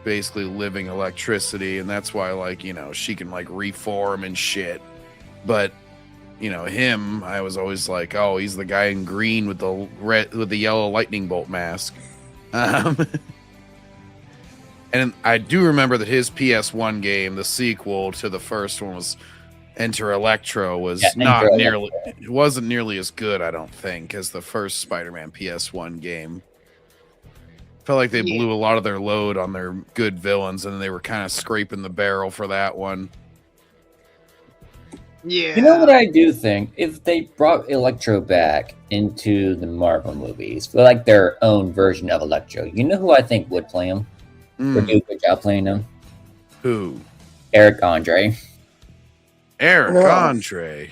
basically living electricity, and that's why, like, you know, she can like reform and shit. But you know, him, I was always like, oh, he's the guy in green with the yellow lightning bolt mask. And I do remember that his PS1 game, the sequel to the first one, was Enter Electro, was it wasn't nearly as good, I don't think, as the first Spider-Man PS1 game. Felt like they blew a lot of their load on their good villains, and they were kind of scraping the barrel for that one. Yeah. You know what I do think? If they brought Electro back into the Marvel movies, for like their own version of Electro, you know who I think would play him? Would do a good job playing him? Who? Eric Andre. Andre.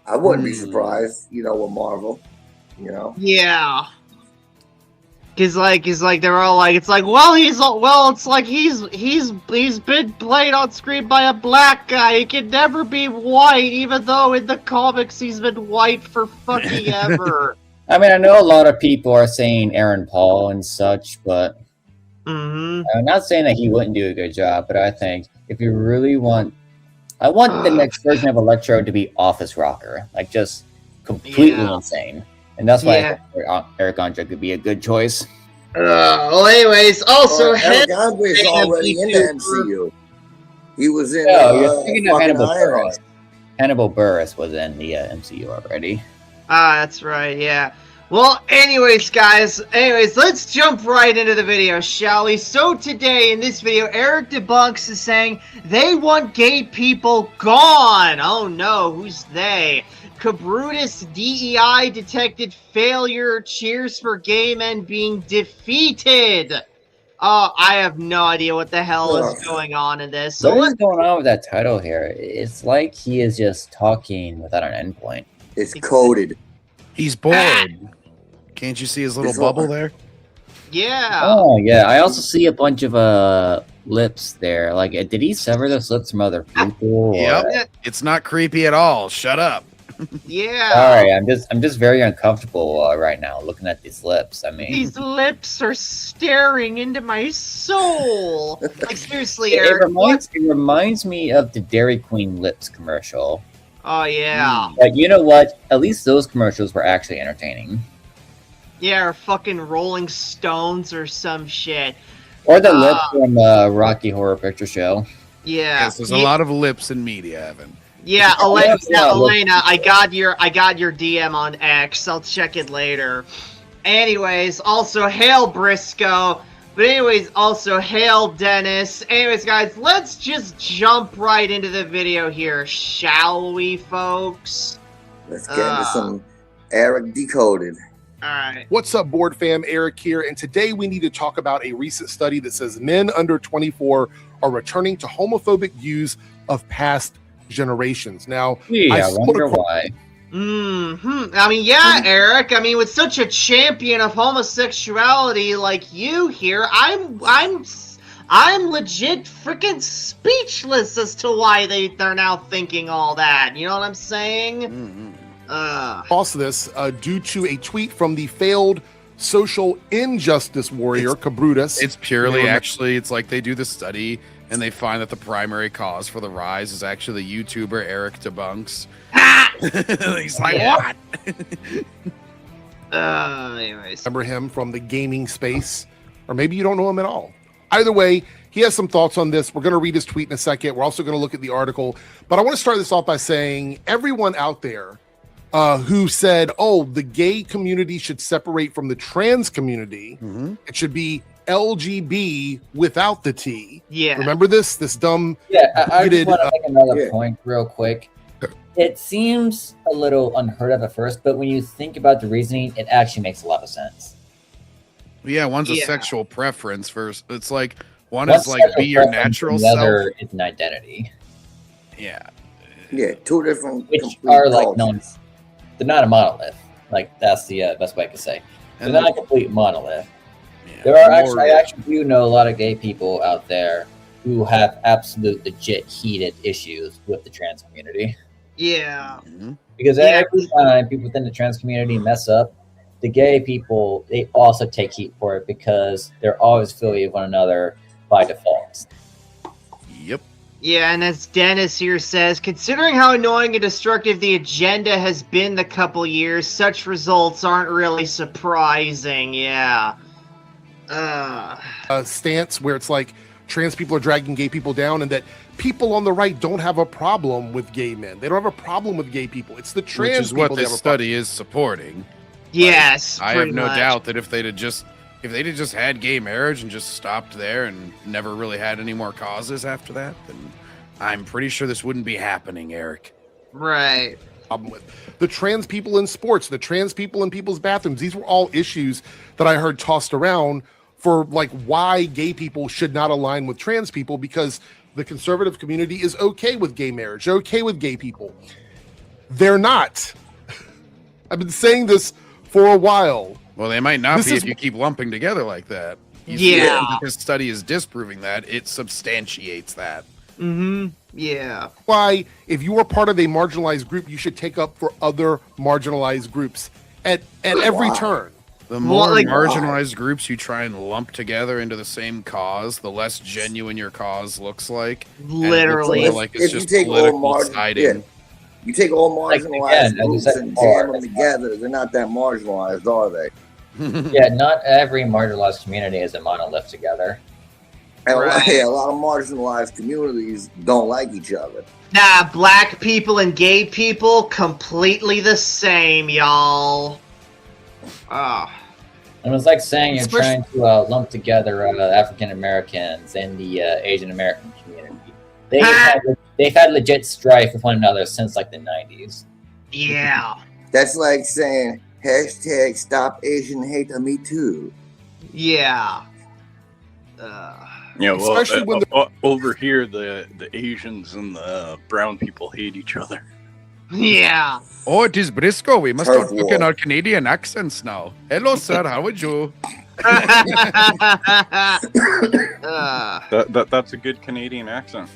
I wouldn't be surprised, you know, with Marvel, you know. Yeah. Cause like they're all like, it's like, well, it's like he's been played on screen by a black guy. He can never be white, even though in the comics he's been white for fucking ever. I mean, I know a lot of people are saying Aaron Paul and such, but I'm not saying that he wouldn't do a good job. But I think if you really want, I want the next version of Electro to be office rocker, like just completely insane, and that's why Eric Andre could be a good choice. Well, anyways, also Eric Andre is already in the MCU. He was in. You're thinking of Hannibal Buress. Hannibal Buress was in the MCU already. That's right, yeah. Well, anyways, guys, let's jump right into the video, shall we? So today, in this video, Airrick Debunks is saying they want gay people gone. Oh no, who's they? Cabrutus DEI detected failure. Cheers for gay men being defeated. I have no idea what the hell is going on in this. So what is going on with that title here? It's like he is just talking without an endpoint. It's coded. He's bored. Can't you see his little bubble there? Yeah. Oh, yeah. I also see a bunch of lips there. Like, did he sever those lips from other people? Yep. It's not creepy at all. Shut up. Yeah. Sorry, I'm just very uncomfortable right now looking at these lips. I mean, these lips are staring into my soul. Like, seriously, Eric. It reminds me of the Dairy Queen lips commercial. Oh, yeah. But you know what? At least those commercials were actually entertaining. Yeah, or fucking Rolling Stones or some shit. Or the lip from Rocky Horror Picture Show. Yeah. Yes, there's a lot of lips in media, Evan. Yeah, Elena, I got your DM on X. I'll check it later. Anyways, also hail Briscoe. But anyways, also hail Dennis. Anyways, guys, let's just jump right into the video here, shall we, folks? Let's get into some Airrick Decoded. All right. What's up, board fam? Airrick here, and today we need to talk about a recent study that says men under 24 are returning to homophobic views of past generations. Now, I wonder why. I mean, yeah, Eric. I mean, with such a champion of homosexuality like you here, I'm legit freaking speechless as to why they're now thinking all that. You know what I'm saying? Also, this due to a tweet from the failed social injustice warrior Cabrutus. It's purely actually. It's like they do the study and they find that the primary cause for the rise is actually the YouTuber Airrick Debunks. He's like, what? Anyways. Remember him from the gaming space, or maybe you don't know him at all. Either way, he has some thoughts on this. We're going to read his tweet in a second. We're also going to look at the article, but I want to start this off by saying everyone out there who said, oh, the gay community should separate from the trans community. It should be LGB without the T. Yeah. Remember this dumb. Yeah, I just want to make another point real quick. It seems a little unheard of at first, but when you think about the reasoning, it actually makes a lot of sense. Yeah, one's a sexual preference first. It's like one is like be your natural self. The other is an identity. Yeah. Yeah, two different. Which are like they're not a monolith. Like that's the best way I could say. They're not a complete monolith. Yeah, there are I actually do know a lot of gay people out there who have absolute legit heated issues with the trans community. Yeah. Because every time people within the trans community mess up, the gay people, they also take heat for it because they're always affiliated with one another by default. Yep. Yeah, and as Dennis here says, considering how annoying and destructive the agenda has been the couple years, such results aren't really surprising. Yeah. Stance where it's like trans people are dragging gay people down, and that people on the right don't have a problem with gay men. They don't have a problem with gay people. It's the trans Which is people what this study is supporting. Yes, I have no doubt that if they'd have just had gay marriage and just stopped there and never really had any more causes after that, then I'm pretty sure this wouldn't be happening, Eric. Right. With the trans people in sports, the trans people in people's bathrooms. These were all issues that I heard tossed around for like why gay people should not align with trans people, because the conservative community is okay with gay marriage. They're okay with gay people. They're not. I've been saying this for a while. Well, they might not be if you keep lumping together like that. This study is disproving that. It substantiates that. Mm-hmm. Yeah. Why, if you are part of a marginalized group, you should take up for other marginalized groups at every turn. The more marginalized groups you try and lump together into the same cause, the less genuine your cause looks like. Literally. Like it's just political siding. You take all marginalized groups and jam them together, they're not that marginalized, are they? Yeah, not every marginalized community is a monolith together. And a lot of marginalized communities don't like each other. Nah, black people and gay people, completely the same, y'all. And it's like saying you're trying to lump together African Americans and the Asian American community. They've had legit strife with one another since like the 90s. Yeah. That's like saying hashtag stop Asian hate me too. Yeah. Yeah, well, especially when over here the Asians and the brown people hate each other. Yeah. Oh, it is Briscoe. We must start looking our Canadian accents now. Hello, sir. How are you? That's a good Canadian accent.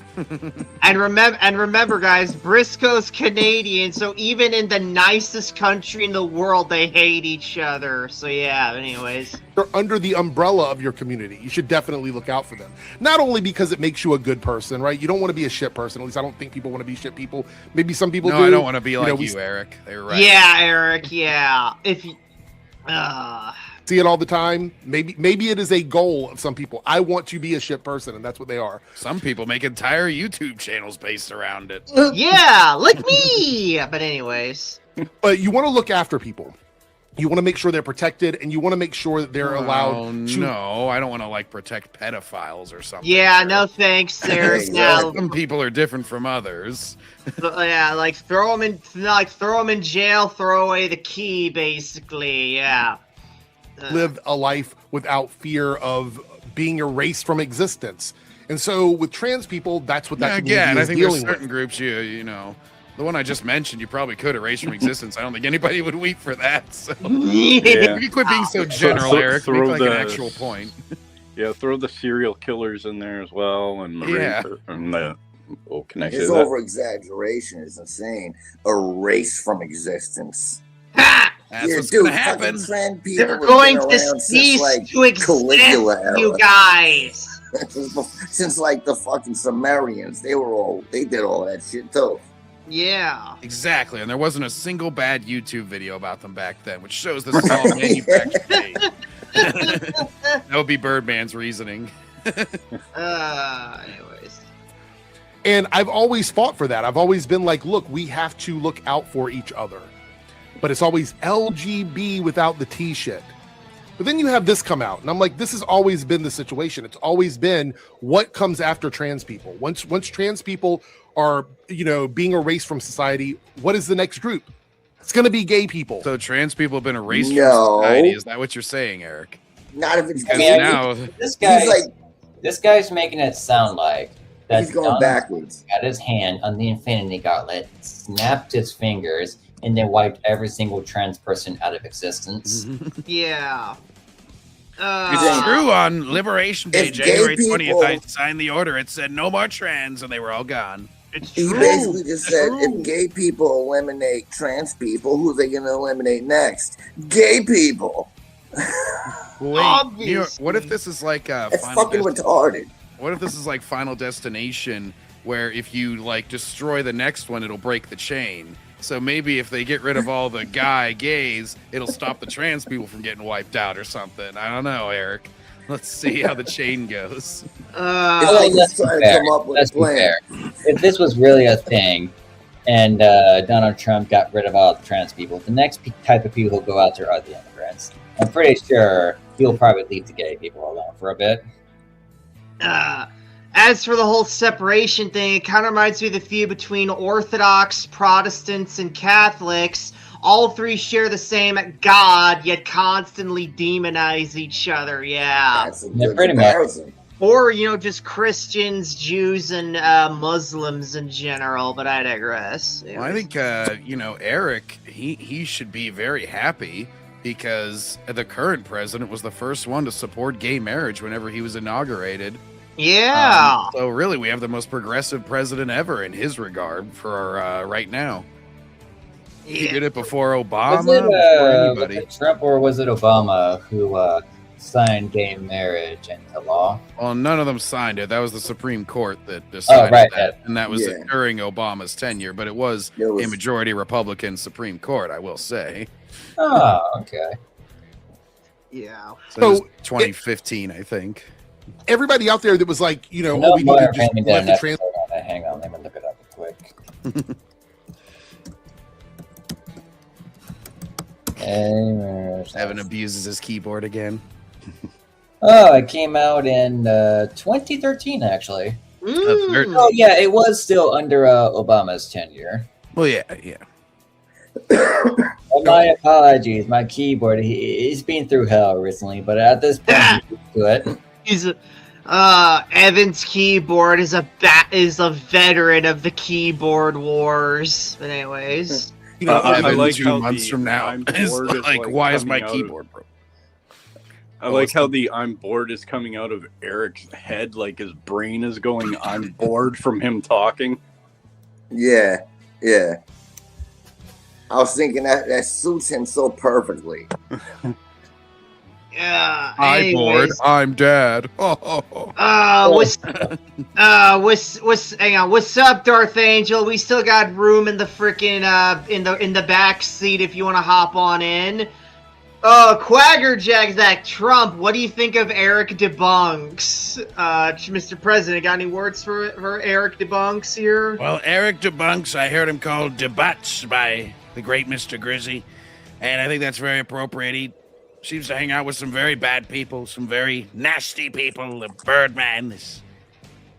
And remember, guys, Briscoe's Canadian, so even in the nicest country in the world, they hate each other. So yeah. Anyways, they're under the umbrella of your community. You should definitely look out for them. Not only because it makes you a good person, right? You don't want to be a shit person. At least I don't think people want to be shit people. Maybe some people do. No, I don't want to be like you, Eric. They're right. Yeah, Eric. Yeah. If you. See it all the time. Maybe it is a goal of some people. I want to be a shit person, and that's what they are. Some people make entire YouTube channels based around it. Yeah, like me. But anyways. But you want to look after people. You want to make sure they're protected, and you want to make sure that they're allowed to... No, I don't want to, protect pedophiles or something. Yeah, no thanks, there's now... Some people are different from others. Yeah, throw them in jail, throw away the key, basically, yeah. Live a life without fear of being erased from existence. And so with trans people, that's what that community is dealing with. I think there's certain groups, you know... The one I just mentioned, you probably could erase from existence. I don't think anybody would weep for that. So. Yeah. You quit being so general, Eric. Make an actual point. Yeah, throw the serial killers in there as well. And His over-exaggeration is insane. Erase from existence. That's what's going to happen. They're going to cease to exist, you guys. Since the fucking Sumerians, they did all that shit too. Yeah. Exactly, and there wasn't a single bad YouTube video about them back then, which shows this is all manufactured made. That would be Birdman's reasoning. Anyways. And I've always fought for that. I've always been like, look, we have to look out for each other. But it's always LGB without the T shit. But then you have this come out, and I'm like, this has always been the situation. It's always been what comes after trans people. Once trans people are, being erased from society, what is the next group? It's going to be gay people. So trans people have been erased from society. Is that what you're saying, Eric? Not if it's gay. Now this guy's making it sound like that he's going backwards. Got his hand on the Infinity Gauntlet, snapped his fingers, and then wiped every single trans person out of existence. Yeah. It's true. On Liberation Day, January 20th, I signed the order. It said no more trans, and they were all gone. He basically just said, if gay people eliminate trans people, who are they going to eliminate next? Gay people. Wait, what if this is like it's fucking retarded. What if this is like Final Destination, where if you like destroy the next one, it'll break the chain? So maybe if they get rid of all the gays, it'll stop the trans people from getting wiped out or something. I don't know, Eric. Let's see how the chain goes. Let's trying to come up with a plan. If this was really a thing, and Donald Trump got rid of all the trans people, the next type of people who go out there are the immigrants. I'm pretty sure he'll probably leave the gay people alone for a bit. As for the whole separation thing, it kind of reminds me of the feud between Orthodox, Protestants, and Catholics. All three share the same God, yet constantly demonize each other. Yeah. That's a good comparison. Or, just Christians, Jews, and Muslims in general, but I digress. Well, I think, Airrick, he should be very happy because the current president was the first one to support gay marriage whenever he was inaugurated. Yeah. So really, we have the most progressive president ever in his regard for right now. He did it before Obama, was it Trump or was it Obama who signed gay marriage into law? Well, none of them signed it. That was the Supreme Court that decided that, and that was during Obama's tenure. But it was a majority Republican Supreme Court, I will say. Oh, okay. Yeah. So it was 2015, I think. Everybody out there that was like, we need to just let the trans. Hang on, let me look it up quick. Evan abuses his keyboard again. Oh, it came out in 2013, actually. Oh, yeah, it was still under Obama's tenure. Well, yeah. My apologies, my keyboard. He's been through hell recently, but at this point, he's to it. Evan's keyboard is a veteran of the keyboard wars. But anyways, I like 2 months from now. Is like, why is my keyboard broke? I like how the "I'm bored" is coming out of Eric's head, like his brain is going, "I'm bored" from him talking. Yeah. I was thinking that suits him so perfectly. Yeah. I'm bored. I'm dead. What's up, Darth Angel? We still got room in the frickin' in the back seat if you want to hop on in. Quaggerjack Trump, what do you think of Airrick Debunks? Mr. President, got any words for Airrick Debunks here? Well, Airrick Debunks, I heard him called Debuts by the great Mr. Grizzy, and I think that's very appropriate. He seems to hang out with some very bad people, some very nasty people. The Birdman, this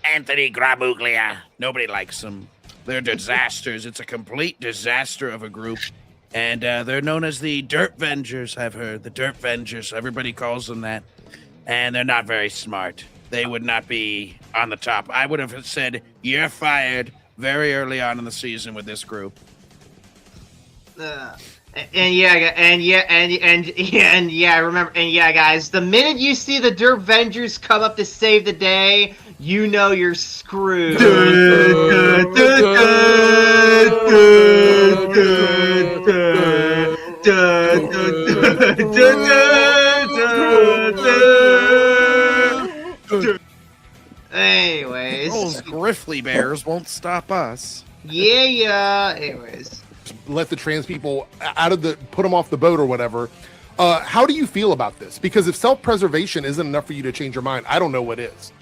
Anthony Gramuglia. Nobody likes them. They're disasters. It's a complete disaster of a group. And they're known as the Dirt Vengers, I've heard. The Dirt Vengers. Everybody calls them that. And they're not very smart. They would not be on the top. I would have said, you're fired very early on in the season with this group. Guys, the minute you see the Dirt Vengers come up to save the day, you know you're screwed. Anyways, those griffly bears won't stop us. Yeah. Anyways, let the trans people put them off the boat or whatever. How do you feel about this? Because if self-preservation isn't enough for you to change your mind, I don't know what is.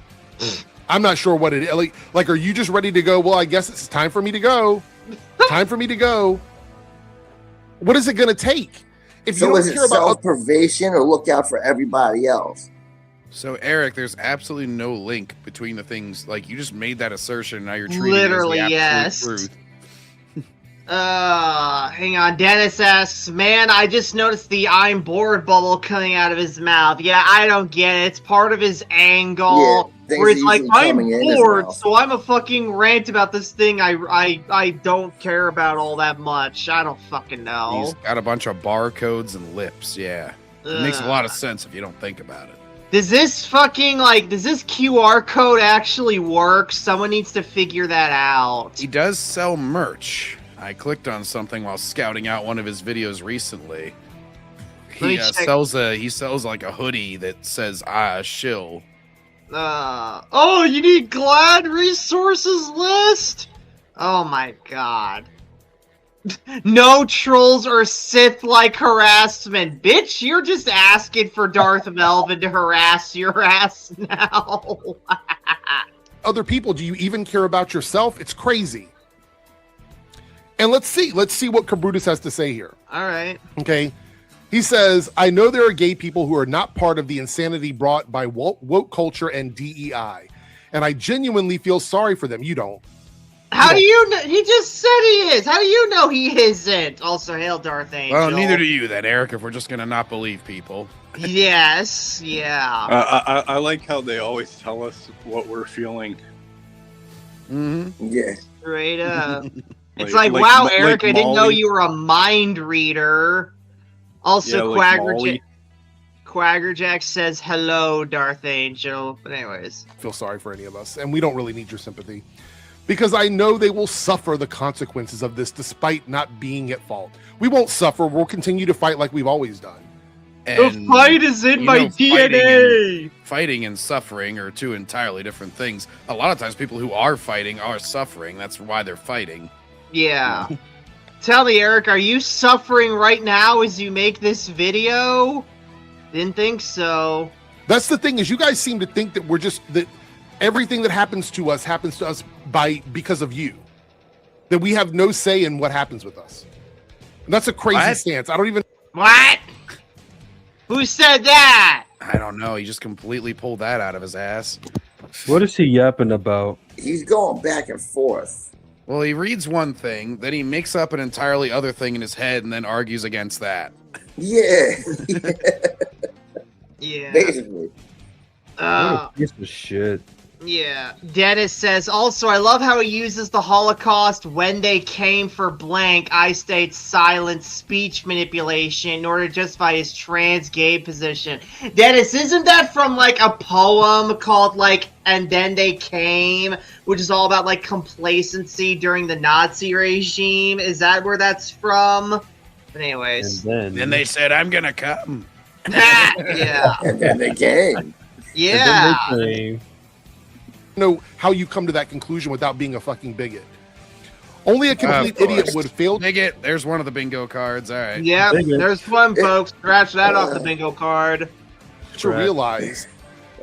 I'm not sure what it is. Like, are you just ready to go? Well, I guess it's time for me to go. Time for me to go. What is it going to take? If you is it self-preservation or look out for everybody else? So, Eric, there's absolutely no link between the things. Like, you just made that assertion, and now you're treating literally, it as the absolute truth. Hang on. Dennis asks, man, I just noticed the I'm bored bubble coming out of his mouth. Yeah, I don't get it. It's part of his angle. Yeah, where it's like, I'm bored, so I'm a fucking rant about this thing I don't care about all that much. I don't fucking know. He's got a bunch of barcodes and lips, yeah. It makes a lot of sense if you don't think about it. Does this fucking, like, does this QR code actually work? Someone needs to figure that out. He does sell merch. I clicked on something while scouting out one of his videos recently. He sells like a hoodie that says shill. Oh, you need Glad resources list? Oh my god. No trolls or Sith-like harassment. Bitch, you're just asking for Darth Melvin to harass your ass now. Other people, do you even care about yourself? It's crazy. And let's see what Kabrutus has to say here. All right. Okay. He says, I know there are gay people who are not part of the insanity brought by woke culture and DEI. And I genuinely feel sorry for them. You don't. How do you know? He just said he is. How do you know he isn't? Also, hail Darth Angel. Well, neither do you then, Eric, if we're just going to not believe people. Yes, yeah. I like how they always tell us what we're feeling. Mm-hmm. Yeah. Straight up. It's like wow, Eric, I didn't know you were a mind reader. Also, Quaggerjack says hello, Darth Angel. But anyways. I feel sorry for any of us, and we don't really need your sympathy. Because I know they will suffer the consequences of this despite not being at fault. We won't suffer. We'll continue to fight like we've always done. And, the fight is in my DNA! Fighting and suffering are two entirely different things. A lot of times people who are fighting are suffering. That's why they're fighting. Yeah. Tell me, Eric, are you suffering right now as you make this video? Didn't think so. That's the thing, is you guys seem to think that that everything that happens to us because of you. That we have no say in what happens with us. And that's a crazy stance. I don't even... What? Who said that? I don't know. He just completely pulled that out of his ass. What is he yapping about? He's going back and forth. Well, he reads one thing, then he makes up an entirely other thing in his head and then argues against that. Yeah. Yeah. Basically. What a piece of shit. Yeah. Dennis says, also, I love how he uses the Holocaust when they came for blank, I state silent speech manipulation in order to justify his trans gay position. Dennis, isn't that from, like, a poem called, like, And Then They Came, which is all about, like, complacency during the Nazi regime? Is that where that's from? But anyways. And then they said, I'm gonna come. Yeah. And then they came. Yeah. And then they came. Know how you come to that conclusion without being a fucking bigot. Only a complete idiot would fail. Bigot, there's one of the bingo cards. All right. Yeah, there's one, folks. Scratch that off the bingo card. To realize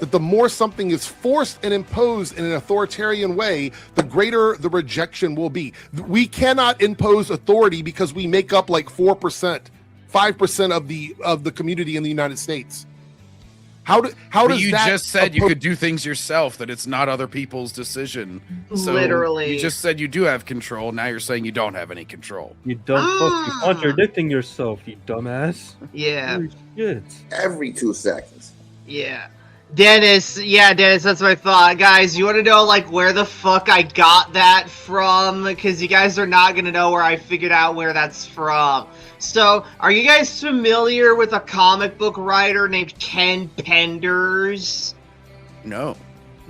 that the more something is forced and imposed in an authoritarian way, the greater the rejection will be. We cannot impose authority because we make up like 4%, 5% of the community in the United States. How does you that just said you could do things yourself, that it's not other people's decision. So literally. You just said you do have control. Now you're saying you don't have any control. You dumb fuck. You're contradicting yourself, you dumbass. Yeah. Holy shit. Every 2 seconds. Yeah. Dennis, that's what I thought. Guys, you want to know, like, where the fuck I got that from? Because you guys are not going to know where I figured out where that's from. So, are you guys familiar with a comic book writer named Ken Penders? No.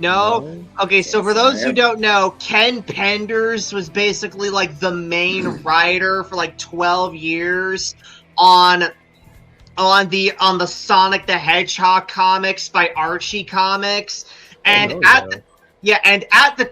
No? Okay, so for those who don't know, Ken Penders was basically, like, the main writer for, like, 12 years on the Sonic the Hedgehog comics by Archie Comics, and at the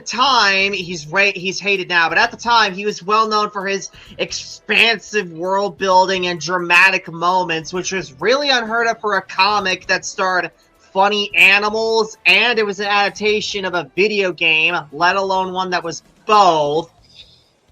time he's hated now, but at the time he was well known for his expansive world building and dramatic moments, which was really unheard of for a comic that starred funny animals and it was an adaptation of a video game, let alone one that was both.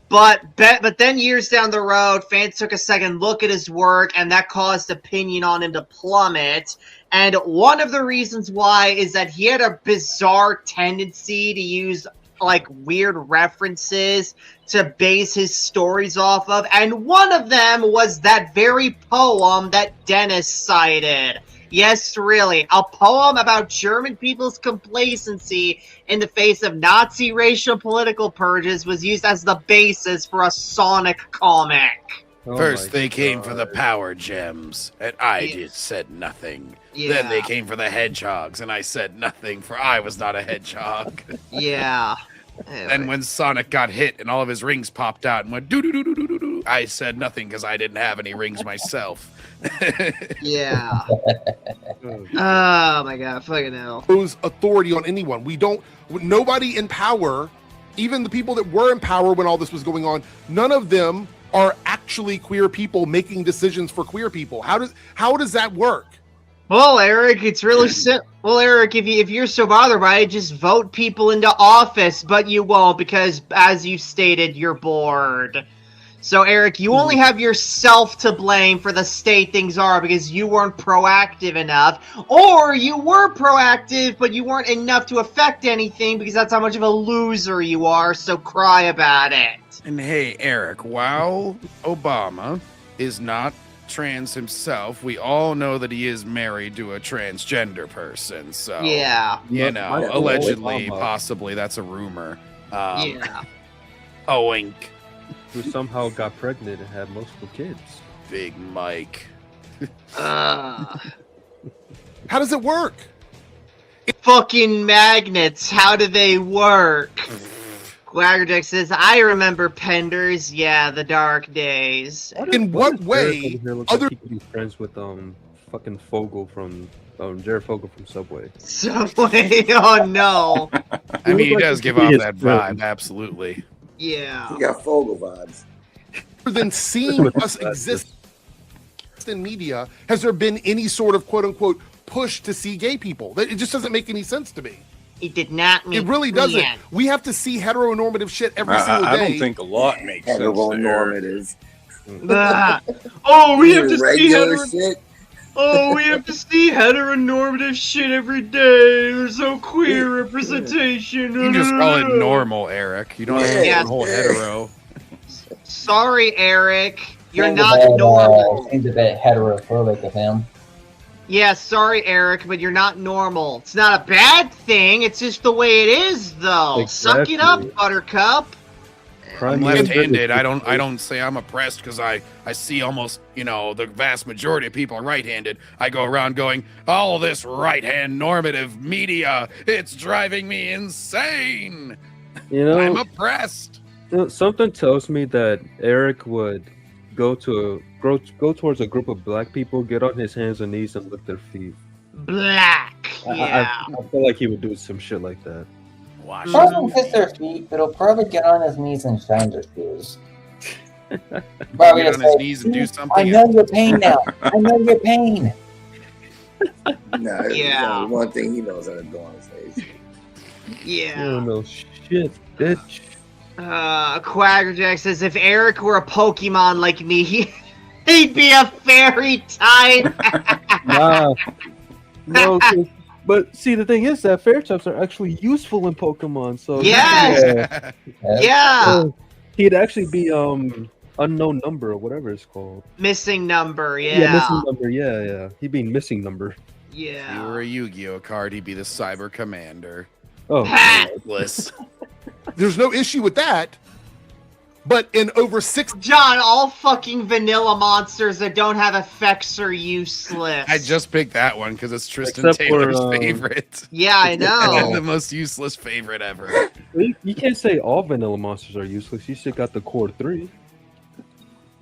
But then years down the road, fans took a second look at his work, and that caused opinion on him to plummet. And one of the reasons why is that he had a bizarre tendency to use, like, weird references to base his stories off of. And one of them was that very poem that Dennis cited. Yes, really. A poem about German people's complacency in the face of Nazi racial political purges was used as the basis for a Sonic comic. First, they came for the power gems, and I just said nothing. Yeah. Then they came for the hedgehogs, and I said nothing, for I was not a hedgehog. Yeah. And when Sonic got hit and all of his rings popped out and went doo-doo-doo-doo-doo-doo, I said nothing because I didn't have any rings myself. Yeah. Oh my god, fucking hell. Who's authority on anyone? Nobody in power, even the people that were in power when all this was going on, none of them are actually queer people making decisions for queer people. How does that work? Well, Eric, it's really simple. Well, Eric, if you're so bothered by it, just vote people into office, but you won't because, as you stated, you're bored. So, Eric, you only have yourself to blame for the state things are because you weren't proactive enough, or you were proactive, but you weren't enough to affect anything because that's how much of a loser you are, so cry about it. And hey, Eric, while Obama is not trans himself, we all know that he is married to a transgender person. So, yeah, you know, allegedly, possibly, that's a rumor. Yeah. Oink. Who somehow got pregnant and had multiple kids. Big Mike. How does it work? Fucking magnets, how do they work? Quaggerjack says, I remember Penders, yeah, the dark days. In what way? Other he could be friends with fucking Fogel from Jared Fogel from Subway. Subway, oh no. I mean, he does give off that vibe, absolutely. Yeah. You got Fogel vibes. Than seeing us exist in media, has there been any sort of quote unquote push to see gay people? It just doesn't make any sense to me. It did not mean it really doesn't. We have to see heteronormative shit every single day. I don't think a lot makes sense. Heteronormative. Oh, we have to see shit. Oh, we have to see heteronormative shit every day. There's no queer representation. You can just call it normal, Eric. You don't have to Yeah. call it whole hetero. Sorry, Eric. You're Seems not a bit, normal. Seems a bit heterophobic of him. Yeah, sorry, Eric, but you're not normal. It's not a bad thing. It's just the way it is, though. Suck it up, Buttercup. I'm left-handed. I don't say I'm oppressed because I see almost, the vast majority of people are right-handed. I go around going, all this right-hand normative media, it's driving me insane. I'm oppressed. Something tells me that Eric would go towards a group of black people, get on his hands and knees and lick their feet. Black, yeah. I feel like he would do some shit like that. Probably won't kiss their feet, but he'll probably get on his knees and shine their shoes. Probably get on his knees and do something. I know your pain now. I know your pain. Yeah. One thing he knows how to do on his face. Yeah. You don't know shit, bitch. Quaggerjack says, if Eric were a Pokemon like me, he'd be a fairy type. Nah. No, but see, the thing is that fairy types are actually useful in Pokemon, so... Yes! Yeah! So he'd actually be, unknown number or whatever it's called. Missing number, yeah. Yeah, missing number, yeah. He'd be missing number. Yeah. If you were a Yu-Gi-Oh card, he'd be the Cyber Commander. Oh. There's no issue with that. But in over 6... John, all fucking vanilla monsters that don't have effects are useless. I just picked that one because it's Tristan Except for, Taylor's favorite. Yeah, I know. The most useless favorite ever. You can't say all vanilla monsters are useless. You still got the core 3.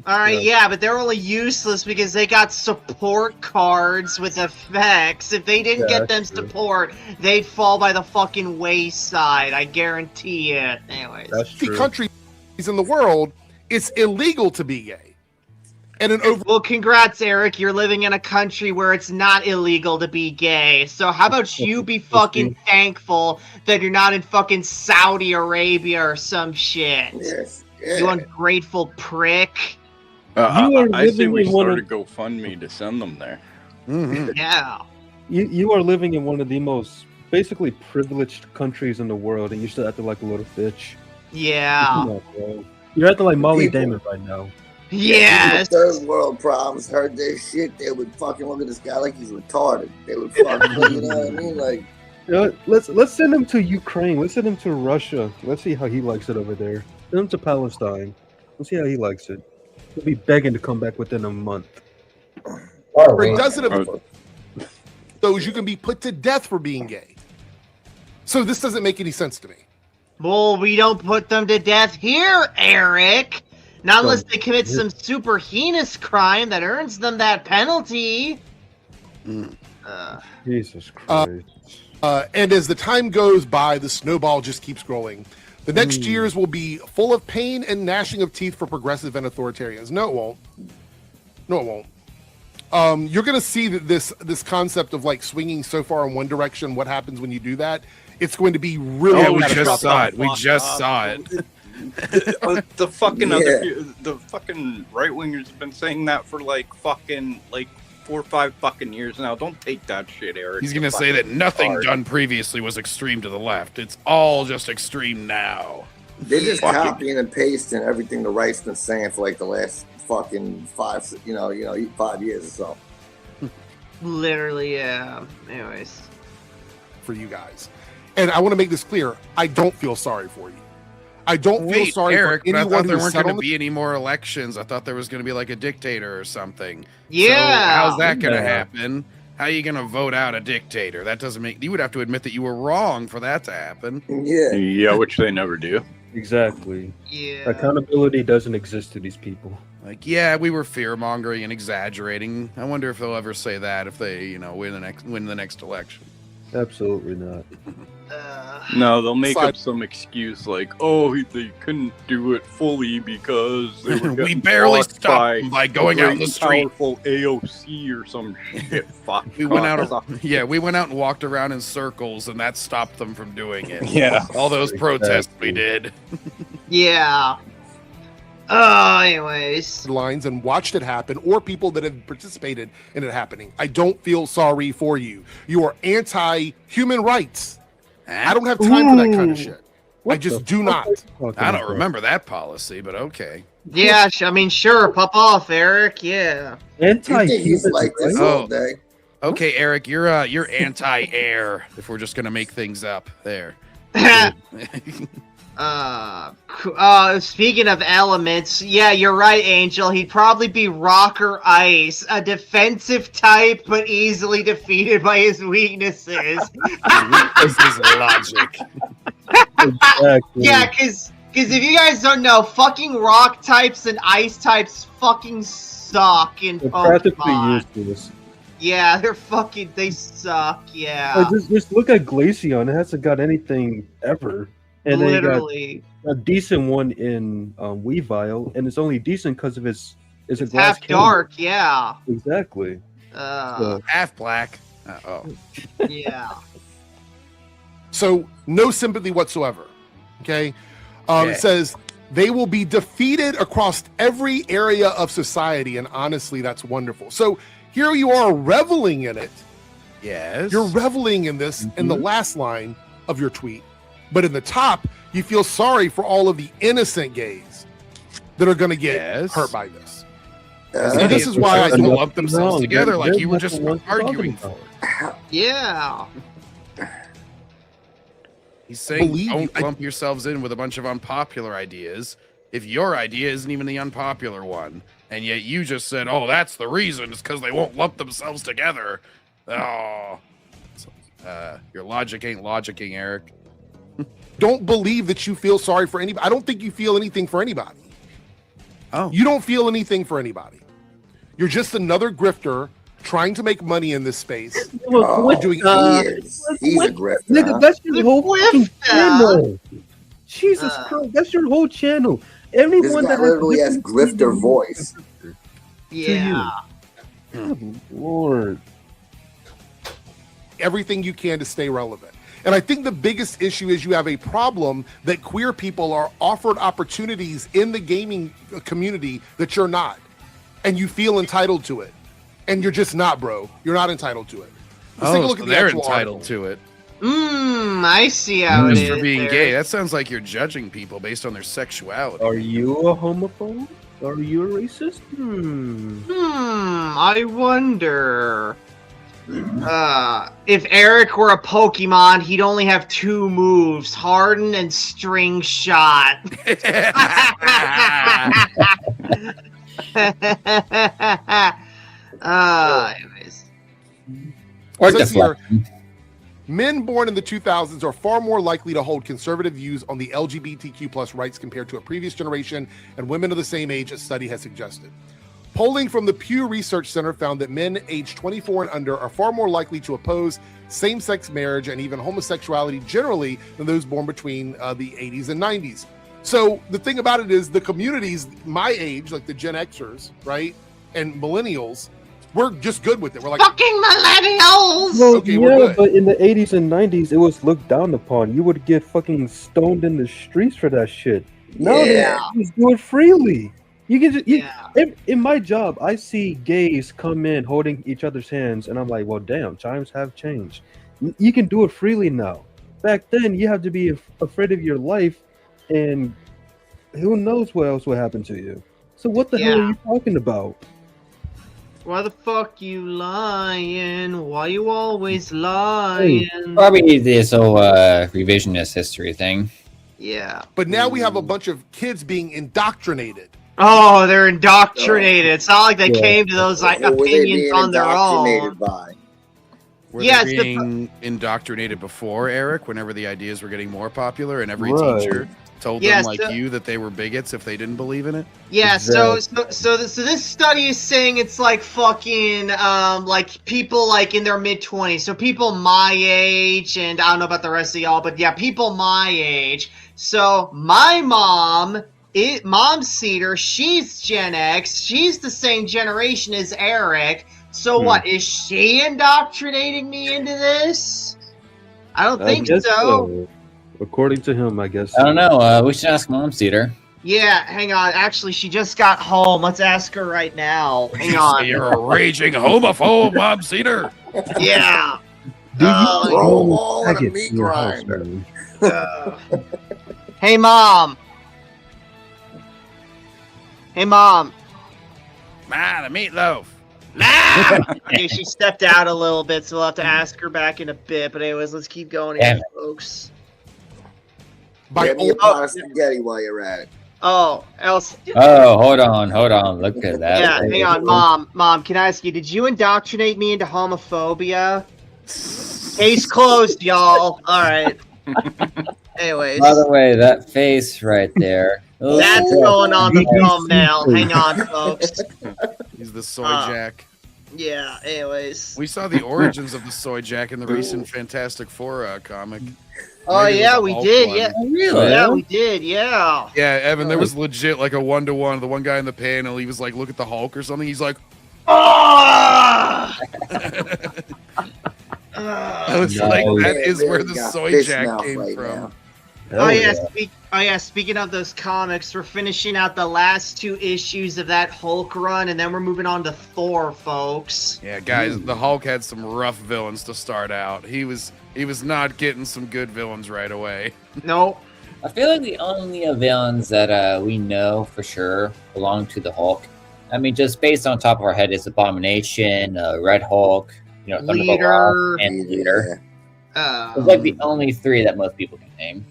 Alright, yeah, but they're only useless because they got support cards with effects. If they didn't get them support, they'd fall by the fucking wayside. I guarantee it. Anyways. That's true. Countries in the world, it's illegal to be gay. And well, congrats, Eric. You're living in a country where it's not illegal to be gay. So how about you be fucking thankful that you're not in fucking Saudi Arabia or some shit. Yes. Yeah. You ungrateful prick. I say we start a GoFundMe to send them there. Mm-hmm. Yeah. You are living in one of the most basically privileged countries in the world, and you're still acting like a little bitch. Yeah. Come on, bro. You're acting like Molly Damon right now. Yes. Third world problems heard this shit. They would fucking look at this guy like he's retarded. They would fucking, you know what I mean? Like, let's send him to Ukraine. Let's send him to Russia. Let's see how he likes it over there. Send him to Palestine. Let's see how he likes it. He'll be begging to come back within a month. Or It wait. doesn't those you can be put to death for being gay. So this doesn't make any sense to me. Well, we don't put them to death here, Airrick. Not unless they commit some super heinous crime that earns them that penalty. Jesus Christ. And as the time goes by, the snowball just keeps growing. The next years will be full of pain and gnashing of teeth for progressive and authoritarians. No, it won't. No, it won't. You're going to see that this concept of like swinging so far in one direction, what happens when you do that? It's going to be really. Yeah, we just saw it. We just saw it. The fucking right wingers have been saying that for like 4 or 5 fucking years now. Don't take that shit, Eric. He's gonna say that nothing done previously was extreme to the left. It's all just extreme now. They're just copying and pasting everything the right's been saying for like the last fucking 5 years or so. Literally, yeah. Anyways. For you guys. And I want to make this clear. I don't feel sorry for you. I don't feel sorry Eric, for but I anyone thought there who weren't going to settled. be any more elections. I thought there was going to be like a dictator or something. Yeah. So how's that going to happen? How are you going to vote out a dictator? That doesn't make. You would have to admit that you were wrong for that to happen. Yeah, which they never do. Exactly. Yeah. Accountability doesn't exist to these people. Like, yeah, we were fear mongering and exaggerating. I wonder if they'll ever say that if they, win the next election. Absolutely not. No, they'll make up some excuse like, "Oh, they couldn't do it fully because they were we barely blocked stopped them by going out in the street. Powerful AOC or some shit." Fuck. We went out. Yeah, we went out and walked around in circles, and that stopped them from doing it. Yeah, all those protests we did. Yeah. Anyways. Lines and watched it happen, or people that have participated in it happening. I don't feel sorry for you. You are anti-human rights. I don't have time for that kind of shit. I just do not. I don't remember that policy, but okay. Yeah, I mean, sure, pop off, Eric. Yeah. He's like this all day. Okay, Eric, you're anti-air. If we're just gonna make things up there. Speaking of elements, yeah, you're right, Angel. He'd probably be rock or ice, a defensive type, but easily defeated by his weaknesses. This is logic. Exactly. Yeah, because if you guys don't know, fucking rock types and ice types fucking suck in They're practically Pokemon. useless. Yeah, they suck, yeah. Just look at Glaceon. It hasn't got anything ever. And Literally. then a decent one in Weavile, and it's only decent because of it's a glass Half cannon. dark, yeah. Exactly. Half black. Yeah. So no sympathy whatsoever. Okay. It says they will be defeated across every area of society, and honestly, that's wonderful. So here you are reveling in it. Yes. You're reveling in this in the last line of your tweet. But in the top, you feel sorry for all of the innocent gays that are going to get hurt by this. And this is why I don't don't lump themselves together like you were just arguing for. Yeah. He's saying don't lump yourselves in with a bunch of unpopular ideas if your idea isn't even the unpopular one. And yet you just said, oh, that's the reason. It's because they won't lump themselves together. Oh. Your logic ain't logicking, Eric. Don't believe that you feel sorry for anybody. I don't think you feel anything for anybody. Oh. You don't feel anything for anybody. You're just another grifter trying to make money in this space. He's a grifter. Nigga, that's your whole fucking channel. Jesus Christ, that's your whole channel. Everyone this guy that literally has grifter voice. Yeah. Good Lord. Everything you can to stay relevant. And I think the biggest issue is you have a problem that queer people are offered opportunities in the gaming community that you're not. And you feel entitled to it. And you're just not, bro. You're not entitled to it. Let's take a look at the they're actual entitled article. to it. I see how it Just is. for being there. gay. That sounds like you're judging people based on their sexuality. Are you a homophobe? Are you a racist? I wonder. If Eric were a Pokemon, he'd only have 2 moves: Harden and String Shot. Anyways. Or It says here, deflection. men born in the 2000s are far more likely to hold conservative views on the LGBTQ plus rights compared to a previous generation and women of the same age, a study has suggested. Polling from the Pew Research Center found that men aged 24 and under are far more likely to oppose same-sex marriage and even homosexuality generally than those born between the 80s and 90s. So the thing about it is the communities my age, like the Gen Xers, right, and millennials, we're just good with it. We're like, fucking millennials. Well, Okay, we're yeah, good. but in the 80s and 90s, it was looked down upon. You would get fucking stoned in the streets for that shit. Nowadays, Yeah. you just do it freely. You can just, Yeah. in my job, I see gays come in holding each other's hands, and I'm like, well, damn, times have changed. You can do it freely now. Back then, you have to be afraid of your life, and who knows what else would happen to you. So what the hell are you talking about? Why the fuck you lying? Why you always lying? Probably this whole revisionist history thing. Yeah. but now we have a bunch of kids being indoctrinated. Oh, they're indoctrinated. It's not like they Yeah. came to those like Who were they opinions being on their indoctrinated own. by? Were Yes, they the- being indoctrinated before, Eric, whenever the ideas were getting more popular and every Right. teacher told Yeah, them, like so- you, that they were bigots if they didn't believe in it? Yeah, so this study is saying it's like fucking like people like in their mid-20s. So people my age, and I don't know about the rest of y'all, but yeah, people my age. So my mom, Mom Cedar, she's Gen X. She's the same generation as Eric. So what, is she indoctrinating me into this? I don't think guess so. According to him, I guess. I don't know. We should ask Mom Cedar. Yeah, hang on. Actually, she just got home. Let's ask her right now. Hang on. You're a raging homophobe, Mom Cedar. Yeah. Do you Throw own them all in a faggots meat in your house, grinder. man? Hey, Mom. Hey, Mom. Ma, the meatloaf. Okay, she stepped out a little bit, so we'll have to ask her back in a bit. But anyways, let's keep going Damn here, folks. By Get me a old, pot of spaghetti while you're at it. Oh, else. Oh, hold on. Look at that. Yeah, hang on, Mom. Mom, can I ask you, did you indoctrinate me into homophobia? Case closed, y'all. All right. Anyways, By the way, that face right there. that's going on the thumbnail. Hang on, folks. He's the soy Ah. jack. Yeah, anyways. We saw the origins of the soy jack in the recent Fantastic Four comic. Oh, Maybe it yeah, was we the Hulk did. one. Yeah. Really? Yeah, we did. Yeah. Yeah, Evan, there was legit like a 1-to-1. The one guy in the panel, he was like, look at the Hulk or something. He's like, Ah! I was No. like, that Yeah, is where the got soy fish jack mouth came right from. now. Oh yeah, speaking of those comics, we're finishing out the last 2 issues of that Hulk run, and then we're moving on to Thor, folks. Yeah, guys, the Hulk had some rough villains to start out. He was not getting some good villains right away. Nope. I feel like the only villains that we know for sure belong to the Hulk. I mean, just based on top of our head is Abomination, Red Hulk, Thunderbolt Leader. Ross, and Leader. It's like the only 3 that most people can name.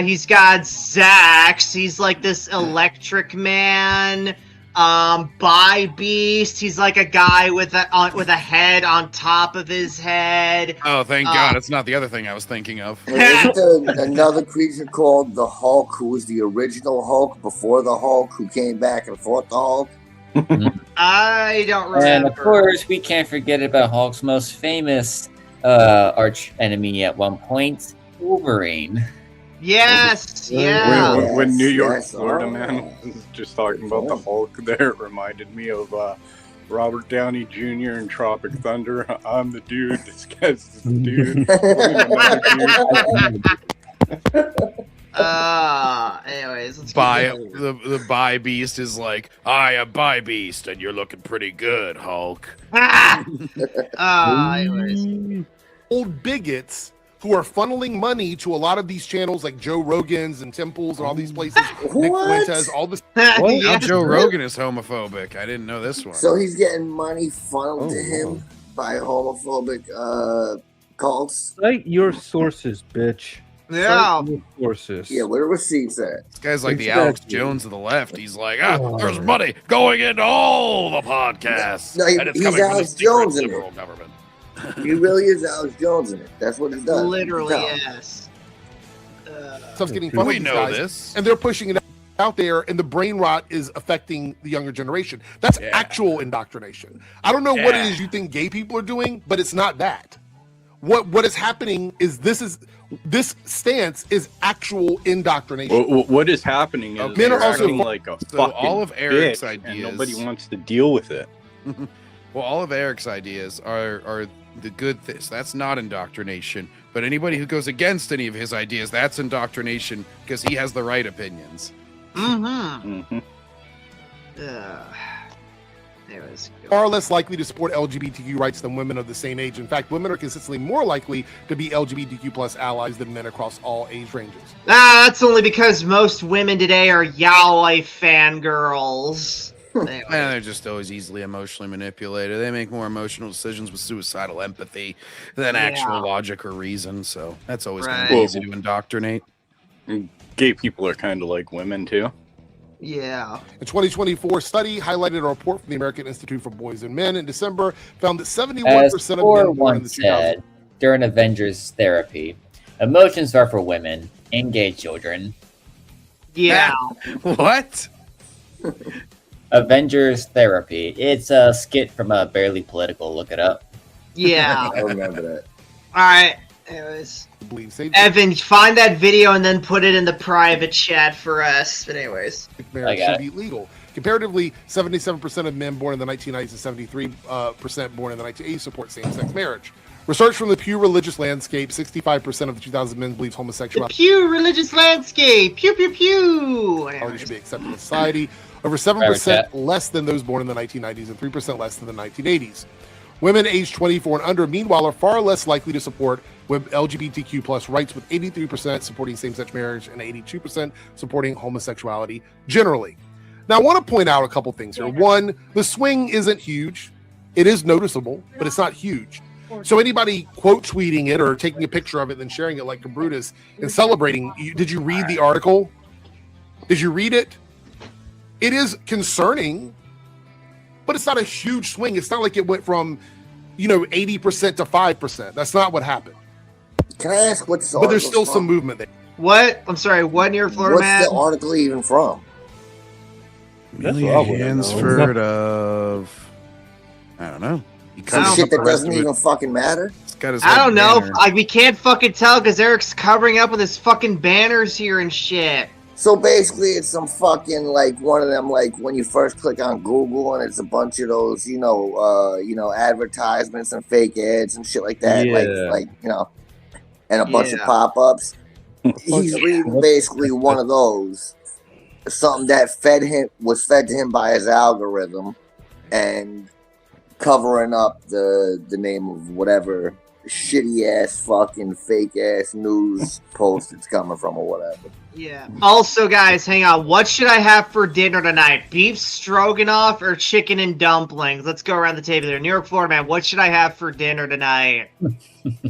He's got Zax. He's like this electric man. By Beast. He's like a guy with a head on top of his head. Oh, thank God. It's not the other thing I was thinking of. Isn't there another creature called the Hulk, who was the original Hulk before the Hulk, who came back and fought the Hulk? I don't remember. And of course, we can't forget about Hulk's most famous arch enemy at one point, Wolverine. Yes, yeah. When New York, Yes, Florida oh. man was just talking about the Hulk there, it reminded me of Robert Downey Jr. in Tropic Thunder. I'm the dude disguised as the dude. Anyways, let's By keep going. the By Beast is like, I am By Beast, and you're looking pretty good, Hulk. Anyways. old bigots who are funneling money to a lot of these channels like Joe Rogan's and Temple's and all these places. Nick What? Fuentes, all this. Now Yeah. Joe Rogan is homophobic. I didn't know this one. So he's getting money funneled to Oh, him by homophobic cults. Cite your sources, bitch. Yeah. Sources. Yeah, where the receipts at? This guy's like the Alex Exactly. Jones of the left. He's like, there's money going into all the podcasts. No, and it's he's coming from the Alex secret Jones in liberal it. government. He really is Alex Jones in it. That's what he does. Literally, No. yes. Stuff's getting fun We with these know guys, this. and they're pushing it out there, and the brain rot is affecting the younger generation. That's actual indoctrination. I don't know what it is you think gay people are doing, but it's not that. What is happening is this stance is actual indoctrination. What is happening is Men they're are also acting fu- like a So fucking all of Eric's bitch, and ideas- nobody wants to deal with it. Well, all of Eric's ideas are the good things. That's not indoctrination. But anybody who goes against any of his ideas, that's indoctrination because he has the right opinions. Mm-hmm. Anyways. Far less likely to support LGBTQ rights than women of the same age. In fact, women are consistently more likely to be LGBTQ plus allies than men across all age ranges. That's only because most women today are yaoi fangirls. Anyway. And they're just always easily emotionally manipulated. They make more emotional decisions with suicidal empathy than actual logic or reason. So that's always going to be Right. easy to indoctrinate. Gay people are kind of like women too. Yeah. A 2024 study highlighted a report from the American Institute for Boys and Men in December found that 71% As of Thor men born in the once 2000s. said during Avengers therapy, emotions are for women and gay children. Yeah. What? Avengers therapy. It's a skit from a Barely Political. Look it up. Yeah. I remember that. All right. Anyways, Believe same Evan, find that video and then put it in the private chat for us. But anyways, marriage I got should be legal. Comparatively, 77% of men born in the 1990s and 73% born in the 1980s support same-sex marriage. Research from the Pew Religious Landscape, 65% of the 2000 men believes the homosexuality Pew religious landscape. Pew pew pew. Anyways. should be accepted in society. Over Private 7% chat. less than those born in the 1990s and 3% less than the 1980s. Women aged 24 and under, meanwhile, are far less likely to support LGBTQ plus rights, with 83% supporting same-sex marriage and 82% supporting homosexuality generally. Now, I want to point out a couple things here. One, the swing isn't huge. It is noticeable, but it's not huge. So anybody quote tweeting it or taking a picture of it and then sharing it like Brutus and celebrating, did you read the article? Did you read it? It is concerning, but it's not a huge swing. It's not like it went from, 80% to 5%. That's not what happened. Can I ask what this But there's article's still some from? movement there. What? I'm sorry. What near Florida, What's man? the article even from? That's what I wanna know. Hansford of, I don't know. He Some comes shit up that the rest doesn't of it. even fucking matter? He's got his I head don't know. banner. Like we can't fucking tell because Eric's covering up with his fucking banners here and shit. So basically, it's some fucking like one of them, like when you first click on Google and it's a bunch of those, advertisements and fake ads and shit like that, Yeah. and a bunch of pop-ups. He's reading basically one of those, something that was fed to him by his algorithm, and covering up the name of whatever shitty ass fucking fake ass news post it's coming from or whatever. Yeah. Also, guys, hang on. What should I have for dinner tonight? Beef stroganoff or chicken and dumplings? Let's go around the table there. New York, Florida, man. What should I have for dinner tonight?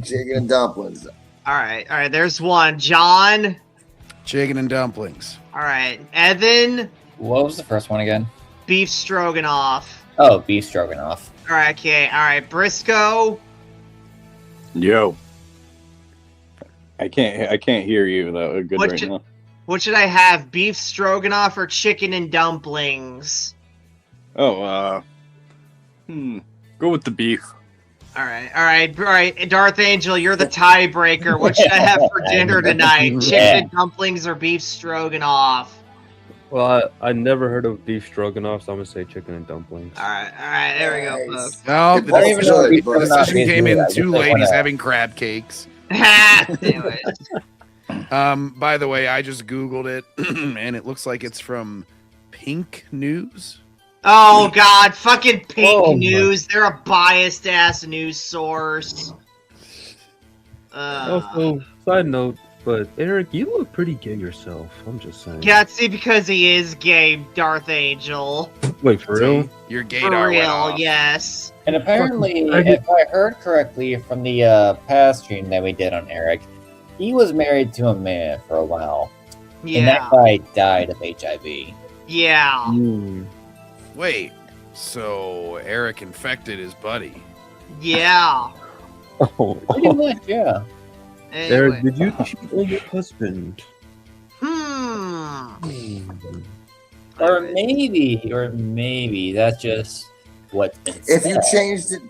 Chicken and dumplings. All right. There's one. John. Chicken and dumplings. All right. Evan. What was the first one again? Beef stroganoff. Oh, beef stroganoff. All right. Okay. All right. Briscoe. Yo, I can't hear you that good What right should- now. What should I have? Beef stroganoff or chicken and dumplings? Oh, go with the beef. All right. Darth Angel, you're the tiebreaker. What should I have for dinner tonight? Chicken and dumplings or beef stroganoff? Well, I never heard of beef stroganoff, so I'm gonna say chicken and dumplings. All right. There we go, folks. No, I don't even know what beef the stroganoff decision is came in either. I just two don't ladies wanna- having crab cakes. Anyways. By the way, I just Googled it, and it looks like it's from Pink News. Oh God, fucking Pink Oh, my- News. They're a biased ass news source. Also, side note, but Eric, you look pretty gay yourself. I'm just saying. Can't see because he is gay, Darth Angel. Wait, for real? See, your For gaydar went real, off. yes. And apparently, Fucking- if I heard correctly from the past stream that we did on Airrick, he was married to a man for a while, and that Yeah. guy died of HIV. Yeah. Wait, so Airrick infected his buddy? Yeah. Oh, Pretty much, yeah. Eric, Anyway. did you cheat on your husband? Or maybe that's just what's been If you said. changed it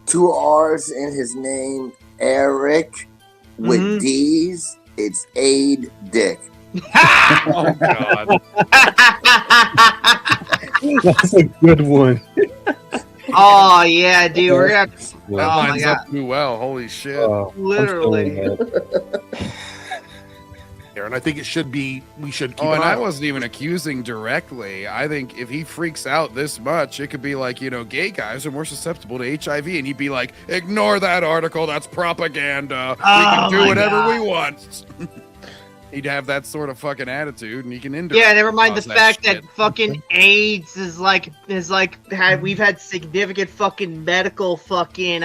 2 R's in his name, Airrick, with Mhm. D's, it's Aid Dick. Oh God! That's a good one. Oh yeah, dude, we're gonna have to, That oh my lines god, up too well. Holy shit! I'm literally. feeling that. Aaron, I think we should keep Oh, an and eye I on. wasn't even accusing directly. I think if he freaks out this much, it could be like, gay guys are more susceptible to HIV, and he'd be like, ignore that article, that's propaganda. We can Oh do my whatever God. we want. He'd have that sort of fucking attitude, and he can indirectly Yeah, never mind the cause fact shit. that fucking AIDS is like we've had significant fucking medical fucking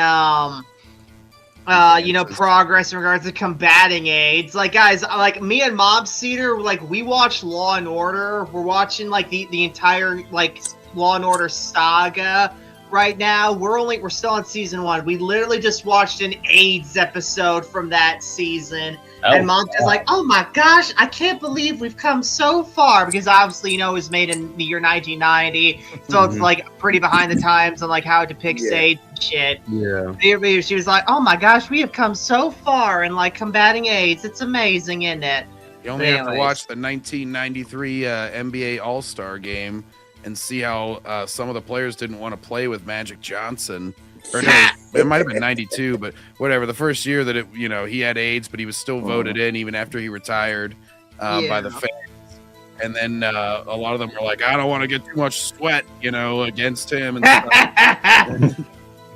progress in regards to combating AIDS. Like guys, like me and Mob Cedar, like we watched Law and Order. We're watching like the entire like Law and Order saga right now. We're still on season 1. We literally just watched an AIDS episode from that season. And Mom's just like, oh my gosh, I can't believe we've come so far. Because obviously, it was made in the year 1990. So it's like pretty behind the times on like how it depicts AIDS and shit. Yeah. She was like, oh my gosh, we have come so far in like combating AIDS. It's amazing, isn't it? You only have to Anyways. watch the 1993 NBA All-Star game and see how some of the players didn't want to play with Magic Johnson. Or no, it might have been 92, but whatever. The first year that he had AIDS, but he was still voted in even after he retired by the fans. And then a lot of them were like, I don't want to get too much sweat, against him and stuff.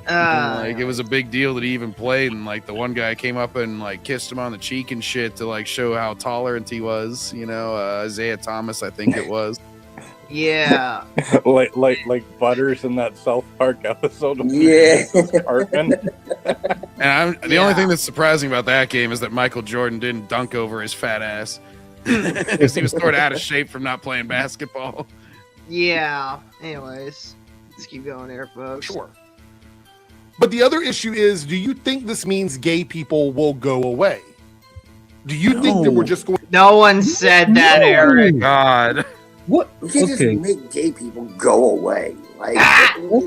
Like it was a big deal that he even played, and like the one guy came up and like kissed him on the cheek and shit to like show how tolerant he was. Isaiah Thomas, I think it was. Yeah. like Butters in that South Park episode of Yeah. Cartman. And the only thing that's surprising about that game is that Michael Jordan didn't dunk over his fat ass because he was sort of out of shape from not playing basketball. Yeah. Anyways, let's keep going here, folks. Sure. But the other issue is, do you think this means gay people will go away? Do you think that we're just going? No one said that, Eric. God. What? You can't Okay. just make gay people go away. Like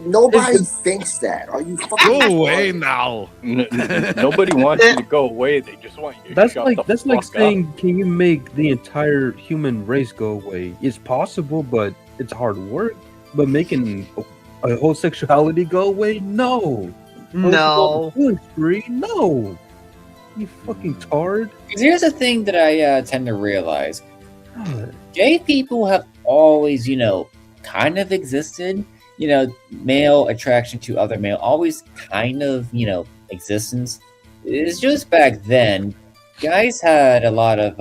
nobody thinks that. Are you fucking Go away now. Nobody wants you to go away. They just want you to That's shut like the fuck saying, can you make the entire human race go away? It's possible, but it's hard work. But making a whole sexuality go away? No. No. Free? No. You fucking tard. Here's the thing that I tend to realize. God. Gay people have always, kind of existed. Male attraction to other male always kind of, existence. It's just back then, guys had a lot of,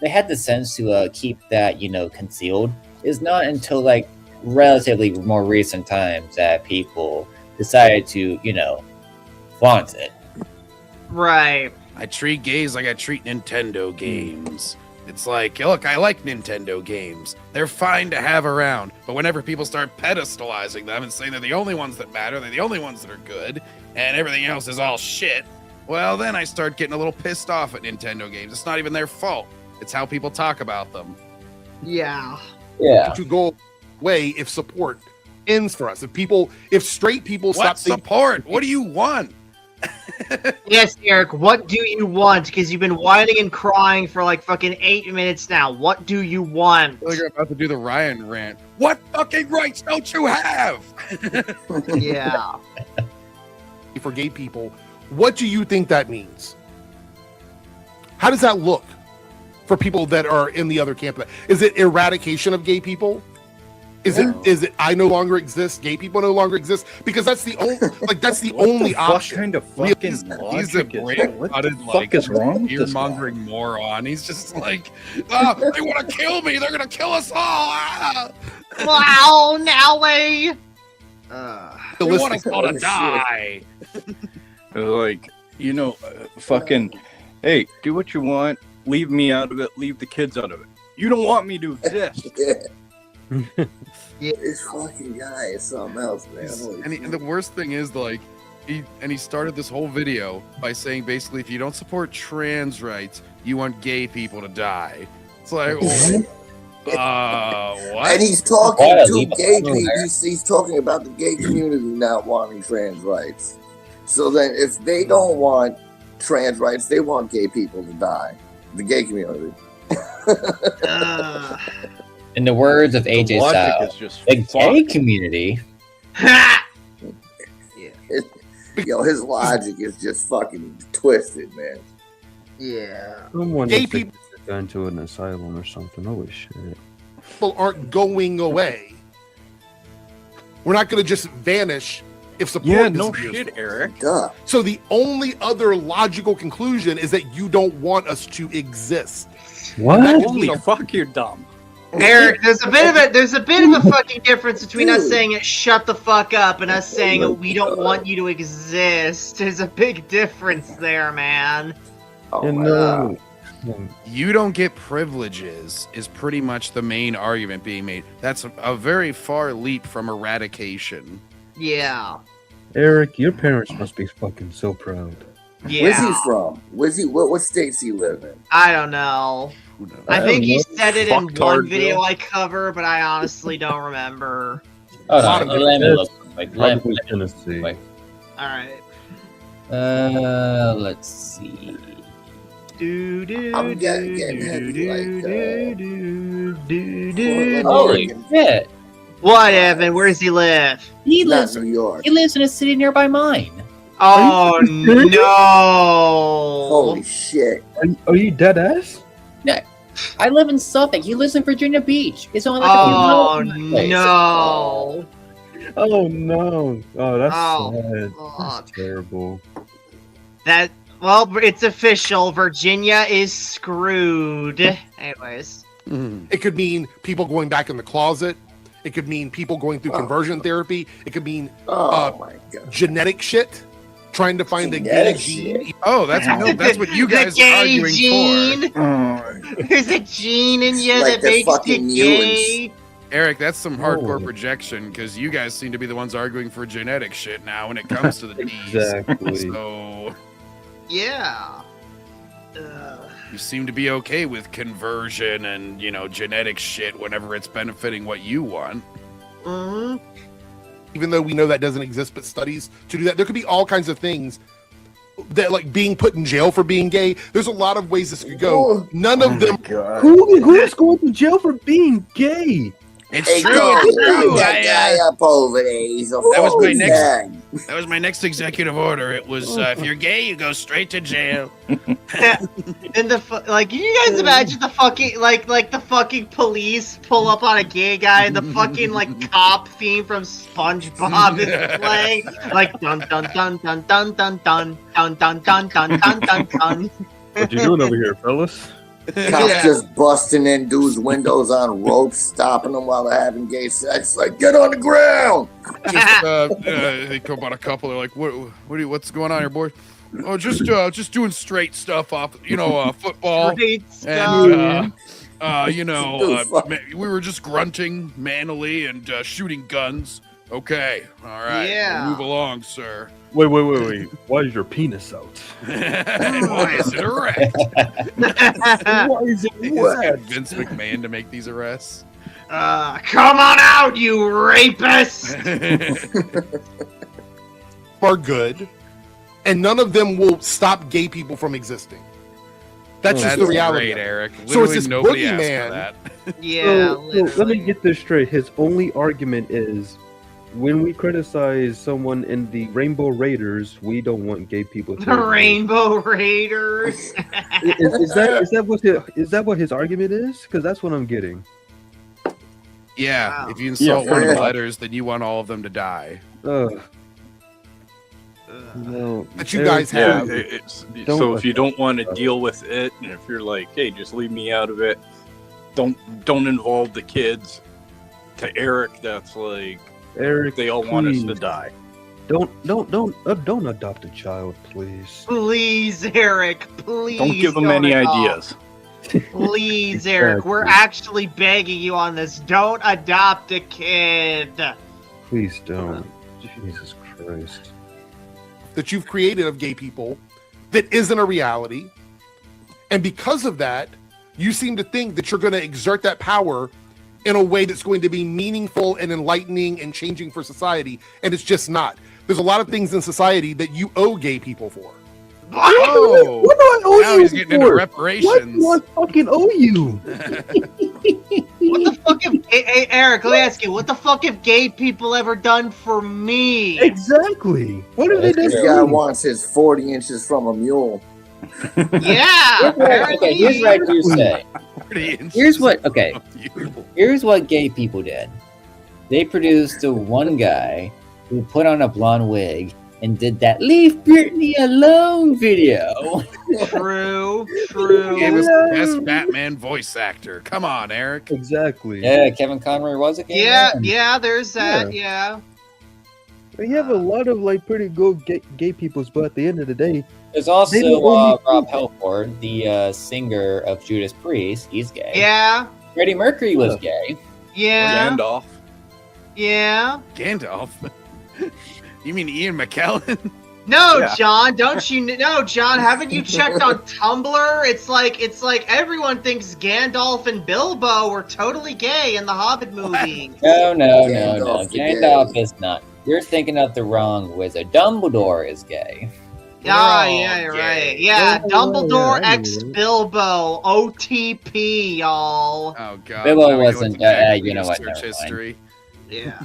they had the sense to keep that, concealed. It's not until like relatively more recent times that people decided to, flaunt it. Right. I treat gays like I treat Nintendo games. It's like, look, I like Nintendo games. They're fine to have around. But whenever people start pedestalizing them and saying they're the only ones that matter, they're the only ones that are good, and everything else is all shit, well, then I start getting a little pissed off at Nintendo games. It's not even their fault. It's how people talk about them. Yeah. Yeah. To go away if support ends for us? If straight people What stop thinking, support? What do you want? Yes, Eric, what do you want? Because you've been whining and crying for like fucking 8 minutes now. What do you want? I feel like you're about to do the Ryan rant. What fucking rights don't you have? Yeah. for gay people, what do you think that means? How does that look for people that are in the other camp? Is it eradication of gay people? Is it I no longer exist, gay people no longer exist? Because that's the only only option. What kind of fucking He's a logic is great that? What the butted, fuck like, is wrong with this guy? fear-mongering moron. He's just like, they want to kill me. They're going to kill us all. Ah! Wow, Nelly! They want us all to die. Like, fucking Hey, do what you want. Leave me out of it. Leave the kids out of it. You don't want me to exist. This fucking guy is something else, man. And the worst thing is, like, he started this whole video by saying basically, if you don't support trans rights, you want gay people to die. It's like, what? And he's talking to gay people. He's talking about the gay community not wanting trans rights. So then, if they don't want trans rights, they want gay people to die. The gay community. In the words of AJ Styles, the gay community. Yo, his logic is just fucking twisted, man. Yeah. Someone Gay people gone to an asylum or something. Holy shit. People aren't going away. We're not going to just vanish if support shit, Eric. Duh. So the only other logical conclusion is that you don't want us to exist. What? Holy fuck, you're dumb. Eric, there's a bit of a fucking difference between us saying it shut the fuck up and us saying we don't want you to exist. There's a big difference there, man. Oh, You don't get privileges is pretty much the main argument being made. That's a very far leap from eradication. Yeah. Eric, your parents must be fucking so proud. Yeah. Where's he from? What states he live in? I don't know. I think he said it in one Fucktardville. video I cover, but I honestly don't remember. Oh, no, let me look. Probably Tennessee. Alright. Let's see. I'm getting heavy, like, Holy shit! What, Evan? Where does he live? He not lives. New York. He lives in a city nearby mine. Oh no! Holy shit. Are you dead ass? I live in Suffolk. He lives in Virginia Beach. It's only like a few Oh miles from my place. no! Oh no! Oh, that's sad. fuck. That's terrible. Well, it's official. Virginia is screwed. Anyways. It could mean people going back in the closet. It could mean people going through conversion therapy. It could mean my God. genetic shit. Trying to find the gay gene. Oh, that's what you guys the are gay arguing gene. for. There's a gene in you Like that the makes you fucking gay. Eric, that's some hardcore Oh. projection because you guys seem to be the ones arguing for genetic shit now when it comes to the D's. Exactly. So Yeah. you seem to be okay with conversion and, genetic shit whenever it's benefiting what you want. Mhm. Even though we know that doesn't exist, but studies to do that. There could be all kinds of things that, like being put in jail for being gay. There's a lot of ways this could go. None of them. Who's going to jail for being gay? It's Hey, true. go It's true. that guy up over there. He's a That was my fucking next- man. That was my next executive order. It was if you're gay, you go straight to jail. And can you guys imagine the fucking the fucking police pull up on a gay guy and the fucking cop theme from SpongeBob is playing dun dun dun dun dun dun dun dun dun dun dun dun dun dun. What you doing over here, fellas? Cops just busting in dudes' windows on ropes, stopping them while they're having gay sex. Like, get on the ground. They come about a couple. They're like, what's going on here, boys? Oh, just doing straight stuff off, football. Great stuff. And we were just grunting manily and shooting guns. Okay, all right. Yeah. Move along, sir. Wait. Why is your penis out? Why is it erect? Why is it Is wet? it Vince McMahon to make these arrests? Come on out, you rapist! Are good, and none of them will stop gay people from existing. That's just the reality. Great, of it. Eric. So it's Literally this nobody asked for boogeyman. that. Yeah. So let me get this straight. His only argument is when we criticize someone in the Rainbow Raiders, we don't want gay people to The Rainbow Raiders. is that what his argument is? Because that's what I'm getting. Yeah, Wow. if you insult Yeah, one of the yeah. letters, then you want all of them to die. No, That you guys have. Don't So let if you that don't want to go. deal with it, and if you're like, hey, just leave me out of it, don't involve the kids. To Eric, that's like Eric, they all want us to please. die. Don't adopt a child, please. Please, Eric. Please. Don't give them any ideas. Please, Eric. We're actually begging you on this. Don't adopt a kid. Please don't. Jesus Christ. That you've created of gay people that isn't a reality. And because of that, you seem to think that you're going to exert that power in a way that's going to be meaningful and enlightening and changing for society. And it's just not. There's a lot of things in society that you owe gay people for. Oh, what do I owe now you he's getting into for? reparations. What do I fucking owe you? What the fuck have... Hey, Eric, let me ask you. What the fuck have gay people ever done for me? Exactly. What have they done? This guy wants his 40 inches from a mule. Yeah. Okay, here's what I do say. Here's what. Okay, here's what gay people did. They produced the one guy who put on a blonde wig and did that "Leave Britney Alone" video. True. He was the best Batman voice actor. Come on, Eric. Exactly. Yeah, Kevin Conroy was a gay man. Yeah, there's that, yeah. We have a lot of like pretty good gay peoples, but at the end of the day, There's also They don't only- Rob Halford, the singer of Judas Priest. He's gay. Yeah, Freddie Mercury was gay. yeah, Gandalf. yeah. Gandalf. You mean Ian McKellen? No, Yeah. John, don't you know, John, haven't you checked on Tumblr? It's like everyone thinks Gandalf and Bilbo were totally gay in the Hobbit movie. No. Gandalf's gay. Gandalf is not. You're thinking of the wrong wizard. Dumbledore is gay. Ah, We're all yeah, gay. right. Yeah, Oh, Dumbledore yeah, I x knew it. Bilbo, OTP, y'all. Oh god. Bilbo now we go wasn't, into Jack you know what, research never mind. history. Yeah.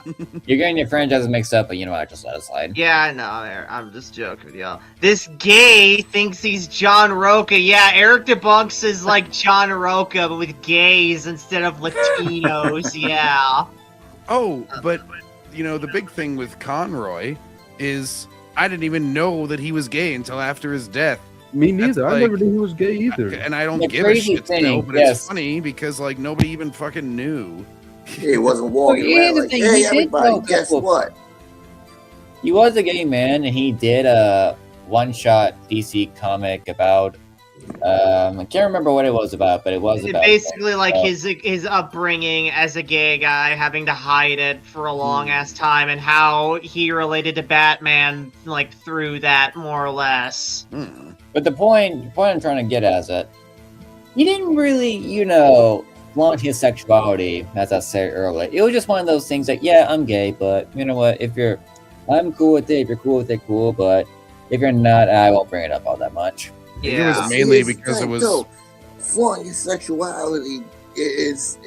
You're getting your franchises mixed up, but you know what? Just let it slide. Yeah, I know. I'm just joking with y'all. This gay thinks he's John Roca. Yeah, Eric Debunks is like John Roca, but with gays instead of Latinos. Yeah. Oh, but you know, the big thing with Conroy is I didn't even know that he was gay until after his death. me neither. I like- never knew he was gay either. And I don't The give a crazy shit still, thing, but yes. it's funny because like nobody even fucking knew. He wasn't walking Well, here's around the like, thing, hey, he did everybody, know a guess couple- what? He was a gay man, and he did a one-shot DC comic about. I can't remember what it was about, but it was about Basically, like uh, his upbringing as a gay guy, having to hide it for a long ass time, and how he related to Batman, like through that more or less. Hmm. But the point I'm trying to get at is that he didn't really, flaunt his sexuality, as I said earlier. It was just one of those things that, yeah, I'm gay, but you know what? I'm cool with it. If you're cool with it, cool. But if you're not, I won't bring it up all that much. It Yeah. was mainly Here's the because it thing, was. though. Flaunting your sexuality it's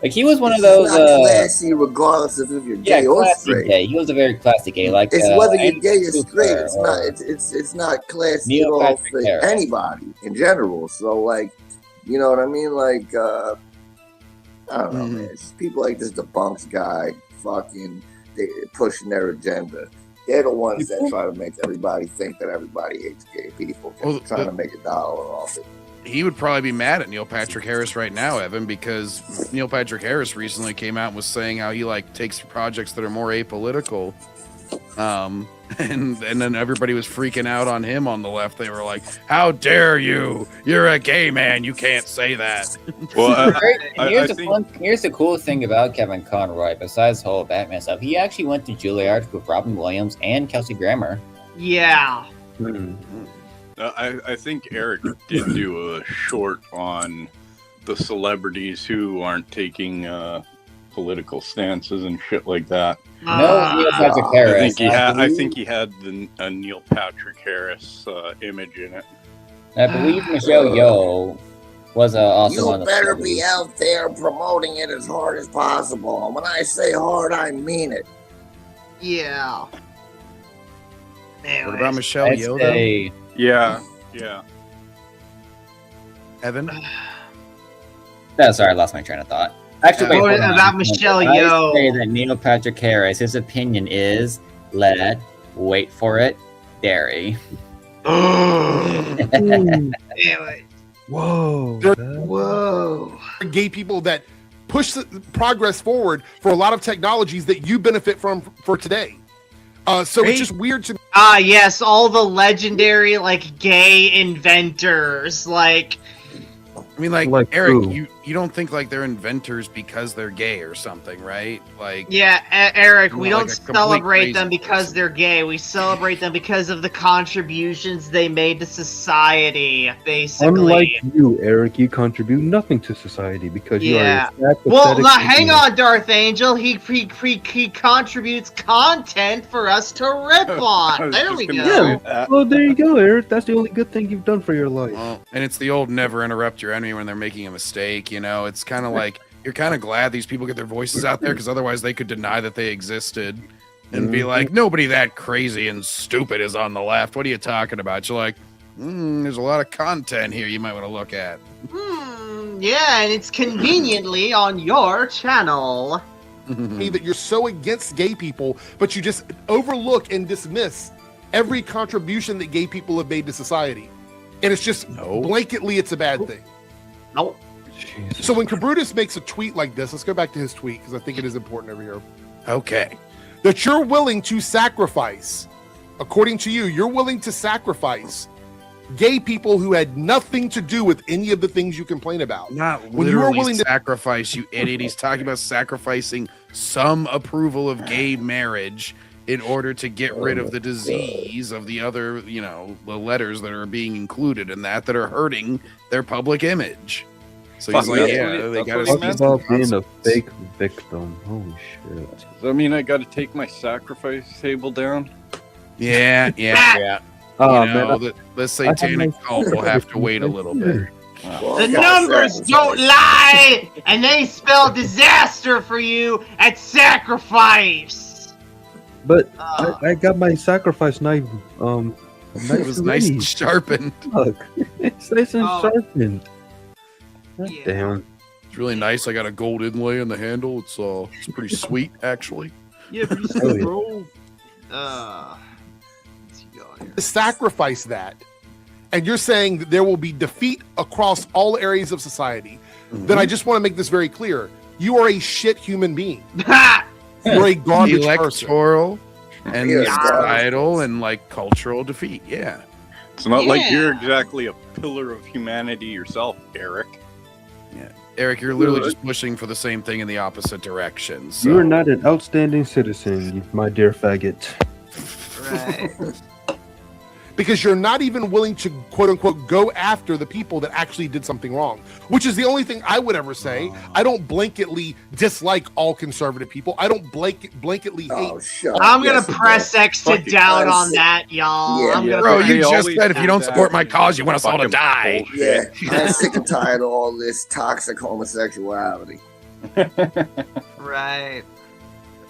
Like he was one of it's those, not classy regardless of if you're yeah, gay or classy straight. gay. He was a very classy gay. Like It's whether you're Andy gay or Cooper straight. It's or- not. It's not classy Neil at all Patrick for Harris. anybody in general. So like, you know what I mean? Like, I don't know, man. It's people like this Debunks guy, fucking, they pushing their agenda. They're the ones that try to make everybody think that everybody hates gay people. 'Cause Well, they're trying to make $1 off it. He would probably be mad at Neil Patrick Harris right now, Evan, because Neil Patrick Harris recently came out and was saying how he like takes projects that are more apolitical. And then everybody was freaking out on him on the left. They were like, "How dare you? You're a gay man. You can't say that." Well, Here's the cool thing about Kevin Conroy, besides the whole Batman stuff. He actually went to Juilliard with Robin Williams and Kelsey Grammer. Yeah. I think Eric did do a short on the celebrities who aren't taking political stances and shit like that. No, Neil Patrick Harris. I think he had a Neil Patrick Harris image in it. I believe Michelle Yeoh was also You one of the better be celebrities. out there promoting it as hard as possible. And when I say hard, I mean it. Yeah. What Anyways. about Michelle I'd Yeoh, say- Yeah. though? Evan? Oh, sorry, I lost my train of thought. Actually, wait, What hold on. about Michelle I Yeoh? say that Neil Patrick Harris, his opinion is, wait for it, dairy. Anyway. Whoa. There- Whoa. Gay people that push the progress forward for a lot of technologies that you benefit from for today. So it's just weird to me. Yes, all the legendary, like, gay inventors, like... I mean, like Eric, you don't think like they're inventors because they're gay or something, right? Like, yeah, Eric, we don't like celebrate them because they're gay. We celebrate them because of the contributions they made to society, basically. Unlike you, Eric, you contribute nothing to society because you are a well, now hang on, Darth Angel. He contributes content for us to rip on. There we go. Yeah, well, there you go, Eric. That's the only good thing you've done for your life. Well, and it's the old never interrupt your enemy when they're making a mistake. You know, it's kind of like you're kind of glad these people get their voices out there because otherwise they could deny that they existed and be like, nobody that crazy and stupid is on the left. What are you talking about? You're like, there's a lot of content here you might want to look at. Yeah, and it's conveniently on your channel. That you're so against gay people, but you just overlook and dismiss every contribution that gay people have made to society. And it's just blanketly, it's a bad thing. Nope. So when Cabrutus makes a tweet like this, let's go back to his tweet because I think it is important over here. Okay. That you're willing to sacrifice, according to you, you're willing to sacrifice gay people who had nothing to do with any of the things you complain about. Not when literally you are willing to sacrifice, you idiot. He's talking about sacrificing some approval of gay marriage in order to get rid of the disease of the other, you know, the letters that are being included in that are hurting their public image. So he's like, they got to talk about being a fake victim. Holy shit. Does that mean I got to take my sacrifice table down? Yeah. Oh, man, the satanic cult will have to wait a little bit. The numbers don't lie, and they spell disaster for you at sacrifice. But I got my sacrifice knife. It was nice and sharpened. Look, it's nice and sharpened. Yeah. Damn. It's really nice. I got a gold inlay on the handle. It's pretty sweet, actually. Yeah, pretty sweet, bro. sacrifice that, and you're saying that there will be defeat across all areas of society, then I just want to make this very clear. You are a shit human being. You're a garbage electoral person. And societal and like cultural defeat. Yeah. It's not like you're exactly a pillar of humanity yourself, Eric. Yeah. Eric, you're literally just pushing for the same thing in the opposite direction. So. You're not an outstanding citizen, my dear faggot. Right. Because you're not even willing to, quote unquote, go after the people that actually did something wrong, which is the only thing I would ever say. I don't blanketly dislike all conservative people. I don't blanketly hate. I'm going to press X to down on that, y'all. Yeah, bro, you just said if you don't support my cause, you want us all to die. Yeah, I'm sick and tired of all this toxic homosexuality. Right.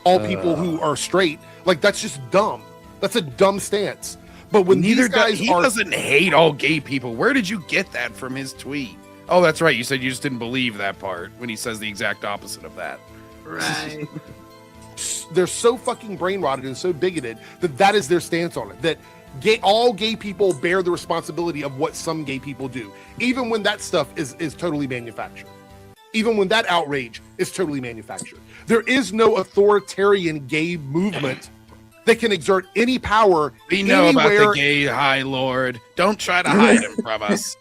All people who are straight, like, that's just dumb. That's a dumb stance. But when these guys he doesn't hate all gay people. Where did you get that from his tweet? Oh, that's right. You said you just didn't believe that part when he says the exact opposite of that. Right. They're so fucking brain rotted and so bigoted that that is their stance on it. That all gay people bear the responsibility of what some gay people do, even when that stuff is totally manufactured. Even when that outrage is totally manufactured. There is no authoritarian gay movement that can exert any power. We know anywhere. About the gay High Lord. Don't try to hide him from us.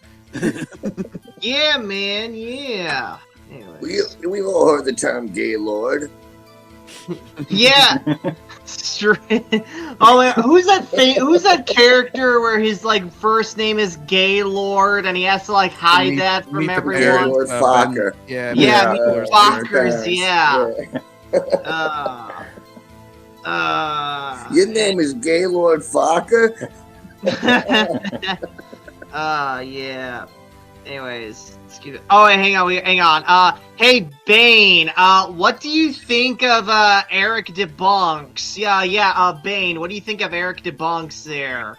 Yeah, man. Yeah. Anyway. We've all heard the term gay lord. Yeah. Oh, who's that thing? Who's that character where his like first name is Gay Lord and he has to like hide that from everyone? Lord Fokker. Yeah, Fokkers. Yeah. Your name is Gaylord Fokker? Yeah. Anyways, excuse me. Oh, hang on. Hey, Bane, what do you think of, Airrick Debunks? Yeah, Bane, what do you think of Airrick Debunks there?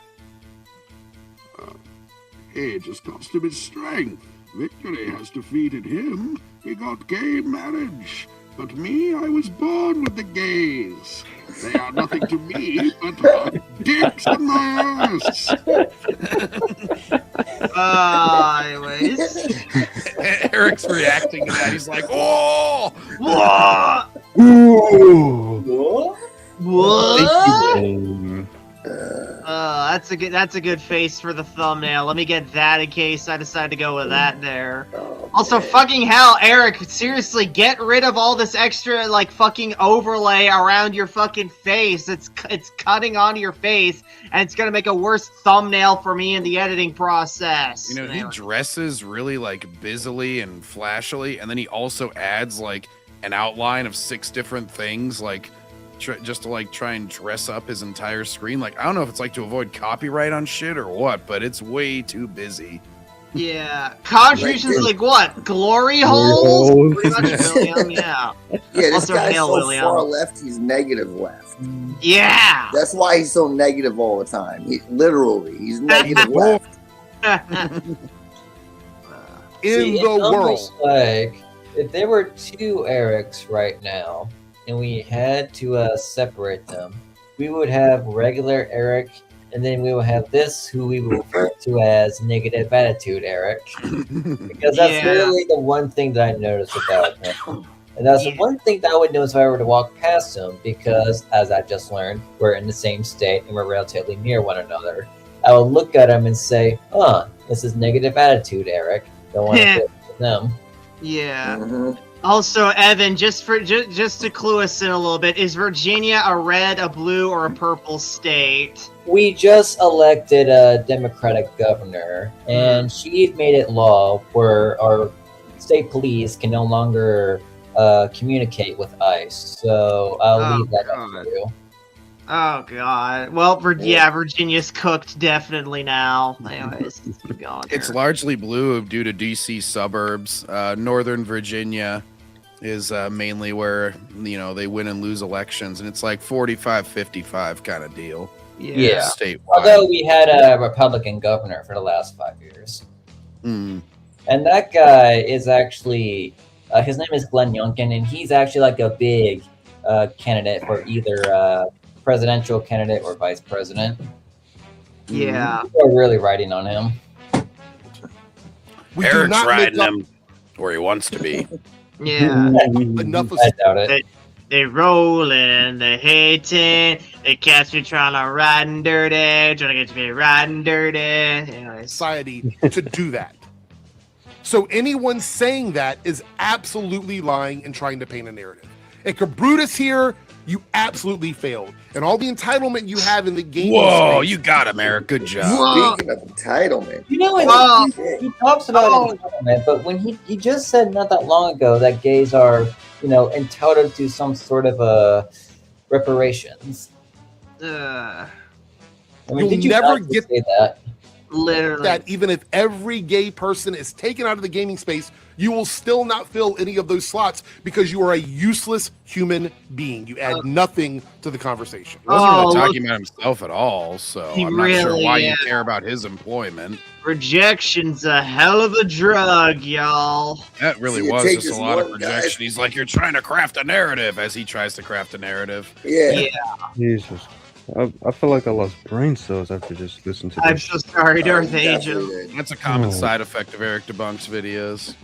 He just cost him his strength. Victory has defeated him. He got gay marriage. But me, I was born with the gays. They are nothing to me but hot dicks in my ass. Anyways. Eric's reacting to that. He's like, oh, What? Ooh. What? Thank you, That's a good face for the thumbnail. Let me get that in case I decide to go with that there. Also, fucking hell, Eric, seriously, get rid of all this extra, like, fucking overlay around your fucking face. It's cutting onto your face, and it's gonna make a worse thumbnail for me in the editing process. You know, he dresses really, like, busily and flashily, and then he also adds, like, an outline of 6 different things, like, just to, like, try and dress up his entire screen. Like, I don't know if it's, like, to avoid copyright on shit or what, but it's way too busy. Yeah, contributions like what? Glory holes? Pretty much, William. Yeah. Yeah, this Also, guy's hail so William. far left, he's negative left. Yeah. That's why he's so negative all the time. He's negative left. In the world. Like, if there were 2 Airricks right now, and we had to separate them, we would have regular Airrick, and then we will have this, who we will refer to as negative attitude Airrick, because that's really the one thing that I noticed about him. And that's the one thing that I would notice if I were to walk past him, because, as I just learned, we're in the same state and we're relatively near one another. I would look at him and say, this is negative attitude Airrick. Don't want to fit with them. Yeah. Also, Evan, just to clue us in a little bit, is Virginia a red, a blue, or a purple state? We just elected a Democratic governor, and she made it law where our state police can no longer communicate with ICE. So I'll leave that up to you. Oh god. Well, Virginia's cooked definitely now. Anyways, let's keep going here. It's largely blue due to DC suburbs. Northern Virginia is mainly where, you know, they win and lose elections, and it's like 45-55 kind of deal. Yeah. Statewide. Although we had a Republican governor for the last 5 years. Mm. And that guy is actually, his name is Glenn Youngkin, and he's actually like a big candidate for either presidential candidate or vice president. Yeah. People are really riding on him. Eric's riding him where he wants to be. Yeah. Enough of I doubt it. They rolling, they hating, they catch me trying to riding dirty, trying to get me riding dirty. Anyways. Society to do that. So anyone saying that is absolutely lying and trying to paint a narrative. And Cabrutus here, you absolutely failed. And all the entitlement you have in the game. Whoa, you got him, Eric. Good job. Speaking of entitlement. You know, he talks about entitlement, but when he just said not that long ago that gays are, you know, entitled to some sort of reparations. I mean, did you never actually say that? Literally. That even if every gay person is taken out of the gaming space, you will still not fill any of those slots because you are a useless human being. You add nothing to the conversation. He wasn't really talking about himself at all, so I'm not sure really why you care about his employment. Rejection's a hell of a drug, y'all. That really was just a lot of projection. He's like, you're trying to craft a narrative as he tries to craft a narrative. Yeah. Jesus. I feel like I lost brain cells after just listening to this. I'm so sorry, Darth Angel. That's a common side effect of Eric Debunks videos.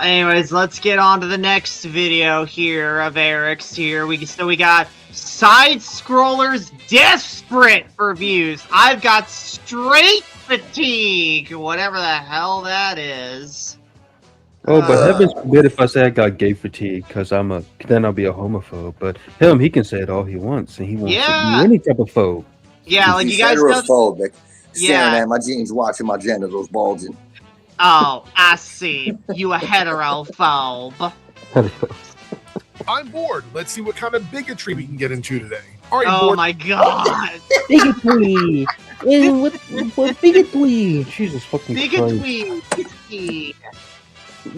Anyways, let's get on to the next video here of Eric's here. We got side scrollers desperate for views. I've got straight fatigue, whatever the hell that is. Oh, but heavens forbid if I say I got gay fatigue, because then I'll be a homophobe. But him, he can say it all he wants, and he won't be any type of phobe. Yeah, like you guys know. Heterophobic. Staring at my jeans, watching my genitals bulging. Oh, I see. You a heterophobe. I'm bored. Let's see what kind of bigotry we can get into today. All right, oh my god. Bigotry. What bigotry? Jesus fucking Christ. Bigotry.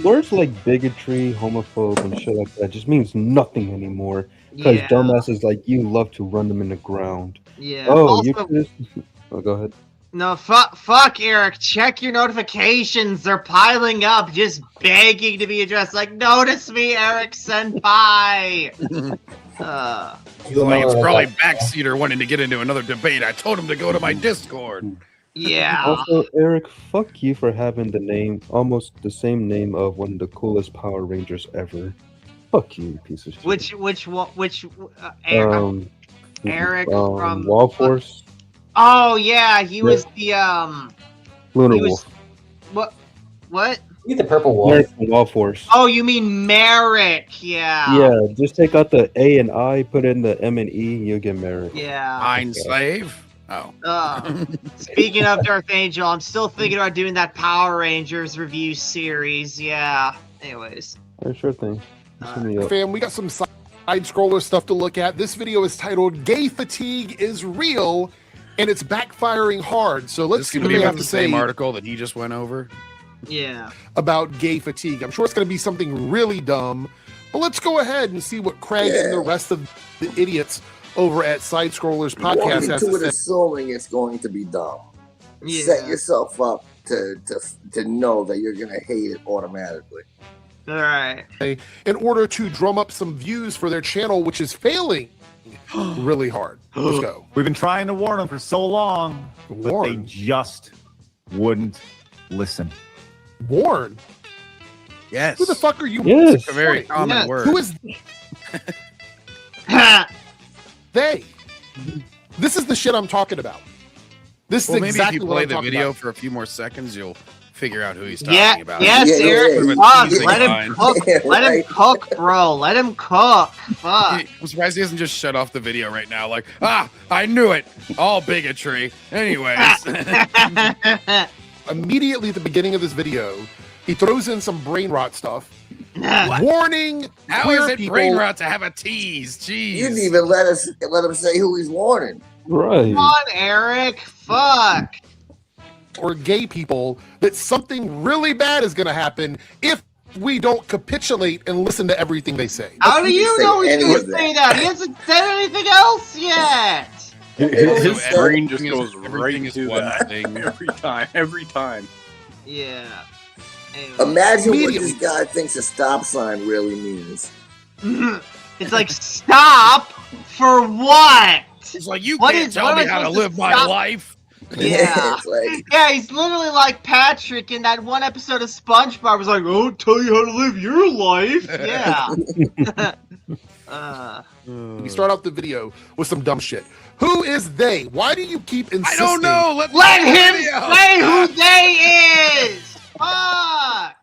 Words like bigotry, homophobe, and shit like that just means nothing anymore. Because dumbasses like you love to run them in the ground. Yeah. Oh, also, you just... Oh, go ahead. No, fuck, Eric. Check your notifications. They're piling up, just begging to be addressed. Like, notice me, Eric Senpai. He's like, it's probably Backseater wanting to get into another debate. I told him to go to my Discord. Yeah. Also, Eric, fuck you for having the name, almost the same name of one of the coolest Power Rangers ever. Fuck you, you piece of shit. Which Airrick from Wall Force. Oh yeah, he was the Lunar he was- Wolf. what? You the purple wolf. Merrick from Wall Force. Oh, you mean Merrick? Yeah. Yeah, just take out the A and I, put in the M and E, you'll get Merrick. Yeah. Mind Slave. Oh. Speaking of Darth Angel, I'm still thinking about doing that Power Rangers review series. Yeah. Anyways. Sure thing. Fam, we got some side scroller stuff to look at. This video is titled "Gay Fatigue is Real and It's Backfiring Hard." So let's see what they have to say. Same article that he just went over. Yeah. About gay fatigue. I'm sure it's going to be something really dumb, but let's go ahead and see what Craig and the rest of the idiots over at Side Scrollers Podcast has to say. Assuming it's going to be dumb. Yeah. Set yourself up to know that you're going to hate it automatically. All right. In order to drum up some views for their channel, which is failing really hard. Let's go. We've been trying to warn them for so long, but they just wouldn't listen. Warn? Yes. Who the fuck are you? Yes. It's a very common word. Who is they? This is the shit I'm talking about. This is Well, maybe exactly if you what play I'm the talking video about. for a few more seconds, you'll figure out who he's talking about. Yes, Eric. Fuck. Let him cook. Yeah, Let him right. cook, bro. Let him cook. Fuck. I'm surprised he hasn't just shut off the video right now. Like, I knew it. All bigotry. Anyways. Immediately at the beginning of this video, he throws in some brain rot stuff. Warning How queer is it people. brain rot to have a tease? Jeez. You didn't even let him say who he's warning. Right. Come on, Eric. Fuck. Or gay people that something really bad is going to happen if we don't capitulate and listen to everything they say. How do you know he's any going of to that. say that? He hasn't said anything else yet. His So brain just everything goes is- right everything is to one that thing. every time. Yeah. Anyway. Imagine what Immediately. this guy thinks a stop sign really means. It's like, stop for what? He's like, you What can't is- tell what me am I how to supposed live to my stop? life. Yeah. It's like, Yeah, he's literally like Patrick in that one episode of SpongeBob. Was like, "Oh, tell you how to live your life." Yeah. We start out the video with some dumb shit. Who is they? Why do you keep insisting? I don't know. Let him video. say who they is. Fuck.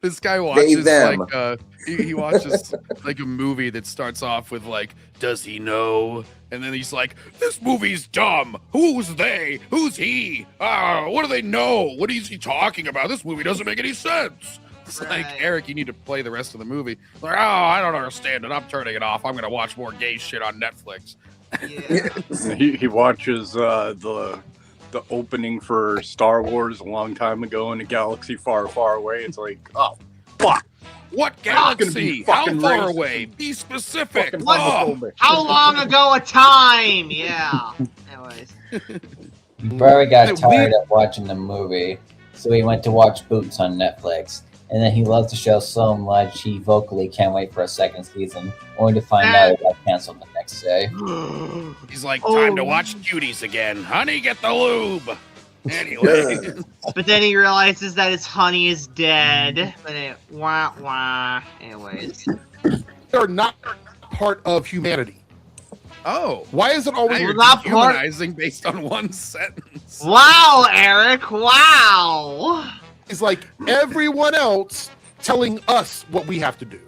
This guy watches them. like he watches like a movie that starts off with like, does he know? And then he's like, this movie's dumb. Who's they? Who's he? What do they know? What is he talking about? This movie doesn't make any sense. It's like, Right. Eric, you need to play the rest of the movie. Like, I don't understand it. I'm turning it off. I'm gonna watch more gay shit on Netflix. Yeah. He watches the opening for Star Wars a long time ago in a galaxy far, far away. It's like, oh fuck. What It's gonna be galaxy? How fucking far racist away? and Be specific. fucking Oh. homophobic. How long ago a time? Yeah. Anyways. Barry got Hey, tired of watching the movie, so he went to watch Boots on Netflix. And then he loves the show so much, he vocally can't wait for a second season, only to find out it got canceled the next day. He's like, time to Oh. watch Cuties again. Honey, get the lube. Anyway. But then he realizes that his honey is dead. But wah wah. Anyways. They're not part of humanity. Oh. Why is it Now always you're not part- dehumanizing based on one sentence. Wow, Eric. Wow. it's like everyone else telling us what we have to do?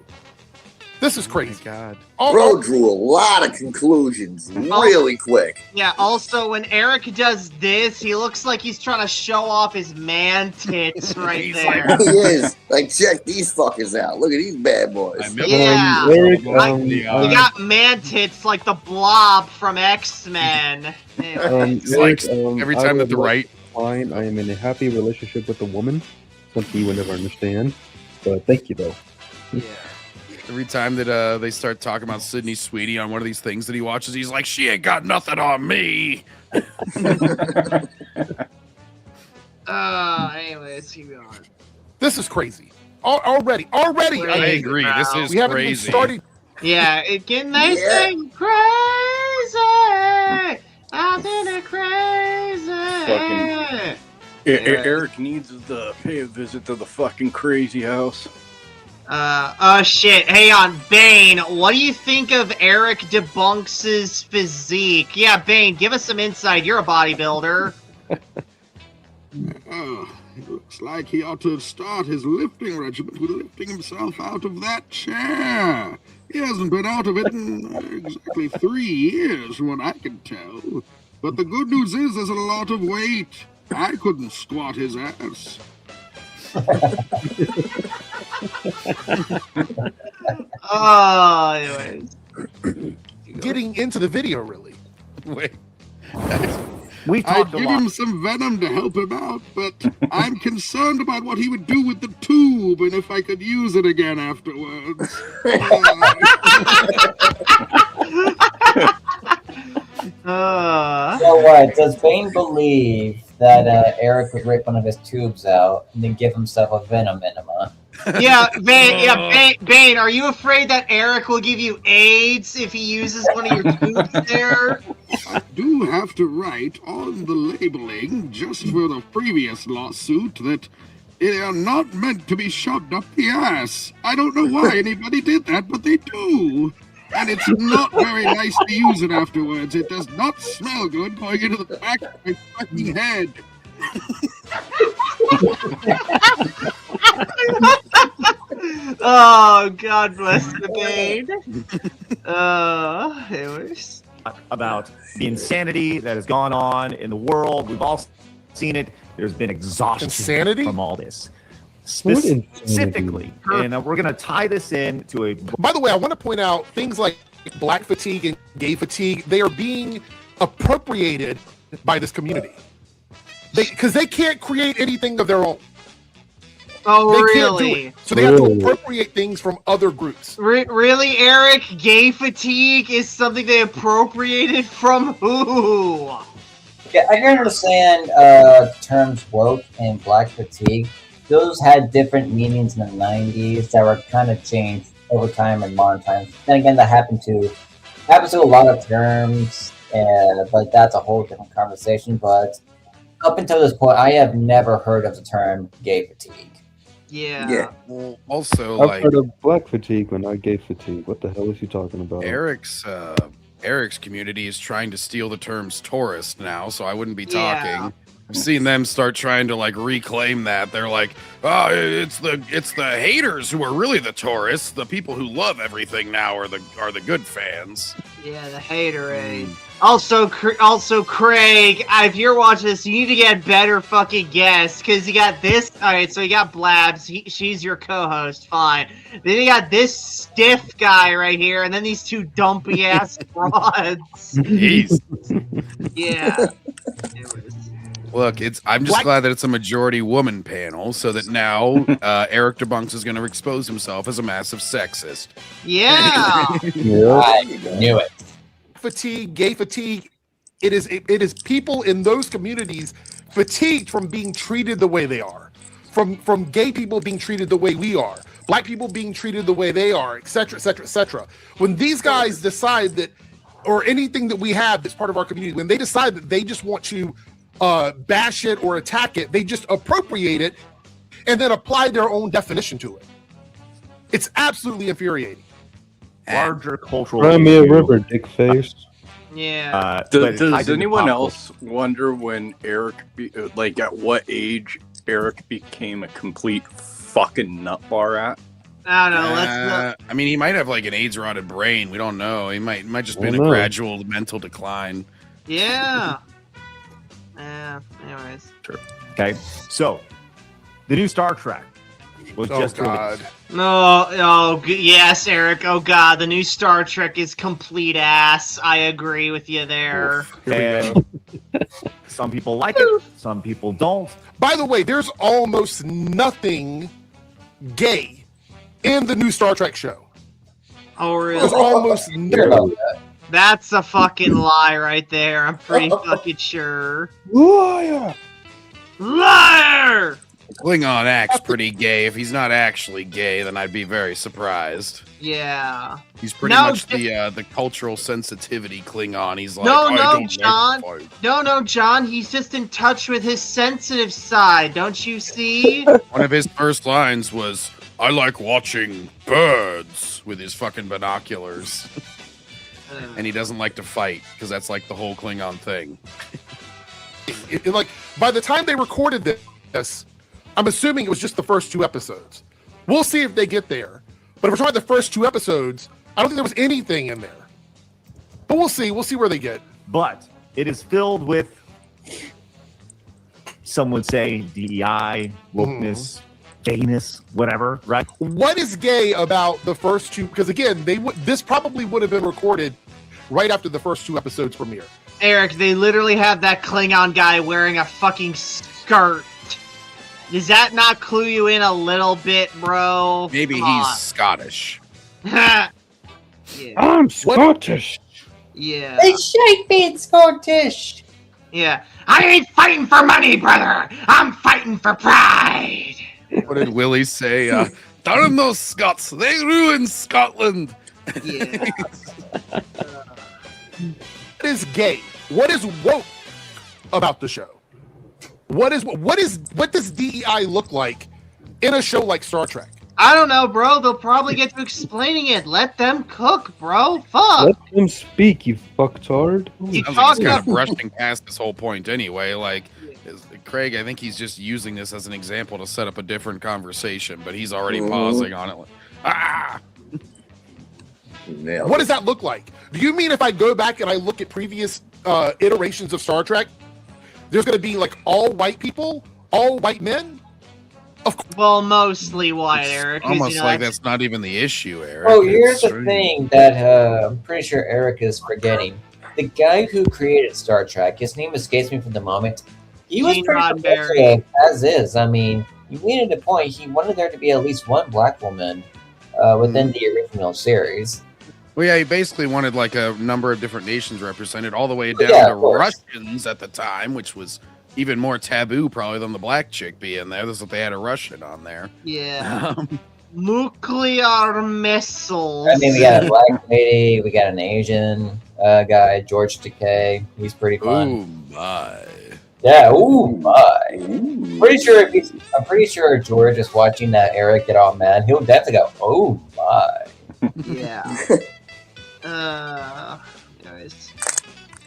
This is crazy. God. bro drew a lot of conclusions really quick. Yeah, also when Eric does this, he looks like he's trying to show off his man tits right He's there. like- He is. Like, check these fuckers out. Look at these bad boys. Yeah. Eric, He got man tits like the Blob from X-Men. Anyway. It's like every time that the right. Fine, I am in a happy relationship with a woman. Something you would never understand. But thank you, though. Yeah. Every time that they start talking about Sydney Sweetie on one of these things that he watches, he's like, she ain't got nothing on me. Anyways, keep going. This is crazy. Already. I agree. This is We haven't even crazy. started. Yeah, it getting nice Yeah. and crazy. Out in the crazy. fucking Eric needs to pay a visit to the fucking crazy house. Oh shit. Hey on, Bane, what do you think of Airrick Debunks' physique? Yeah, Bane, give us some insight. You're a bodybuilder. It looks like he ought to start his lifting regiment with lifting himself out of that chair. He hasn't been out of it in exactly 3 years, from what I can tell. But the good news is there's a lot of weight. I couldn't squat his ass. Oh, anyways. Getting into the video, really. Wait. I'd give him some venom to help him out, but I'm concerned about what he would do with the tube and if I could use it again afterwards. So what? Does Bane believe that Eric would rip one of his tubes out and then give himself a venom enema? Yeah, Bane, are you afraid that Eric will give you AIDS if he uses one of your tubes there? I do have to write on the labeling, just for the previous lawsuit, that they are not meant to be shoved up the ass. I don't know why anybody did that, but they do. And it's not very nice to use it afterwards. It does not smell good going into the back of my fucking head. Oh, God bless the Bane. Anyways. About the insanity that has gone on in the world. We've all seen it. There's been exhaustion from all this. Specifically, and we're going to tie this in to a... By the way, I want to point out things like black fatigue and gay fatigue, they are being appropriated by this community. Because they can't create anything of their own. Oh, they really? Can't do it. So they have to appropriate things from other groups. Really, Eric? Gay fatigue is something they appropriated from who? Yeah, I can understand the terms woke and black fatigue. Those had different meanings in the 90s that were kind of changed over time in modern times. Then again, that happened to a lot of terms, but that's a whole different conversation. But up until this point, I have never heard of the term gay fatigue. Yeah. Well, also, I've heard of black fatigue, but not gay fatigue. What the hell is he talking about? Eric's community is trying to steal the terms tourist now, so I wouldn't be talking. Yeah. I've seen them start trying to reclaim that. They're like, oh, it's the haters who are really the tourists. The people who love everything now are the good fans. Yeah, the haterade. Also, Craig, if you're watching this, you need to get better fucking guests, because you got this. All right, so you got Blabs. She's your co-host. Fine. Then you got this stiff guy right here, and then these two dumpy ass frauds. Jeez. Yeah. Look, I'm just glad that it's a majority woman panel, so that now Eric Debunks is going to expose himself as a massive sexist. Yeah. I knew it. Fatigue, gay fatigue, it is people in those communities fatigued from being treated the way they are, from gay people being treated the way we are, black people being treated the way they are, etc., etc., etc. When these guys decide that, or anything that we have that's part of our community, when they decide that they just want to bash it or attack it, they just appropriate it and then apply their own definition to it. It's absolutely infuriating. Larger cultural Cry me a river, dick face. Yeah. Does anyone else wonder when Eric, at what age Eric became a complete fucking nutbar at? I don't know. Let's I mean, he might have an AIDS-rotted brain. We don't know. He might just be in a gradual mental decline. Yeah. Anyways. Sure. Okay. So, the new Star Trek was just released. Yes, Eric. Oh God, the new Star Trek is complete ass. I agree with you there. And some people like it, some people don't. By the way, there's almost nothing gay in the new Star Trek show. Oh really? There's almost nothing. That's a fucking lie right there. I'm pretty fucking sure. Liar! Liar! Klingon acts pretty gay. If he's not actually gay, then I'd be very surprised. Yeah. He's pretty much the cultural sensitivity Klingon. He's like, no, John. No, John. He's just in touch with his sensitive side. Don't you see? One of his first lines was, "I like watching birds," with his fucking binoculars. And he doesn't like to fight because that's like the whole Klingon thing. Like by the time they recorded this, I'm assuming it was just the first 2 episodes. We'll see if they get there. But if we're talking the first 2 episodes, I don't think there was anything in there. But we'll see. We'll see where they get. But it is filled with, some would say, DEI, wokeness, gayness, whatever, right? What is gay about the first 2? Because again, this probably would have been recorded right after the first 2 episodes premiere. Eric, they literally have that Klingon guy wearing a fucking skirt. Does that not clue you in a little bit, bro? Maybe he's Scottish. Yeah. I'm Scottish. Yeah. They shake being Scottish. Yeah. I ain't fighting for money, brother. I'm fighting for pride. What did Willie say? Darn those Scots. They ruined Scotland. Yeah. What is gay? What is woke about the show? What does DEI look like in a show like Star Trek? I don't know, bro. They'll probably get to explaining it. Let them cook, bro. Fuck. Let them speak, you fucktard. You Sounds like he's kind of brushing past this whole point anyway. Like, Craig, I think he's just using this as an example to set up a different conversation, but he's already pausing on it. Like, What does that look like? Do you mean if I go back and I look at previous iterations of Star Trek, there's going to be like all white people, all white men? Well, mostly white, Eric. Almost like that's not even the issue, Eric. Oh, here's the thing that I'm pretty sure Eric is forgetting. The guy who created Star Trek, his name escapes me for the moment. He was pretty progressive as is. I mean, he made it a point. He wanted there to be at least one black woman within the original series. Well, yeah, he basically wanted like a number of different nations represented, all the way down to Russians at the time, which was even more taboo probably than the black chick being there. This is what they had a Russian on there. Yeah. Nuclear missiles. I mean, we got a black lady, we got an Asian guy, George Takei. He's pretty fun. Oh my. Yeah, ooh my. I'm pretty sure George is watching that Eric get all mad. He'll definitely go, oh my. Yeah. Anyways.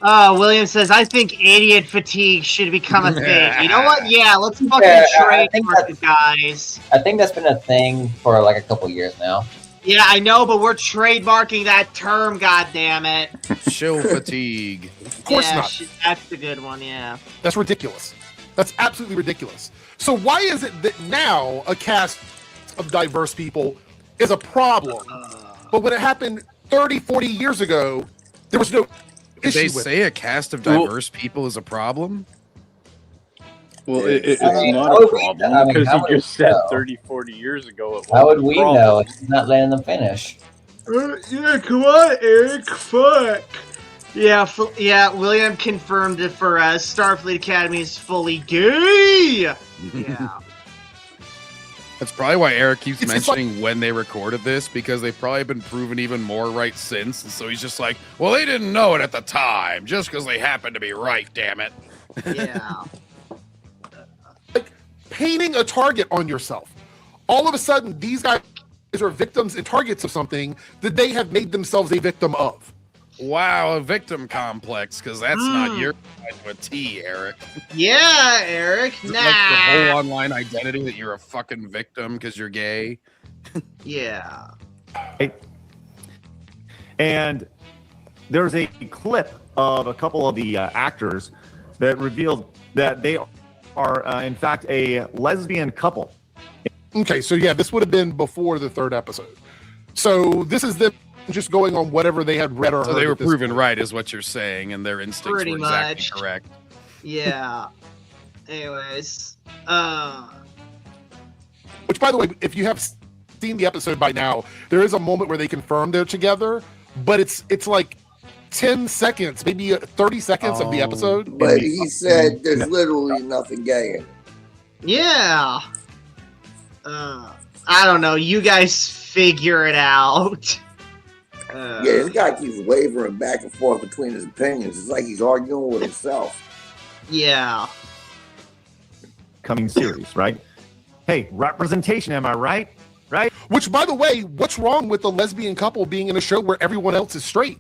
William says, I think idiot fatigue should become a thing. You know what? Yeah, let's fucking trademark it, guys. I think that's been a thing for like a couple years now. Yeah, I know, but we're trademarking that term, goddammit. Shill fatigue. Of course not. That's the good one, yeah. That's ridiculous. That's absolutely ridiculous. So why is it that now a cast of diverse people is a problem, but when it happened 30, 40 years ago, there was no Did they issue with say a cast of diverse people is a problem? Well, it's not a problem because he just said 30, 40 years ago. How would we know if he's not letting them finish? Yeah, come on, Eric. Fuck. Yeah, William confirmed it for Starfleet Academy is fully gay. Yeah. That's probably why Eric keeps mentioning when they recorded this, because they've probably been proven even more right since. And so he's just like, well, they didn't know it at the time, just because they happened to be right, damn it. Yeah. Like painting a target on yourself. All of a sudden, these guys are victims and targets of something that they have made themselves a victim of. Wow, a victim complex, because that's not your side to a T, Eric. Yeah, Eric. Is it like the whole online identity that you're a fucking victim because you're gay? Yeah. And there's a clip of a couple of the actors that revealed that they are, in fact, a lesbian couple. Okay, so yeah, this would have been before the 3rd episode. So this is them just going on whatever they had read or heard. So they were proven right, is what you're saying, and their instincts were exactly correct. Yeah. Anyways, which, by the way, if you have seen the episode by now, there is a moment where they confirm they're together, but it's like 10 seconds, maybe 30 seconds of the episode. But he said there's literally nothing gay in it. Yeah. I don't know. You guys figure it out. Yeah, this guy keeps wavering back and forth between his opinions. It's like he's arguing with himself. Yeah. Coming series, right? Hey, representation, am I right? Right? Which, by the way, what's wrong with the lesbian couple being in a show where everyone else is straight?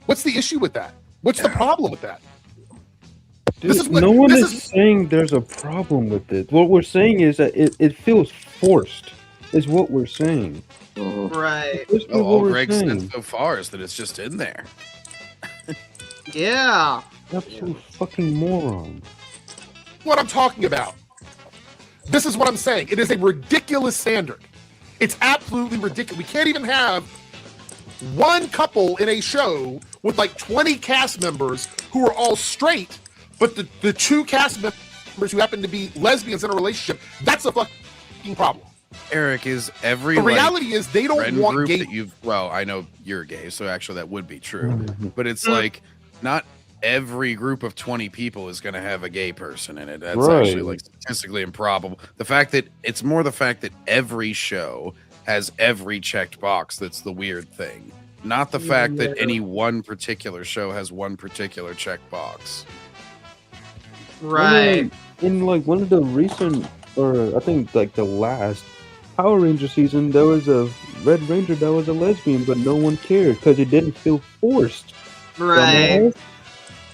What's the issue with that? What's the problem with that? Dude, no one is saying there's a problem with it. What we're saying is that it feels forced, is what we're saying. Right. All Greg said so far is that it's just in there. Yeah. Absolute fucking moron. What I'm talking about. This is what I'm saying. It is a ridiculous standard. It's absolutely ridiculous. We can't even have one couple in a show with like 20 cast members who are all straight, but the two cast members who happen to be lesbians in a relationship, that's a fucking problem. Eric, is every the reality is they don't want group gay. That you've, well, I know you're gay, so actually that would be true. But it's like not every group of 20 people is going to have a gay person in it. That's actually like statistically improbable. The fact that it's more the fact that every show has every checked box that's the weird thing, not the fact that any one particular show has one particular check box. Right. In like one of the recent, or I think like the last Power Ranger season, there was a Red Ranger that was a lesbian, but no one cared because it didn't feel forced. Right.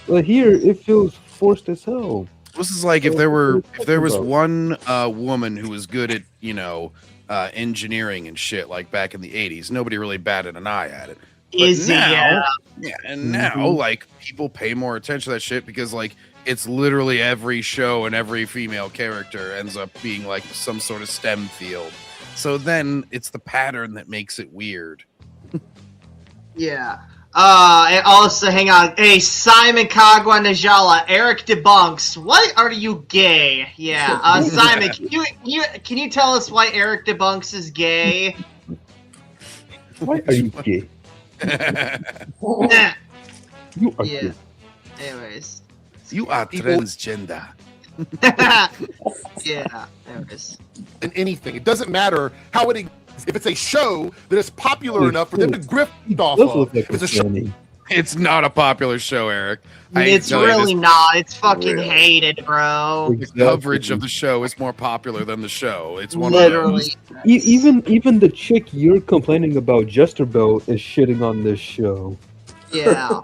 But here it feels forced as hell. This is like if there was one woman who was good at, you know, engineering and shit like back in the 80s, nobody really batted an eye at it. But now like people pay more attention to that shit because like it's literally every show and every female character ends up being like some sort of STEM field. So then it's the pattern that makes it weird. Yeah. And also, hang on. Hey, Simon Kagwa Najala, Eric Debunks. Why are you gay? Yeah. Simon, can you tell us why Eric Debunks is gay? Why are you gay? You are gay. Anyways. You are transgender. Yeah. Anyways. In anything, it doesn't matter how it. If it's a show that is popular enough for them to grift off of, it's a show. It's not a popular show, Eric. It's really not. It's fucking hated, bro. The coverage of the show is more popular than the show. It's one literally. Of those. Even the chick you're complaining about, Jesterbell, is shitting on this show. Yeah.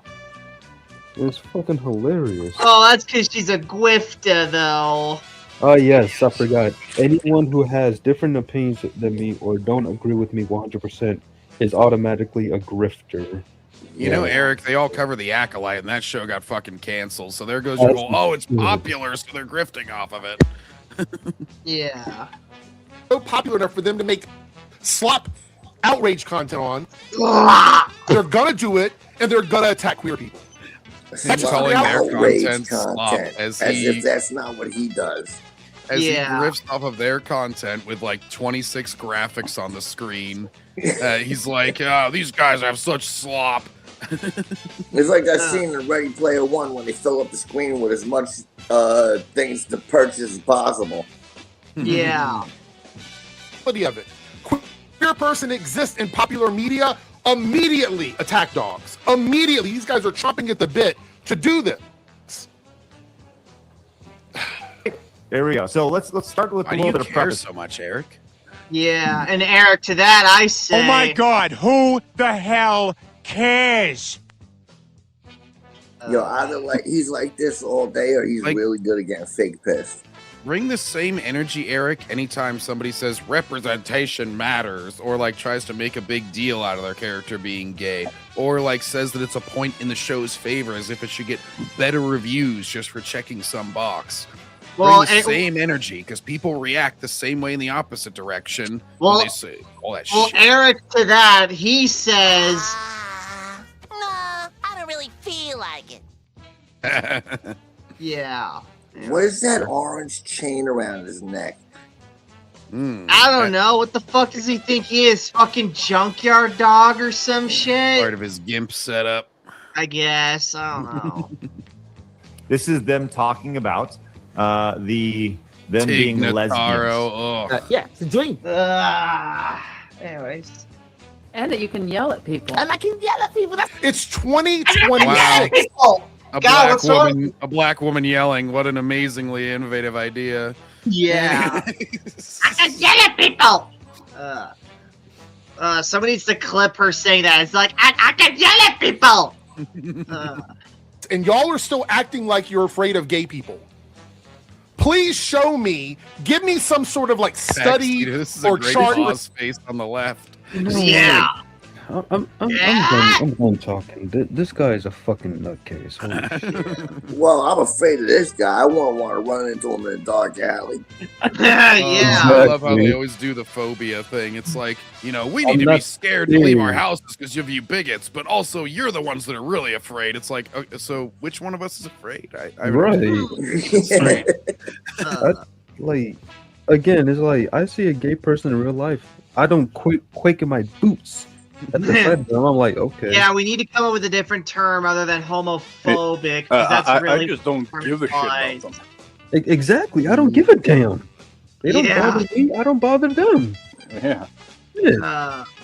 It's fucking hilarious. Oh, that's because she's a gwifta, though. Oh, yes, I forgot. Anyone who has different opinions than me or don't agree with me 100% is automatically a grifter. You know, Eric, they all cover the Acolyte, and that show got fucking canceled. So there goes your whole, oh, it's popular, so they're grifting off of it. Yeah. So popular enough for them to make slop outrage content on. They're gonna do it, and they're gonna attack queer people. That's calling their content slop, as if that's not what he does. As he riffs off of their content with like 26 graphics on the screen. He's like, these guys have such slop. It's like that scene in Ready Player One when they fill up the screen with as much things to purchase as possible. Yeah. Of it. Queer person exists in popular media. Immediately attack dogs. Immediately, these guys are chomping at the bit to do this. There we go. So let's start with a little bit of preface. So much, Eric? Yeah, and Eric, to that I say, oh my God, who the hell cares? Yo, either like he's like this all day, or he's like, really good at getting fake pissed. Bring the same energy, Eric, anytime somebody says representation matters, or like tries to make a big deal out of their character being gay, or like says that it's a point in the show's favor as if it should get better reviews just for checking some box. Well, bring the same energy, because people react the same way in the opposite direction when they say all that shit. Well, Eric, to that, he says, no, I don't really feel like it. Yeah. What is that orange chain around his neck? I don't know. What the fuck does he think he is? Fucking junkyard dog or some shit? Part of his GIMP setup. I guess. I don't know. This is them talking about them being Notaro, lesbians. Yeah, it's a dream. Anyways. And that you can yell at people. And I can yell at people. It's 2020. Wow. People. A black woman yelling. What an amazingly innovative idea. Yeah. I can yell at people. Someone needs to clip her saying that. It's like, I can yell at people. And y'all are still acting like you're afraid of gay people. Please show me, give me some sort of like study this is or a great chart. pause space on the left. Yeah. I'm done talking. This guy is a fucking nutcase. Holy shit. Well, I'm afraid of this guy. I won't want to run into him in a dark alley. Yeah. I love how they always do the phobia thing. It's like, we need to be scared to leave our houses because of you bigots, but also you're the ones that are really afraid. It's like, okay, so which one of us is afraid? Right. Like, again, it's like I see a gay person in real life. I don't quake in my boots. At the sight of them, I'm like, okay. Yeah, we need to come up with a different term other than homophobic. That's really I just don't give a shit about them. Exactly. I don't give a damn. They don't bother me. I don't bother them. Yeah.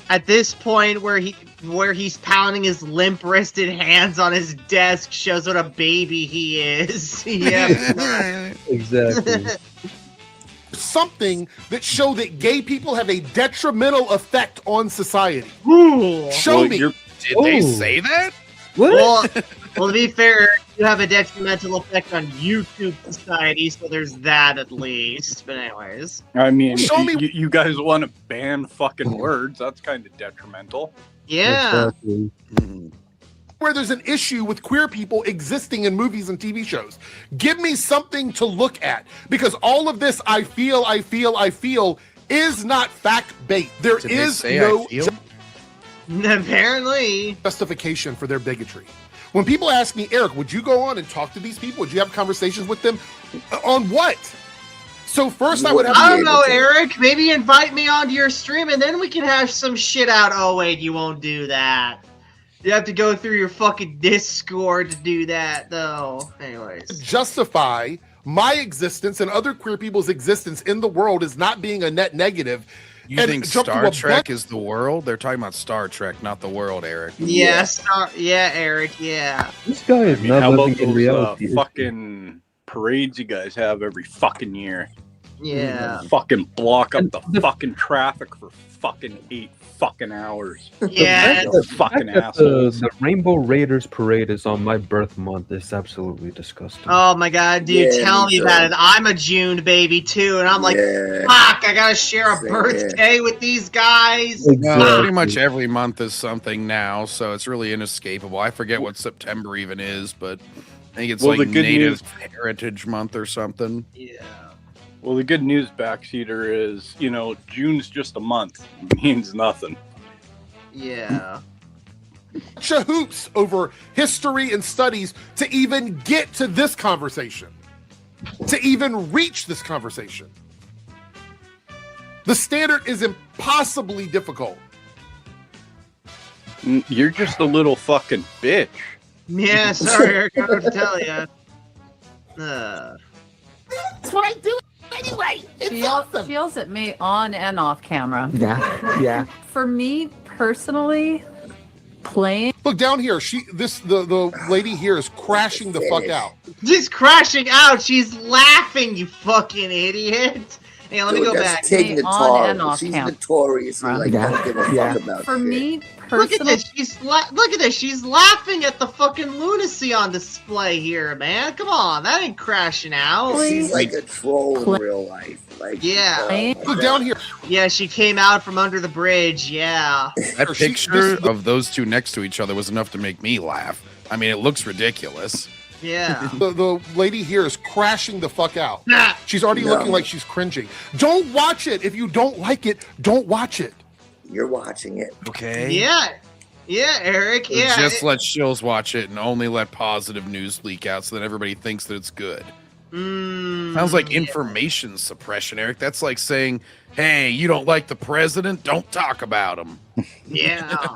At this point, where he's pounding his limp-wristed hands on his desk, shows what a baby he is. Yeah. Exactly. Something that show that gay people have a detrimental effect on society. Show me. Did they say that? What? Well, to be fair, you have a detrimental effect on YouTube society, so there's that at least. But anyways. I mean, you guys want to ban fucking words. That's kind of detrimental. Yeah. Exactly. Where there's an issue with queer people existing in movies and TV shows. Give me something to look at, because all of this I feel is not fact-based. There is no apparently justification for their bigotry. When people ask me, Eric, would you go on and talk to these people? Would you have conversations with them? On what? So first I would have I don't know, Eric. Maybe invite me onto your stream and then we can hash some shit out. Oh wait, you won't do that. You have to go through your fucking Discord to do that, though. Anyways. Justify my existence and other queer people's existence in the world as not being a net negative. You think Star Trek is the world? They're talking about Star Trek, not the world, Eric. Yeah, Eric, yeah. This guy is not how living about in those reality. fucking parades you guys have every fucking year? Yeah. Fucking block up the fucking traffic for fucking 8 fucking hours. Yeah. Fucking assholes. The Rainbow Raiders parade is on my birth month. It's absolutely disgusting. Oh my god, dude, tell me about it. I'm a June baby too, and I'm like, fuck, I gotta share a birthday with these guys. Well, pretty much every month is something now, so it's really inescapable. I forget what September even is, but I think it's like Native Heritage Month or something. Yeah. Well, the good news, Backseater, is, June's just a month. It means nothing. Yeah. Hoops over history and studies to even get to this conversation, to even reach this conversation. The standard is impossibly difficult. You're just a little fucking bitch. Yeah, sorry, Eric, I don't have to tell you. That's what I do anyway. It's awesome. She yells at me on and off camera. Yeah. For me personally, playing. Look down here. The lady here is crashing the fuck out. She's crashing out. She's laughing. You fucking idiot. Hey, let me go back. Taking on and off She's camera. notorious. Don't give a fuck about For shit. me Look at personally, this. Look at this. She's laughing at the fucking lunacy on display here, man. Come on, that ain't crashing out. She's like a troll in real life. Like, yeah. Look down here. Yeah, she came out from under the bridge. Yeah. That picture of those two next to each other was enough to make me laugh. I mean, it looks ridiculous. Yeah. The lady here is crashing the fuck out. She's already looking like she's cringing. Don't watch it. If you don't like it, don't watch it. You're watching it. Okay. Yeah, Eric. Yeah. Just let shills watch it and only let positive news leak out so that everybody thinks that it's good. Sounds like information suppression, Eric. That's like saying, hey, you don't like the president? Don't talk about him. Yeah.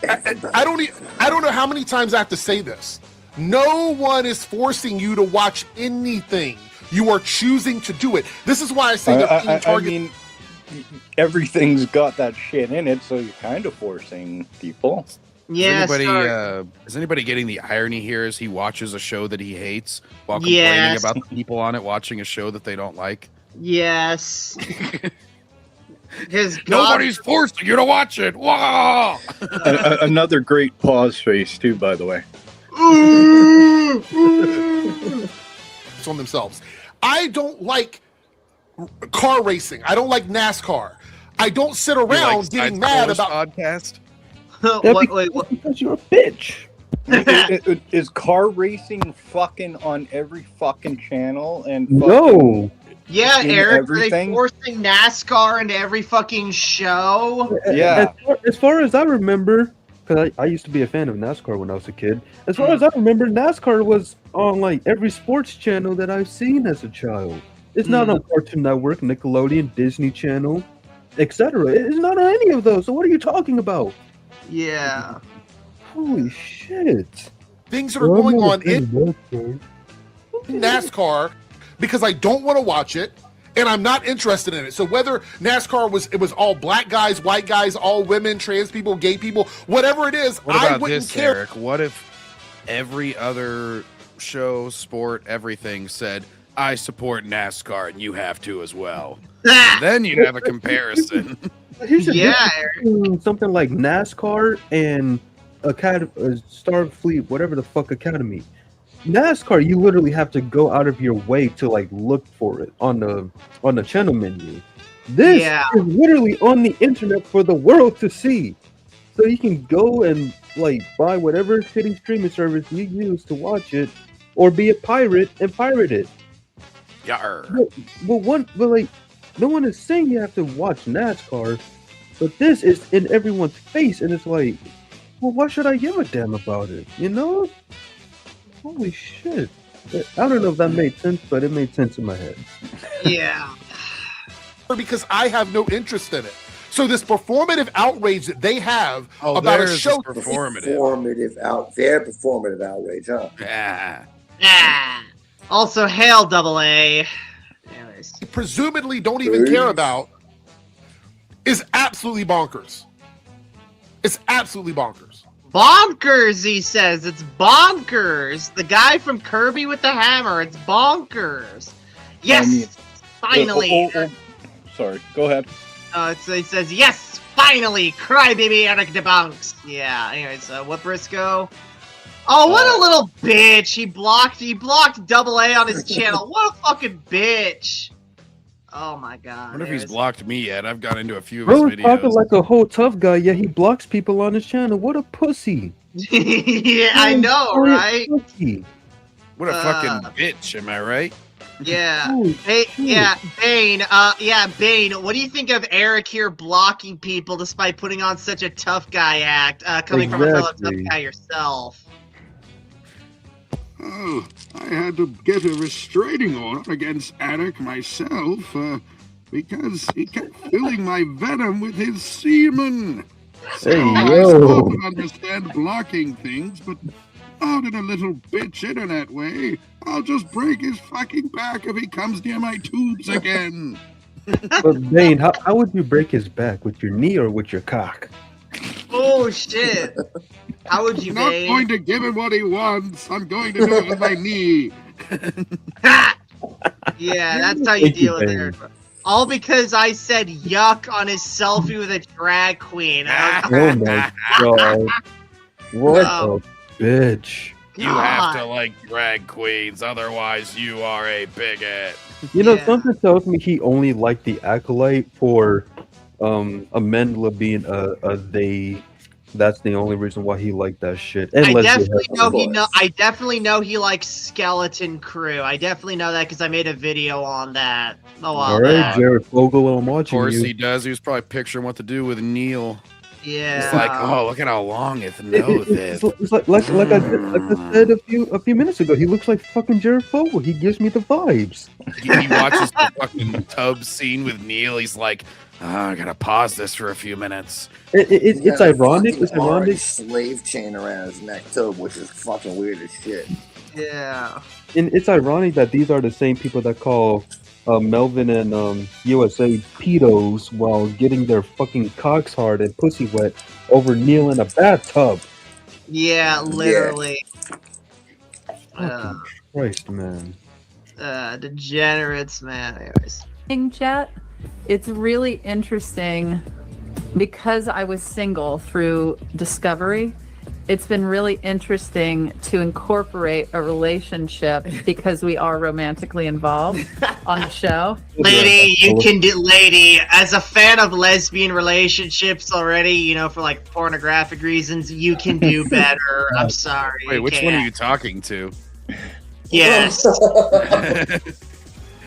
I don't know how many times I have to say this. No one is forcing you to watch anything. You are choosing to do it. This is why I say I mean, everything's got that shit in it, so you're kind of forcing people. Yeah. Is anybody getting the irony here as he watches a show that he hates while complaining about the people on it watching a show that they don't like? Yes. Nobody's forcing you to watch it. Wow! Another great pause face too, by the way. It's on themselves. I don't like car racing. I don't like NASCAR. I don't sit around getting mad about podcast. What? Because you're a bitch. Is car racing fucking on every fucking channel and no? Yeah, Eric, are they forcing NASCAR into every fucking show? Yeah. As far as I remember, because I used to be a fan of NASCAR when I was a kid. As far as I remember, NASCAR was on like every sports channel that I've seen as a child. It's not on Cartoon Network, Nickelodeon, Disney Channel, etc. It's not on any of those. So what are you talking about? Yeah. Holy shit. Things that are going on in NASCAR because I don't want to watch it and I'm not interested in it. So whether NASCAR was all black guys, white guys, all women, trans people, gay people, whatever it is, I wouldn't care. Eric? What if every other show, sport, everything said, I support NASCAR and you have to as well? Then you'd have a comparison. Something like NASCAR and Starfleet, whatever the fuck Academy. NASCAR, you literally have to go out of your way to like look for it on the channel menu. This is literally on the internet for the world to see. So you can go and like buy whatever shitty streaming service you use to watch it, or be a pirate and pirate it. Yarr. But like, no one is saying you have to watch NASCAR, but this is in everyone's face, and it's like, well, why should I give a damn about it? You know? Holy shit. I don't know if that made sense, but it made sense in my head. Yeah. Because I have no interest in it. So this performative outrage that they have about a show, their performative outrage, huh? Yeah. Also, hail AA. Anyways. Presumably don't even care about is absolutely bonkers. It's absolutely bonkers. Bonkers, he says. It's bonkers. The guy from Kirby with the hammer. It's bonkers. Yes, finally. Sorry, go ahead. He says, yes, finally, crybaby Airrick Debunks. Yeah, anyways, what Briscoe? Oh, what a little bitch. He blocked AA on his channel. What a fucking bitch. Oh my god. I wonder if he's blocked me yet. I've got into a few of Bro, his videos. talking like a whole tough guy, yet he blocks people on his channel. What a pussy. Yeah, I know, right? Pussy. What a fucking bitch, am I right? Yeah. Hey, yeah, Bane. Bane. What do you think of Eric here blocking people despite putting on such a tough guy act, coming from a fellow tough guy yourself? Oh, I had to get a restraining order against Airrick myself, because he kept filling my venom with his semen. So I sort of understand blocking things, but out in a little bitch internet way, I'll just break his fucking back if he comes near my tubes again. But Bane, how would you break his back? With your knee or with your cock? Oh shit! How would you? I'm not going to give him what he wants. I'm going to do it with my knee. Yeah, that's how you deal with it. All because I said yuck on his selfie with a drag queen. Oh my god! What a bitch! You have to like drag queens, otherwise you are a bigot. You know, something tells me he only liked the Acolyte for Amendla being a they. That's the only reason why he liked that shit. And I definitely know he likes Skeleton Crew. I definitely know that because I made a video on that a while back. Jared Fogle, I'm watching you. Of course he does. He was probably picturing what to do with Neil. Yeah. It's like, oh, look at how long his nose is. It's like I said a few minutes ago. He looks like fucking Jared Fogle. He gives me the vibes. He watches the fucking tub scene with Neil. He's like, I gotta pause this for a few minutes. It's ironic. It's ironic. Slave chain around his neck too, which is fucking weird as shit. Yeah. And it's ironic that these are the same people that call Melvin and USA pedos while getting their fucking cocks hard and pussy wet over Neil in a bathtub. Yeah, literally. Christ, man. Degenerates, man. Anyways. Chat, it's really interesting because I was single through Discovery. It's been really interesting to incorporate a relationship because we are romantically involved on the show. Lady, as a fan of lesbian relationships already, you know, for like pornographic reasons, you can do better. I'm sorry. Wait, which one are you talking to? Yes.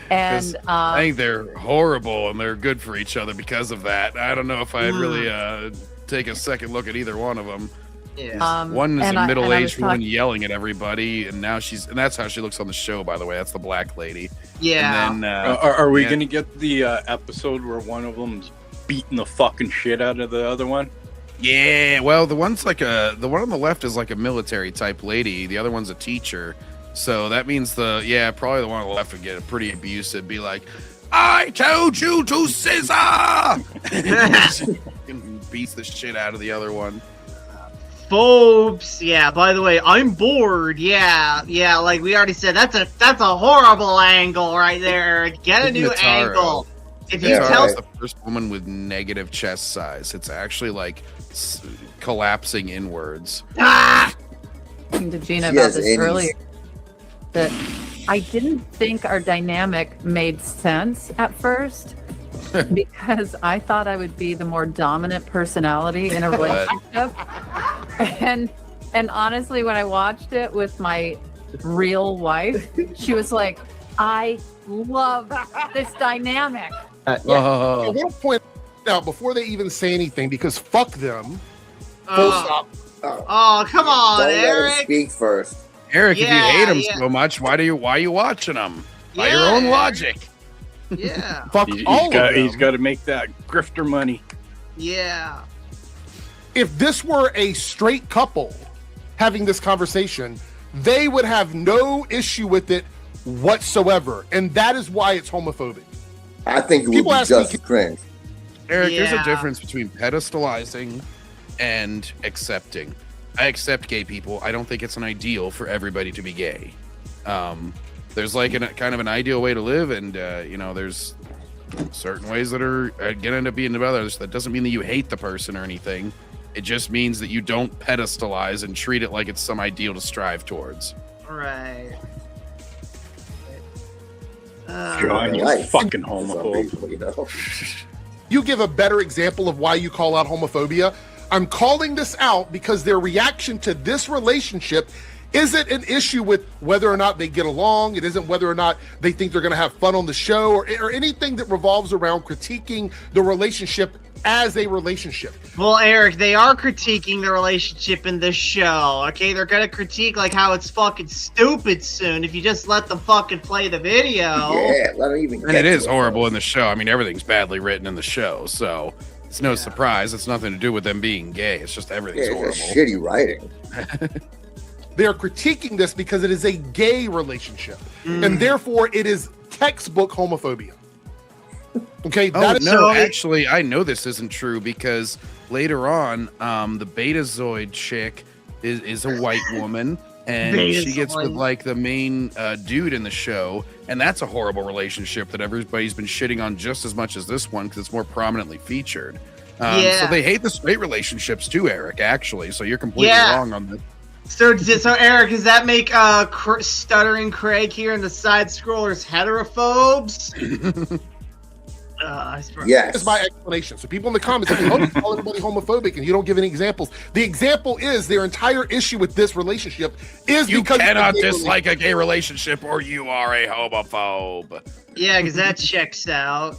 And I think they're horrible and they're good for each other because of that. I don't know if I'd really take a second look at either one of them. Yeah. One is a middle-aged woman yelling at everybody, and now that's how she looks on the show. By the way, that's the black lady. Yeah. And then, are we gonna get the episode where one of them's beating the fucking shit out of the other one? Yeah. Well, the one on the left is like a military type lady. The other one's a teacher. So that means probably the one on the left would get pretty abusive. Be like, I told you to scissor! And beats the shit out of the other one. Phobes. Yeah, by the way, I'm bored. Yeah, like we already said, that's a horrible angle right there. Get a new angle. If you tell the first woman with negative chest size, it's actually like collapsing inwards. Talking to Gina about this earlier, that I didn't think our dynamic made sense at first because I thought I would be the more dominant personality in a relationship. And honestly, when I watched it with my real wife, she was like, I love this dynamic. I want to point out before they even say anything, because fuck them. Full stop. Oh, come on, Don't Eric. let him speak first. Eric, if you hate him so much, why are you watching him? By your own logic. Yeah. Fuck all of them. He's got to make that grifter money. Yeah. If this were a straight couple having this conversation, they would have no issue with it whatsoever, and that is why it's homophobic. I think it would be just cringe. Eric, there's a difference between pedestalizing and accepting. I accept gay people. I don't think it's an ideal for everybody to be gay. There's like kind of an ideal way to live, and there's certain ways that are gonna end up being about others. That doesn't mean that you hate the person or anything. It just means that you don't pedestalize and treat it like it's some ideal to strive towards. Right. John, you fucking homophobe. You give a better example of why you call out homophobia. I'm calling this out because their reaction to this relationship isn't an issue with whether or not they get along. It isn't whether or not they think they're going to have fun on the show or anything that revolves around critiquing the relationship as a relationship. Well, Eric, they are critiquing the relationship in this show, okay? They're gonna critique like how it's fucking stupid soon if you just let them fucking play the video. Yeah, let them even. And it is horrible in the show. I mean, everything's badly written in the show, so it's no surprise. It's nothing to do with them being gay. It's just everything's horrible. It's shitty writing. They're critiquing this because it is a gay relationship, and therefore it is textbook homophobia. Okay. Actually, I know this isn't true because later on, the Betazoid chick is a white woman, and she gets with like the main dude in the show, and that's a horrible relationship that everybody's been shitting on just as much as this one because it's more prominently featured. So they hate the straight relationships too, Eric. Actually, so you're completely wrong on this. So Eric, does that make Stuttering Craig here in the side scrollers heterophobes? Yes. That's my explanation. So people in the comments say, "Oh, you call everybody homophobic," and you don't give any examples. The example is their entire issue with this relationship is you because cannot dislike a gay relationship or you are a homophobe. Yeah, because that checks out.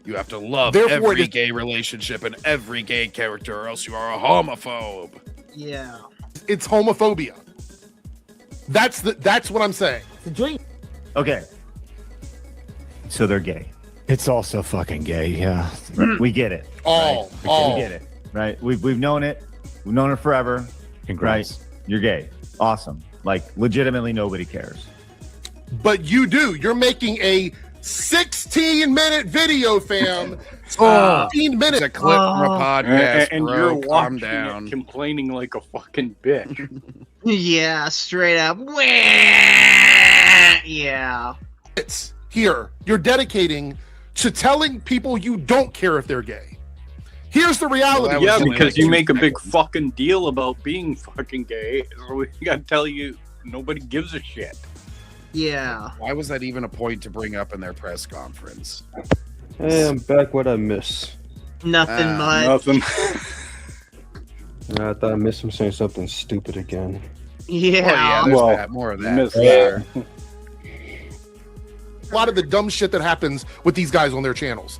You have to love every gay relationship and every gay character, or else you are a homophobe. Yeah, it's homophobia. That's what I'm saying. It's a dream. Okay. So they're gay. It's also fucking gay. Yeah, we get it. All. We get it. Right? We've known it. We've known it forever. Congrats. Right? You're gay. Awesome. Like legitimately, nobody cares. But you do. You're making a 16-minute video, fam. 16 minutes. A clip from a podcast, and bro. you're Calm watching down. it, complaining like a fucking bitch. Yeah, straight up. Yeah. It's here. You're dedicating to telling people you don't care if they're gay. Here's the reality. Well, Yeah, only because like you 2 make a big seconds. fucking deal about being fucking gay. So we gotta tell you, nobody gives a shit. Yeah. Why was that even a point to bring up in their press conference? Hey, I'm back. What I miss? Nothing much. Nothing. I thought I missed him saying something stupid again. Yeah. There's Well, that. More of you that. missed that. A lot of the dumb shit that happens with these guys on their channels.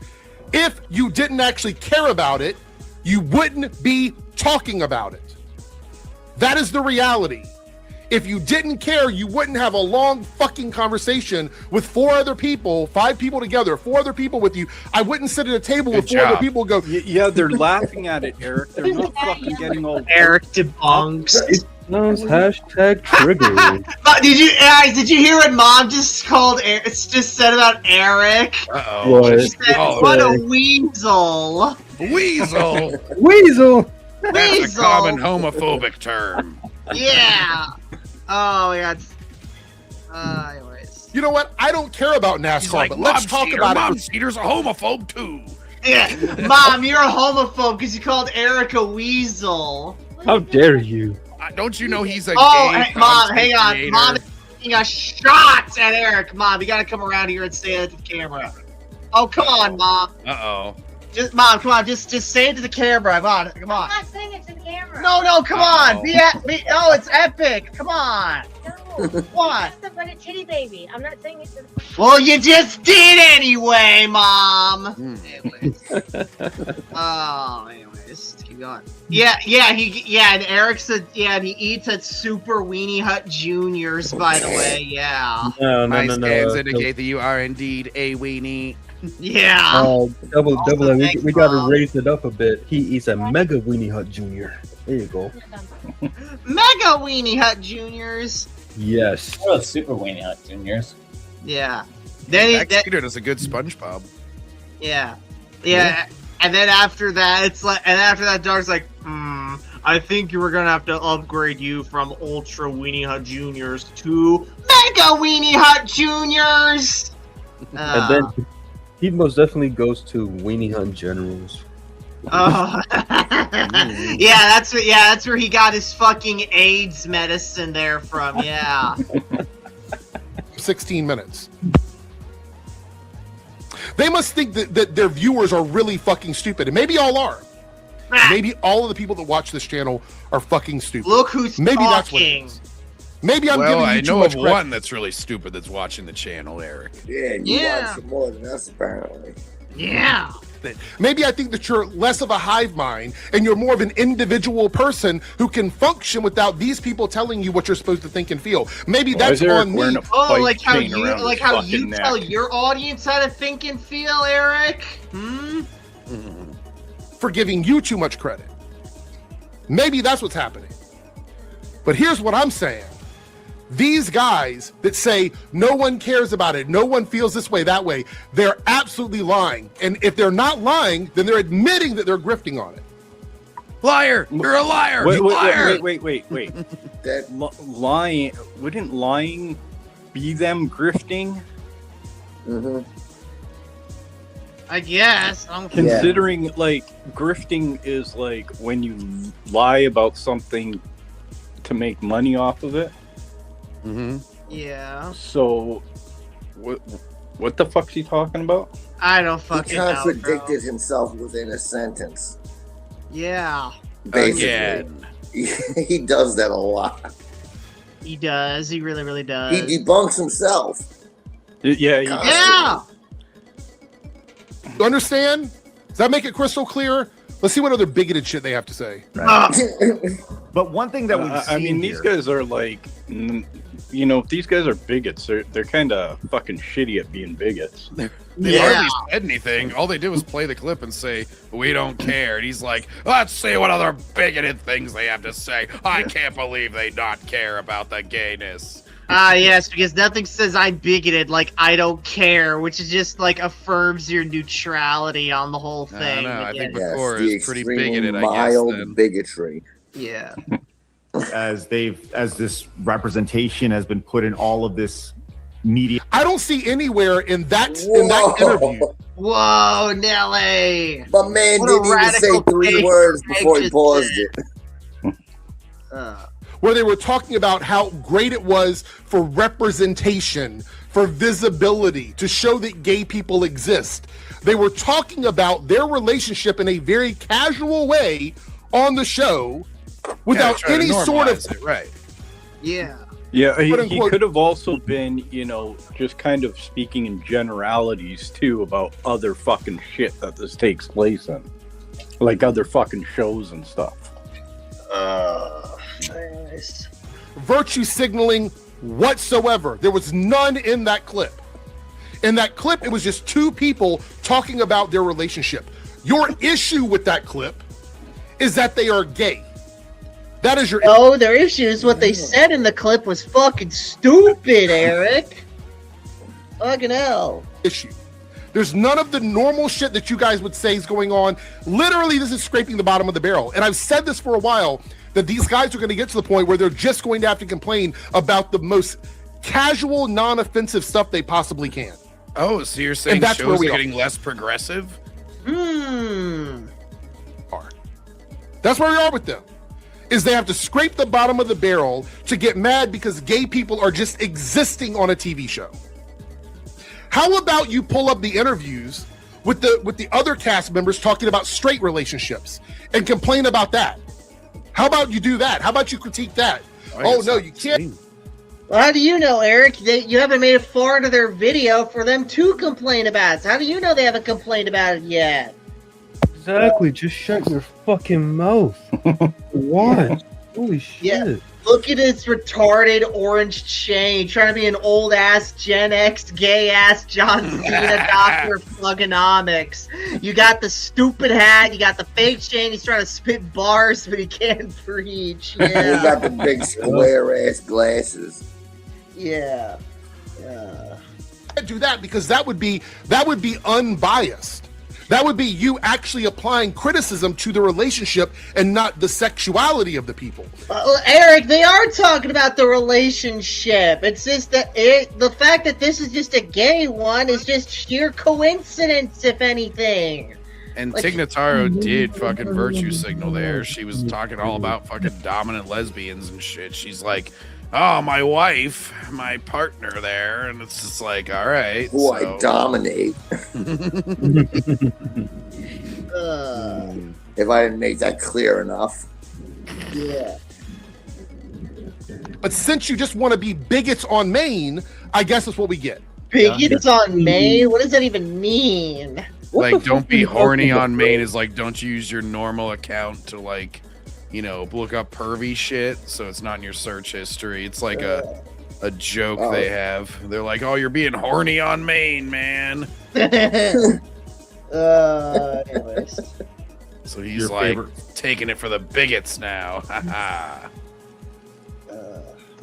If you didn't actually care about it, you wouldn't be talking about it. That is the reality. If you didn't care, you wouldn't have a long fucking conversation with 4 other people, 5 people together, 4 other people with you. I wouldn't sit at a table with 4 other people and go, Yeah, they're laughing at it, Eric. They're not fucking getting all Eric Debunks. Those hashtag triggers. Did you hear what Mom just called? Just said about Eric. Uh-oh. What? She said, "What a weasel." Weasel. Weasel. That's a Weasel. common homophobic term. Yeah. Oh my god. Anyways. you know what? I don't care about He's NASCAR, like, but let's talk Mom-Cedar. about it. Mom-Cedar's a homophobe too. Yeah, Mom, you're a homophobe because you called Eric a weasel. How dare you? Don't you know he's a Oh, gay hey, Mom, content hang on. creator? Mom is taking a shot at Eric. Mom, you gotta come around here and say that to the camera. Oh, come on, Mom. Uh-oh. Just, Mom, come on. Just say it to the camera. Come on. Come on. I'm not saying it to the camera. No, come on. Oh, it's epic. Come on. No. What? It's like a titty baby. I'm not saying it to the Well, you just did anyway, Mom. Anyways. Anyways, keep going. Yeah, and Eric said, and he eats at Super Weenie Hut Juniors, by the way, yeah. No. My scans indicate that you are indeed a weenie. Yeah. Double. thanks, We gotta Mom. raise it up a bit. He eats a Mega Weenie Hut Junior. There you go. Mega Weenie Hut Juniors. Yes. Oh, Super Weenie Hut Juniors. Yeah. Then Backseat does a good SpongeBob. Yeah. And then after that, Dark's like, I think you were gonna have to upgrade you from Ultra Weenie Hut Juniors to Mega Weenie Hut Juniors. And then he most definitely goes to Weenie Hut Generals. Oh. yeah, that's where he got his fucking AIDS medicine there from. Yeah. 16 minutes. They must think that their viewers are really fucking stupid, and maybe all are. Maybe all of the people that watch this channel are fucking stupid. Look who's maybe talking. That's what it is. Maybe I'm well, giving you I too know much of credit. one that's really stupid that's watching the channel, Eric. Yeah, you Yeah. watch some more than us, apparently. Yeah. Maybe I think that you're less of a hive mind and you're more of an individual person who can function without these people telling you what you're supposed to think and feel. Maybe that's on me. Oh, like how you tell your audience how to think and feel, Eric? For giving you too much credit. Maybe that's what's happening. But here's what I'm saying. These guys that say no one cares about it, no one feels this way, that way, they're absolutely lying. And if they're not lying, then they're admitting that they're grifting on it. Liar! You're a liar! Liar! Wait. Lying, wouldn't lying be them grifting? Mm-hmm. I guess. Considering, like, grifting is, like, when you lie about something to make money off of it. Mm-hmm. Yeah. So, what the fuck's he talking about? I don't He fucking know. contradicted himself within a sentence. Yeah. Basically. He does that a lot. He does. He really, really does. He debunks himself. Yeah. Yeah. You understand? Does that make it crystal clear? Let's see what other bigoted shit they have to say. But one thing that I mean, these guys are like, these guys are bigots. They're kind of fucking shitty at being bigots. They hardly said anything. All they did was play the clip and say, "We don't care." And he's like, "Let's see what other bigoted things they have to say. I can't believe they not care about the gayness." Yes, because nothing says I'm bigoted like I don't care, which is just like affirms your neutrality on the whole thing. No, I think Yes, before the is pretty extremely bigoted. I guess. mild Then. bigotry. Yeah. As this representation has been put in all of this media. I don't see anywhere in that Whoa. interview. Whoa, Nelly! My man What a didn't even say radical 3 take words before he just paused did. it. Where they were talking about how great it was for representation, for visibility, to show that gay people exist. They were talking about their relationship in a very casual way on the show without try to any sort of... normalize it, right. Yeah. Yeah, he Quote-unquote- could have also been, just kind of speaking in generalities too about other fucking shit that this takes place in, like other fucking shows and stuff. Nice. virtue signaling whatsoever. There was none in that clip. In that clip, it was just 2 people talking about their relationship. Your issue with that clip is that they are gay. That is your issue. Oh, their issue is what they said in the clip was fucking stupid, Eric. Fucking hell. Issue. There's none of the normal shit that you guys would say is going on. Literally, this is scraping the bottom of the barrel. And I've said this for a while, that these guys are going to get to the point where they're just going to have to complain about the most casual, non-offensive stuff they possibly can. Oh, so you're saying that's shows where are we are. getting less progressive? That's where we are with them. Is they have to scrape the bottom of the barrel to get mad because gay people are just existing on a TV show. How about you pull up the interviews with the other cast members talking about straight relationships and complain about that? How about you do that? How about you critique that? Oh no, you can't. Well, how do you know, Eric? You haven't made it far into their video for them to complain about it. So how do you know they haven't complained about it yet? Exactly. Just shut your fucking mouth. What? Holy shit. Yeah. Look at his retarded orange chain, trying to be an old ass Gen X gay ass John Cena Dr. Plugonomics. You got the stupid hat, you got the fake chain, he's trying to spit bars, but he can't preach. You Yeah. got the big square ass glasses. Yeah. Do that because that would be unbiased. That would be you actually applying criticism to the relationship and not the sexuality of the people. Eric, they are talking about the relationship. It's just that the fact that this is just a gay one is just sheer coincidence, if anything. And Like- Tig Notaro did fucking virtue signal there. She was talking all about fucking dominant lesbians and shit. She's like, oh, my wife, my partner there. And it's just like, all right. Who I dominate. If I didn't make that clear enough. Yeah. But since you just want to be bigots on Maine, I guess that's what we get. Bigots on Maine? What does that even mean? Like, don't be horny on Maine is like, don't use your normal account to like, look up pervy shit. So it's not in your search history. It's like a joke they have. They're like, oh, you're being horny on Maine, man. Anyways. So he's Your like favorite- taking it for the bigots now. Haha.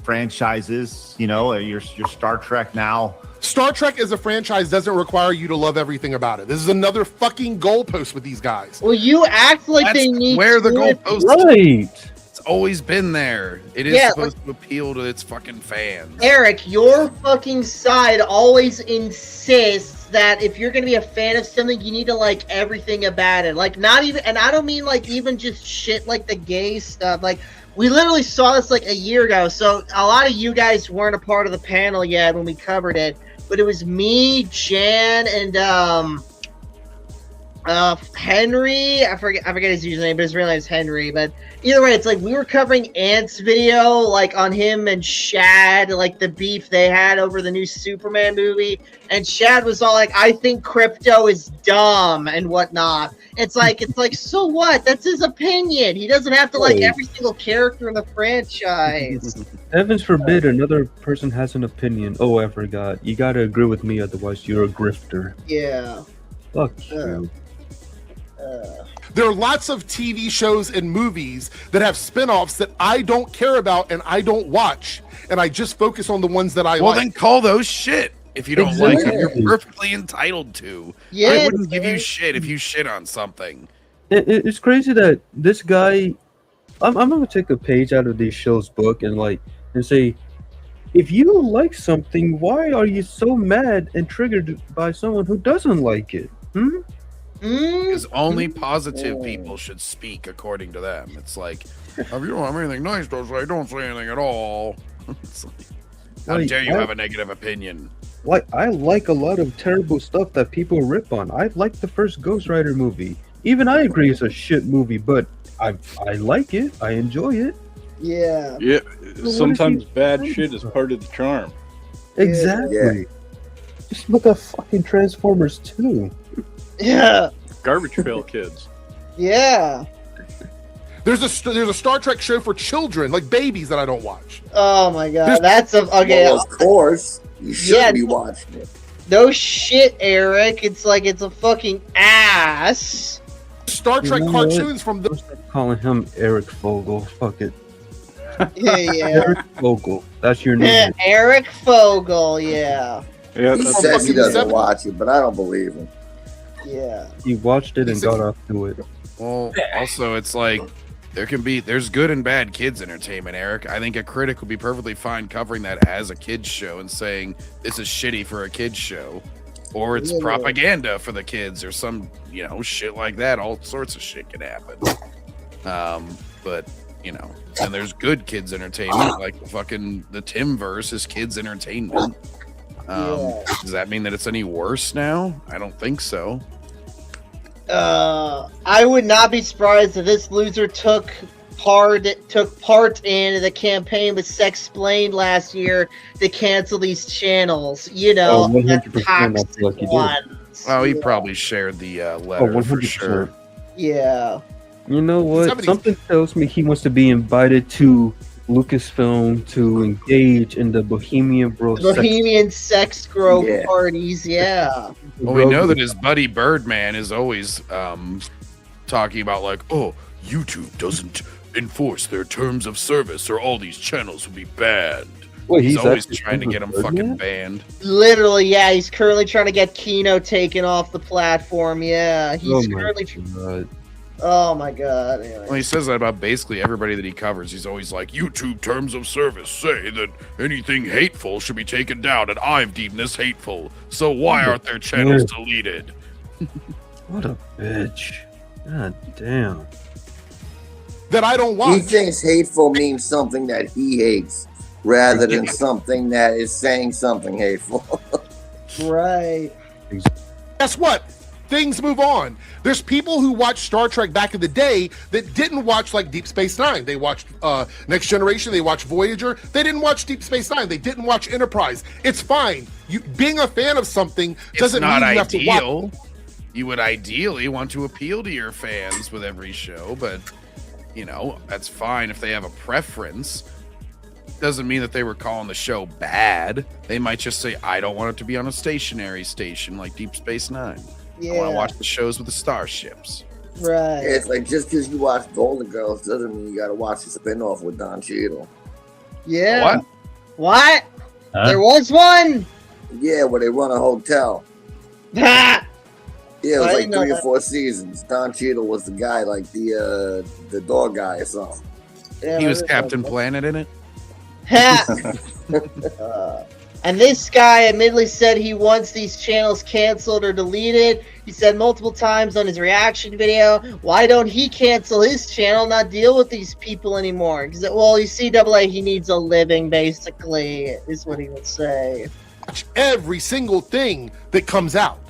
Franchises, your Star Trek now. Star Trek as a franchise doesn't require you to love everything about it. This is another fucking goalpost with these guys. Well, you act like That's they need where the to- goalpost Right. It's always been there. It is Yeah, supposed to appeal to its fucking fans. Eric, your fucking side always insists that if you're gonna be a fan of something, you need to like everything about it. Like, not even, and I don't mean like even just shit like the gay stuff. Like, we literally saw this like a year ago. So a lot of you guys weren't a part of the panel yet when we covered it, but it was me, Jan, and Henry, I forget his username, but his real name is Henry. But either way, it's like we were covering Ant's video, like on him and Shad, like the beef they had over the new Superman movie, and Shad was all like, "I think crypto is dumb and whatnot." It's like so what? That's his opinion. He doesn't have to like every single character in the franchise. Heavens forbid another person has an opinion. Oh, I forgot. You gotta agree with me, otherwise you're a grifter. Yeah. Fuck you. There are lots of TV shows and movies that have spin-offs that I don't care about and I don't watch, and I just focus on the ones that I like. Well, then call those shit. If you don't like them, you're perfectly entitled to. Yeah, I wouldn't give you shit if you shit on something. It's crazy that this guy. I'm gonna take a page out of these shows' book and say, if you like something, why are you so mad and triggered by someone who doesn't like it? Because only positive people should speak according to them. It's like, if you don't have anything nice to say, don't say anything at all. It's like, how dare you have a negative opinion? Like, I like a lot of terrible stuff that people rip on. I like the first Ghost Rider movie. Even I agree it's a shit movie, but I like it. I enjoy it. Yeah. Yeah. Sometimes bad shit is part of the charm. Exactly. Yeah. Just look at fucking Transformers 2. Yeah. Garbage Pail Kids. Yeah. There's a Star Trek show for children, like babies, that I don't watch. Oh my god, that's okay. Well, of course, you should be watching it. No shit, Eric. It's like it's a fucking ass. Star Trek cartoons from the. Stop calling him Eric Fogel. Fuck it. Yeah. Eric Fogel. That's your name. Eric Fogel. Yeah. Yeah. He says he doesn't watch it, but I don't believe him. Yeah. He watched it and got off to it. Well, also, it's like there's good and bad kids entertainment, Eric. I think a critic would be perfectly fine covering that as a kids show and saying this is shitty for a kids show, or it's propaganda for the kids, or some shit like that. All sorts of shit can happen. But and there's good kids entertainment, like the Timverse is kids entertainment. Does that mean that it's any worse now? I don't think so. I would not be surprised if this loser took part in the campaign with Sexplained last year to cancel these channels. The 100% I feel like he did. ones. Oh, he probably shared the letter for sure. Yeah. You know what? Something tells me he wants to be invited to Lucasfilm to engage in the Bohemian sex grove parties. Yeah. Well, we know that his buddy Birdman is always talking about YouTube doesn't enforce their terms of service, or all these channels will be banned. Wait, he's always trying to get him Birdman? fucking banned. Literally, yeah. He's currently trying to get Kino taken off the platform. Yeah. He's currently. Oh my god. Anyway. Well, he says that about basically everybody that he covers. He's always like, YouTube terms of service say that anything hateful should be taken down, and I've deemed this hateful. So why aren't their channels deleted? What a bitch. God damn. That I don't watch. He thinks hateful means something that he hates, rather than something that is saying something hateful. Right. Guess what? Things move on. There's people who watched Star Trek back in the day that didn't watch Deep Space Nine. They watched Next Generation. They watched Voyager. They didn't watch Deep Space Nine. They didn't watch Enterprise. It's fine. You being a fan of something doesn't mean you have to watch. You would ideally want to appeal to your fans with every show, but that's fine if they have a preference. Doesn't mean that they were calling the show bad. They might just say, I don't want it to be on a stationary station like Deep Space Nine. Yeah. I want to watch the shows with the starships. Right. Yeah, it's like just because you watch Golden Girls doesn't mean you got to watch the spinoff with Don Cheadle. Yeah. What? Huh? There was one. Yeah, where they run a hotel. Ha! Yeah, it was like 3 or 4 seasons. Don Cheadle was the guy, like the dog guy or something. Yeah, he was Captain Planet in it. And this guy admittedly said he wants these channels canceled or deleted. He said multiple times on his reaction video, why don't he cancel his channel, not deal with these people anymore? Because, well, you see, he needs a living, basically, is what he would say. Watch every single thing that comes out.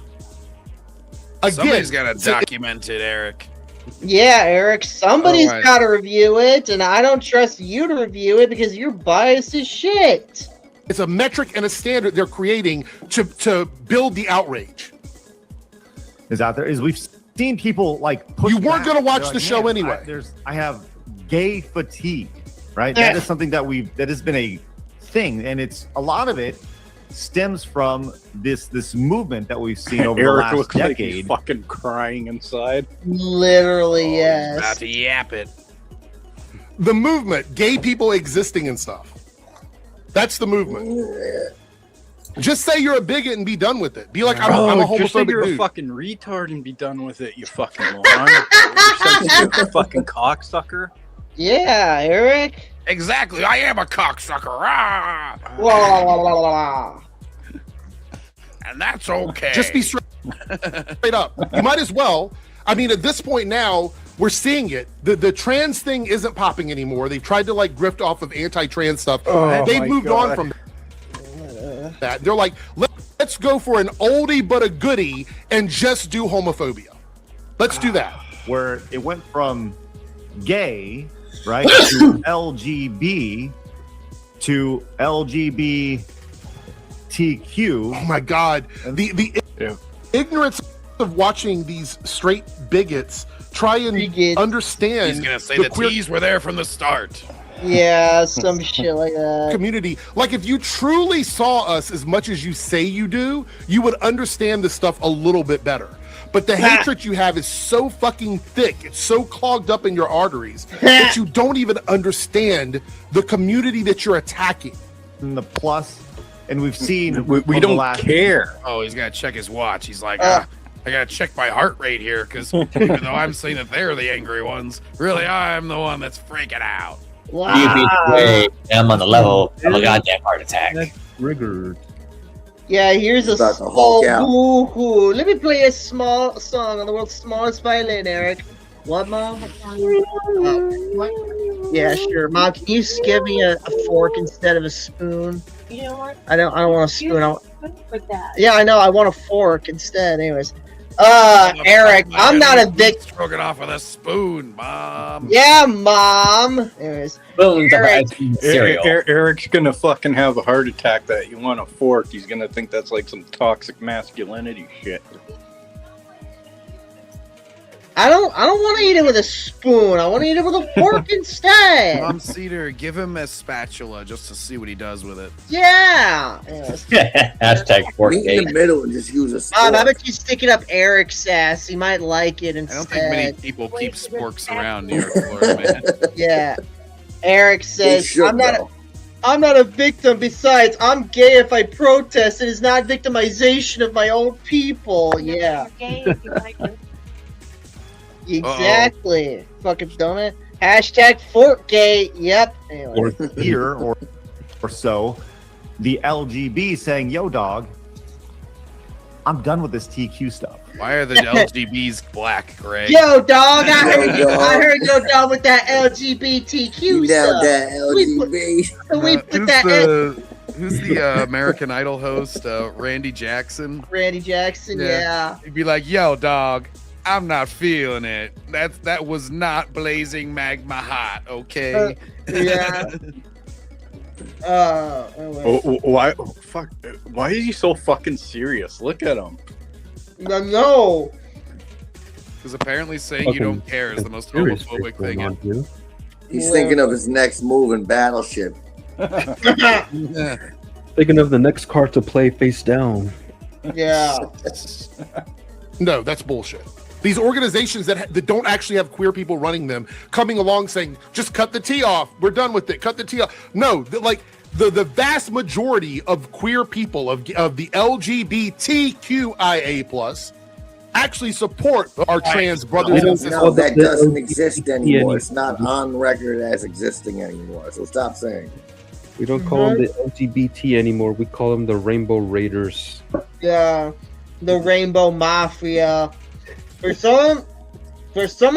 Somebody's got to document it, Eric. Yeah, Eric, somebody's Otherwise- got to review it, and I don't trust you to review it because you're biased as shit. It's a metric and a standard they're creating to build the outrage. Is out there is we've seen people like push You weren't back. going to watch They're the like, show "Man, anyway. I have gay fatigue, right? That is something that has been a thing, and it's a lot of it stems from this movement that we've seen over the Eric last looks like decade. he's fucking crying inside. Literally, yes. About to yap it. The movement, gay people existing and stuff. That's the movement. Just say you're a bigot and be done with it. Be like, I'm a just say homophobic you're dude. a fucking retard and be done with it, you fucking moron. You fucking cocksucker. Yeah, Eric. Exactly. I am a cocksucker. Ah! Wah. And that's okay. Just be straight up. You might as well. I mean, at this point now, we're seeing it. The trans thing isn't popping anymore. They've tried to like grift off of anti-trans stuff. They've moved on from that. They're like, let's go for an oldie but a goodie and just do homophobia. Let's do that. Where it went from gay, right, to LGB to LGBTQ. Oh my God. The ignorance of watching these straight bigots try and understand. He's going to say the queer T's were there from the start. Yeah, some shit like that. Community. Like, if you truly saw us as much as you say you do, you would understand this stuff a little bit better. But the hatred you have is so fucking thick, it's so clogged up in your arteries that you don't even understand the community that you're attacking. And the plus, and we've seen we don't care. Oh, he's got to check his watch. He's like, I got to check my heart rate here because even though I'm saying that they're the angry ones, really I'm the one that's freaking out. Wow. I'm on the level of a goddamn heart attack. Triggered. Yeah, here's a About to Hulk out. boo-hoo. Let me play a small song on the world's smallest violin, Eric. What, Mom? Yeah, sure. Mom, can you just give me a fork instead of a spoon? You know what? I don't want a spoon. For that. Yeah, I know. I want a fork instead. Anyways. Eric, I'm not a big. Stroking off with a spoon, Mom. Yeah, Mom. Anyways. Eric's gonna fucking have a heart attack that you want a fork. He's gonna think that's like some toxic masculinity shit. I don't want to eat it with a spoon. I want to eat it with a fork instead. Mom Cedar, give him a spatula just to see what he does with it. Yeah. Hashtag fork Meet in the middle and just use a Mom, fork. I bet you stick it up Eric's ass. He might like it I instead. don't think many people keep sporks around New York, Florida, man. Yeah. Eric says, should, I'm not a victim. Besides, I'm gay if I protest. It is not victimization of my own people. Yeah. Exactly. Fucking dumbass. Hashtag Fortgate. Yep. Anyway. Or here or so, the LGB saying, "Yo, dog, I'm done with this TQ stuff." Why are the LGBs black, Greg? Yo, dog, I heard yo, dog, with that LGBTQ stuff. That LGB. We put that. Who's the American Idol host? Randy Jackson. Randy Jackson, yeah. He'd be like, "Yo, dog, I'm not feeling it. That was not blazing magma hot, okay?" Yeah. Why? Fuck! Why is he so fucking serious? Look at him. No. Because apparently saying you don't care is the most homophobic thing. He's thinking of his next move in Battleship. Thinking of the next card to play face down. Yeah. No, that's bullshit. These organizations that don't actually have queer people running them coming along saying, just cut the T off. We're done with it. Cut the T off. No, the vast majority of queer people, of the LGBTQIA+, actually support our trans brothers and sisters. No, that doesn't exist anymore. It's not on record as existing anymore. So stop saying. We don't call them the LGBT anymore. We call them the Rainbow Raiders. Yeah. The Rainbow Mafia. For someone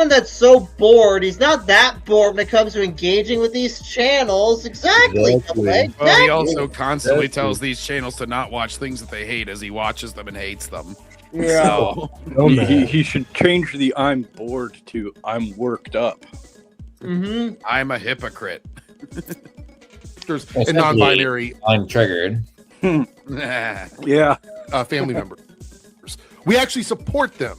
that's so bored, he's not that bored when it comes to engaging with these channels. Exactly. Well, he also constantly tells these channels to not watch things that they hate as he watches them and hates them. Yeah. So, he should change the "I'm bored" to "I'm worked up." I'm a hypocrite. And non-binary. Untriggered. Yeah. Family members. We actually support them.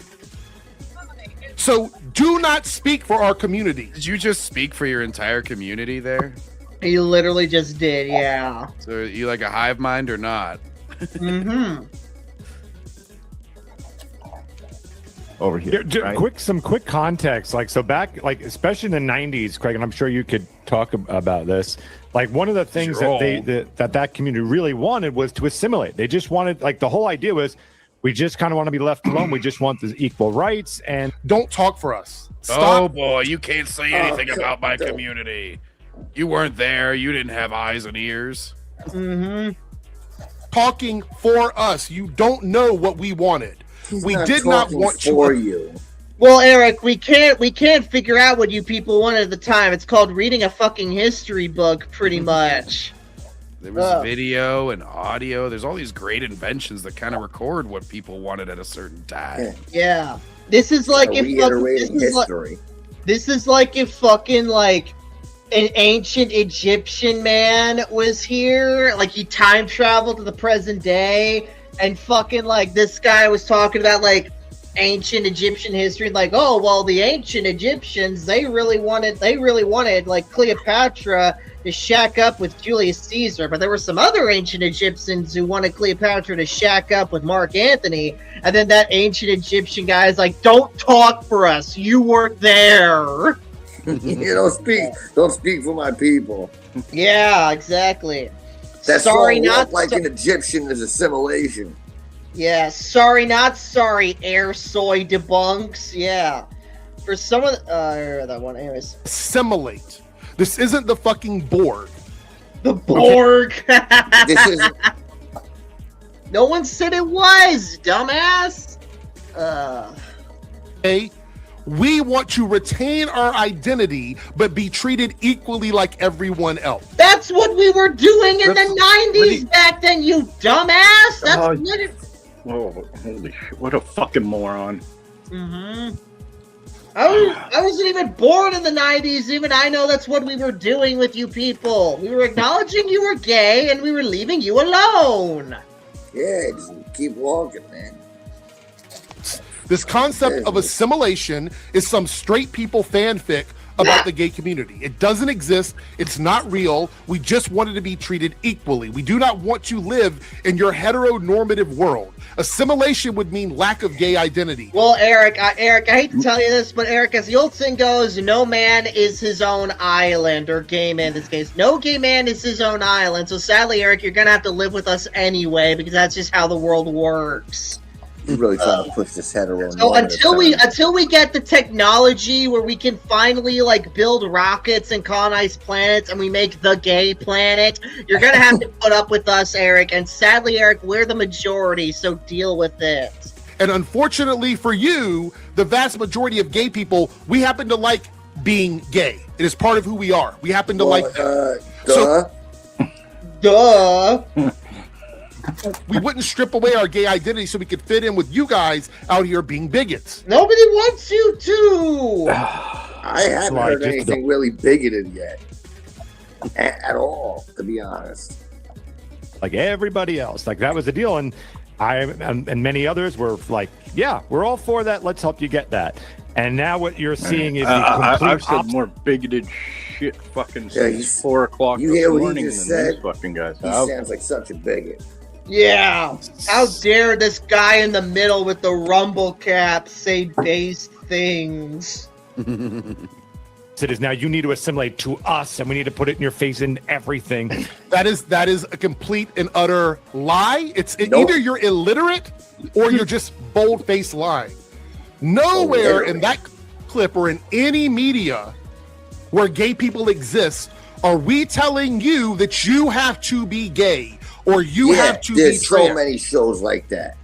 So do not speak for our community. Did you just speak for your entire community there? He literally just did, yeah. So are you like a hive mind or not? Over here. Right? Some quick context. Like, so back, like, especially in the 90s, Craig, and I'm sure you could talk about this. Like, one of the things that community really wanted was to assimilate. They just wanted, like, the whole idea was, we just kind of want to be left alone. We just want the equal rights, and don't talk for us. Stop. Oh boy, you can't say anything about my community. You weren't there. You didn't have eyes and ears. Talking for us. You don't know what we wanted. We did not want for you. Well, Eric, we can't figure out what you people wanted at the time. It's called reading a fucking history book, pretty much. There was video and audio. There's all these great inventions that kind of record what people wanted at a certain time. Yeah. This is like if fucking like an ancient Egyptian man was here, like he time traveled to the present day, and fucking like this guy was talking about like ancient Egyptian history, like, oh well, the ancient Egyptians they really wanted like Cleopatra to shack up with Julius Caesar, but there were some other ancient Egyptians who wanted Cleopatra to shack up with Mark Antony, and then that ancient Egyptian guy is like, don't talk for us, you weren't there. You don't speak for my people. Yeah, exactly. That's sorry, not like an Egyptian is assimilation. Yeah, sorry, not sorry, air soy debunks. Yeah. For some of that one, anyways. Assimilate. This isn't the fucking Borg. The Borg. This is. No one said it was, dumbass. Hey, we want to retain our identity, but be treated equally like everyone else. That's what we were doing in the 90s back then, you dumbass. That's what it. Oh, holy shit! What a fucking moron. I wasn't even born in the 90s. Even I know that's what we were doing with you people. We were acknowledging you were gay, and we were leaving you alone. Yeah, just keep walking, man. This concept of assimilation is some straight people fanfic about the gay community. It doesn't exist. It's not real. We just wanted to be treated equally. We do not want to live in your heteronormative world. Assimilation would mean lack of gay identity. Well, Eric, I hate to tell you this, but Eric, as the old saying goes, no man is his own island, or gay man in this case. No gay man is his own island. So sadly, Eric, you're gonna have to live with us anyway, because that's just how the world works. You're really trying to push this hetero. So until we get the technology where we can finally like build rockets and colonize planets, and we make the gay planet, you're gonna have to put up with us, Eric. And sadly, Eric, we're the majority, so deal with it. And unfortunately for you, the vast majority of gay people, we happen to like being gay. It is part of who we are. We happen to like that. Duh. We wouldn't strip away our gay identity so we could fit in with you guys out here being bigots. Nobody wants you to. I haven't heard anything really bigoted yet. At all, to be honest. Like everybody else. Like that was the deal. And I and many others were like, yeah, we're all for that. Let's help you get that. And now what you're seeing is I've said more bigoted shit fucking since 4 o'clock you this hear what morning he than just said? these fucking guys. He sounds like such a bigot. Yeah. How dare this guy in the middle with the rumble cap say base things? It is now you need to assimilate to us, and we need to put it in your face in everything. That is a complete and utter lie. Either you're illiterate or you're just bold-faced lying. Nowhere in that clip or in any media where gay people exist are we telling you that you have to be gay or you have to be trans. There's so many shows like that.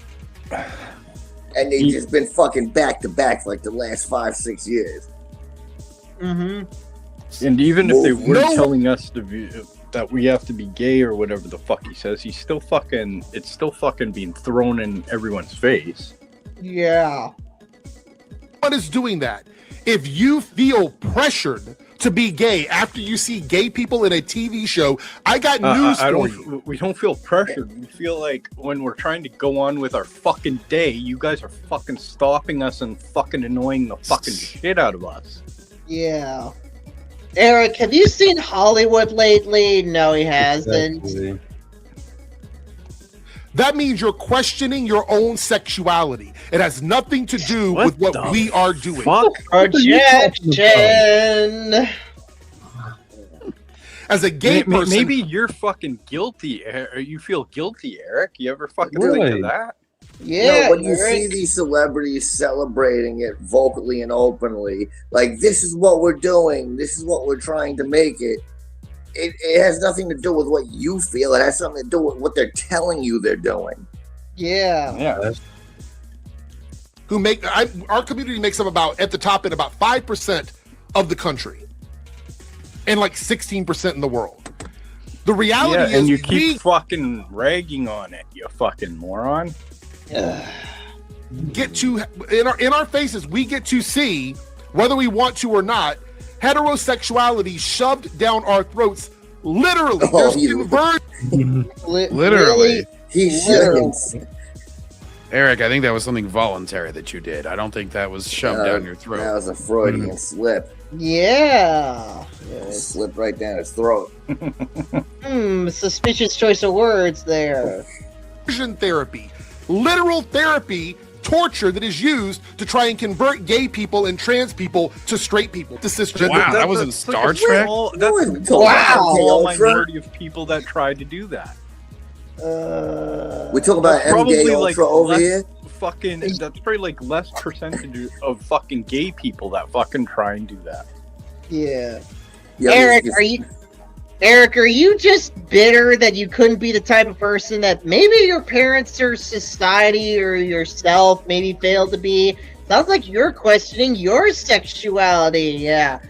And they've just been fucking back to back for like the last 5-6 years. And even if they were telling us that we have to be gay or whatever the fuck he says, it's still fucking being thrown in everyone's face. Yeah. What is doing that? If you feel pressured to be gay after you see gay people in a TV show, I got news for you. We don't feel pressured. We feel like when we're trying to go on with our fucking day, you guys are fucking stopping us and fucking annoying the fucking shit out of us. Yeah. Eric, have you seen Hollywood lately? No, he hasn't. Exactly. That means you're questioning your own sexuality. It has nothing to do with what we are doing. Projection. As a gay person, maybe you're fucking guilty. Or you feel guilty, Eric. You ever fucking think of that? Yeah. No, when you see these celebrities celebrating it vocally and openly, like this is what we're doing, this is what we're trying to make it. It has nothing to do with what you feel. It has something to do with what they're telling you they're doing. Yeah. Yeah. Our community makes up about 5% of the country, and like 16% in the world. The reality is, and you keep fucking ragging on it, you fucking moron. Get to in our faces. We get to see, whether we want to or not, heterosexuality shoved down our throats. Literally, Literally. He shouldn't. Eric, I think that was something voluntary that you did. I don't think that was shoved down your throat. That was a Freudian slip. Yeah. It slipped right down his throat. Suspicious choice of words there. Conversion therapy, literal therapy, torture that is used to try and convert gay people and trans people to straight people, to cisgender. Wow, that was in Star Trek? That's a small minority of people that tried to do that. We talk about MJ Ultra over here. Fucking, that's probably like less percentage of fucking gay people that fucking try and do that. Yeah. Eric, are you just bitter that you couldn't be the type of person that maybe your parents or society or yourself maybe failed to be? Sounds like you're questioning your sexuality. Yeah.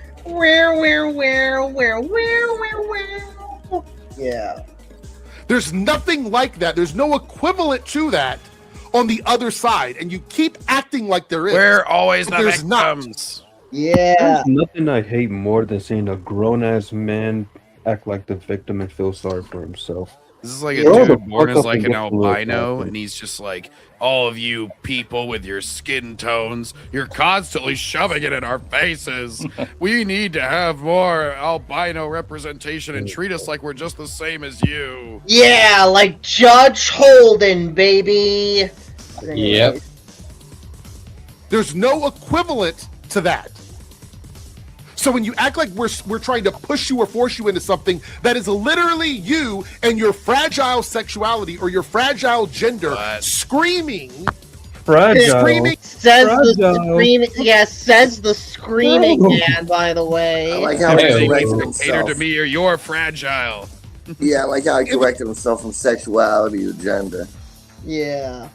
Yeah. There's nothing like that. There's no equivalent to that on the other side, and you keep acting like there is. We're always the there's victims. Yeah. There's nothing I hate more than seeing a grown-ass man act like the victim and feel sorry for himself. This is like a dude born as like an albino, and he's just like, all of you people with your skin tones, you're constantly shoving it in our faces. We need to have more albino representation and treat us like we're just the same as you. Yeah, like Judge Holden, baby. Yep. There's no equivalent to that. So when you act like we're trying to push you or force you into something that is literally you and your fragile sexuality or your fragile gender screaming. Screaming. Says the screaming man, by the way. I like how he corrected himself. Cater to me or you're fragile. Yeah, I like how he corrected himself from sexuality to gender. Yeah.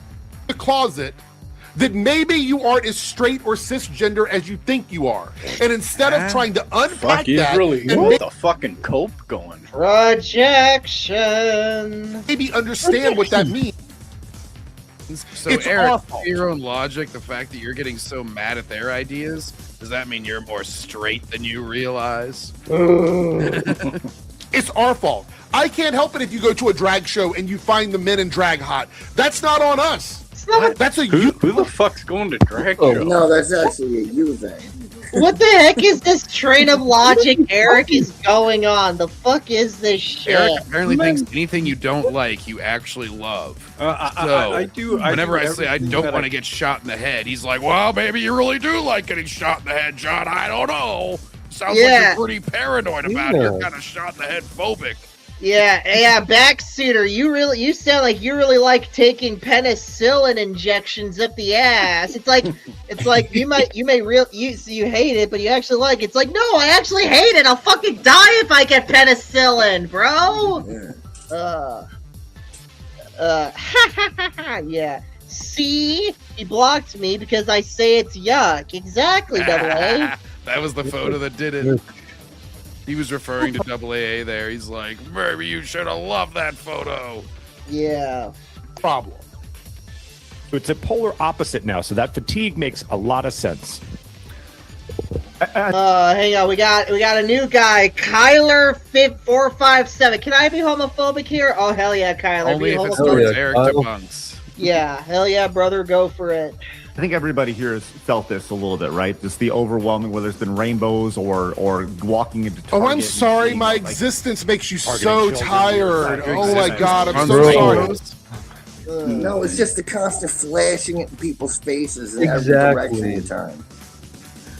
The closet that maybe you aren't as straight or cisgender as you think you are. And instead of trying to unpack that and make the fucking cope going. Projection. Maybe understand what that means. So It's Eric, awful. your own logic, the fact that you're getting so mad at their ideas, does that mean you're more straight than you realize? It's our fault. I can't help it if you go to a drag show and you find the men in drag hot. That's not on us. That's a Who the fuck's going to drag show? No, that's actually a you thing. What the heck is this train of logic Eric is going on? The fuck is this shit? Eric apparently thinks anything you don't like, you actually love. Whenever I say I don't want to get shot in the head, he's like, well, maybe you really do like getting shot in the head, John. I don't know. Sounds like you're pretty paranoid about it. You're kind of shot in the head phobic. Yeah, Backseater, you sound like you really like taking penicillin injections up the ass. It's like you hate it, but you actually like it. It's like, no, I actually hate it. I'll fucking die if I get penicillin, bro. Yeah. See, he blocked me because I say it's yuck. Exactly, Double A. That was the photo that did it. He was referring to AA there. He's like, maybe you should have loved that photo. Yeah. Problem. So it's a polar opposite now. So that fatigue makes a lot of sense. Hang on, we got a new guy, Kyler457. Can I be homophobic here? Oh hell yeah, Kyler. Only be if it's homophobic. Eric Debunks. Yeah, hell yeah, brother, go for it. I think everybody here has felt this a little bit, right? Just the overwhelming, whether it's been rainbows or walking into Target. Oh, I'm sorry. My existence makes you so tired. Oh my God, I'm so sorry. No, it's just the constant flashing at people's faces in every direction you turn.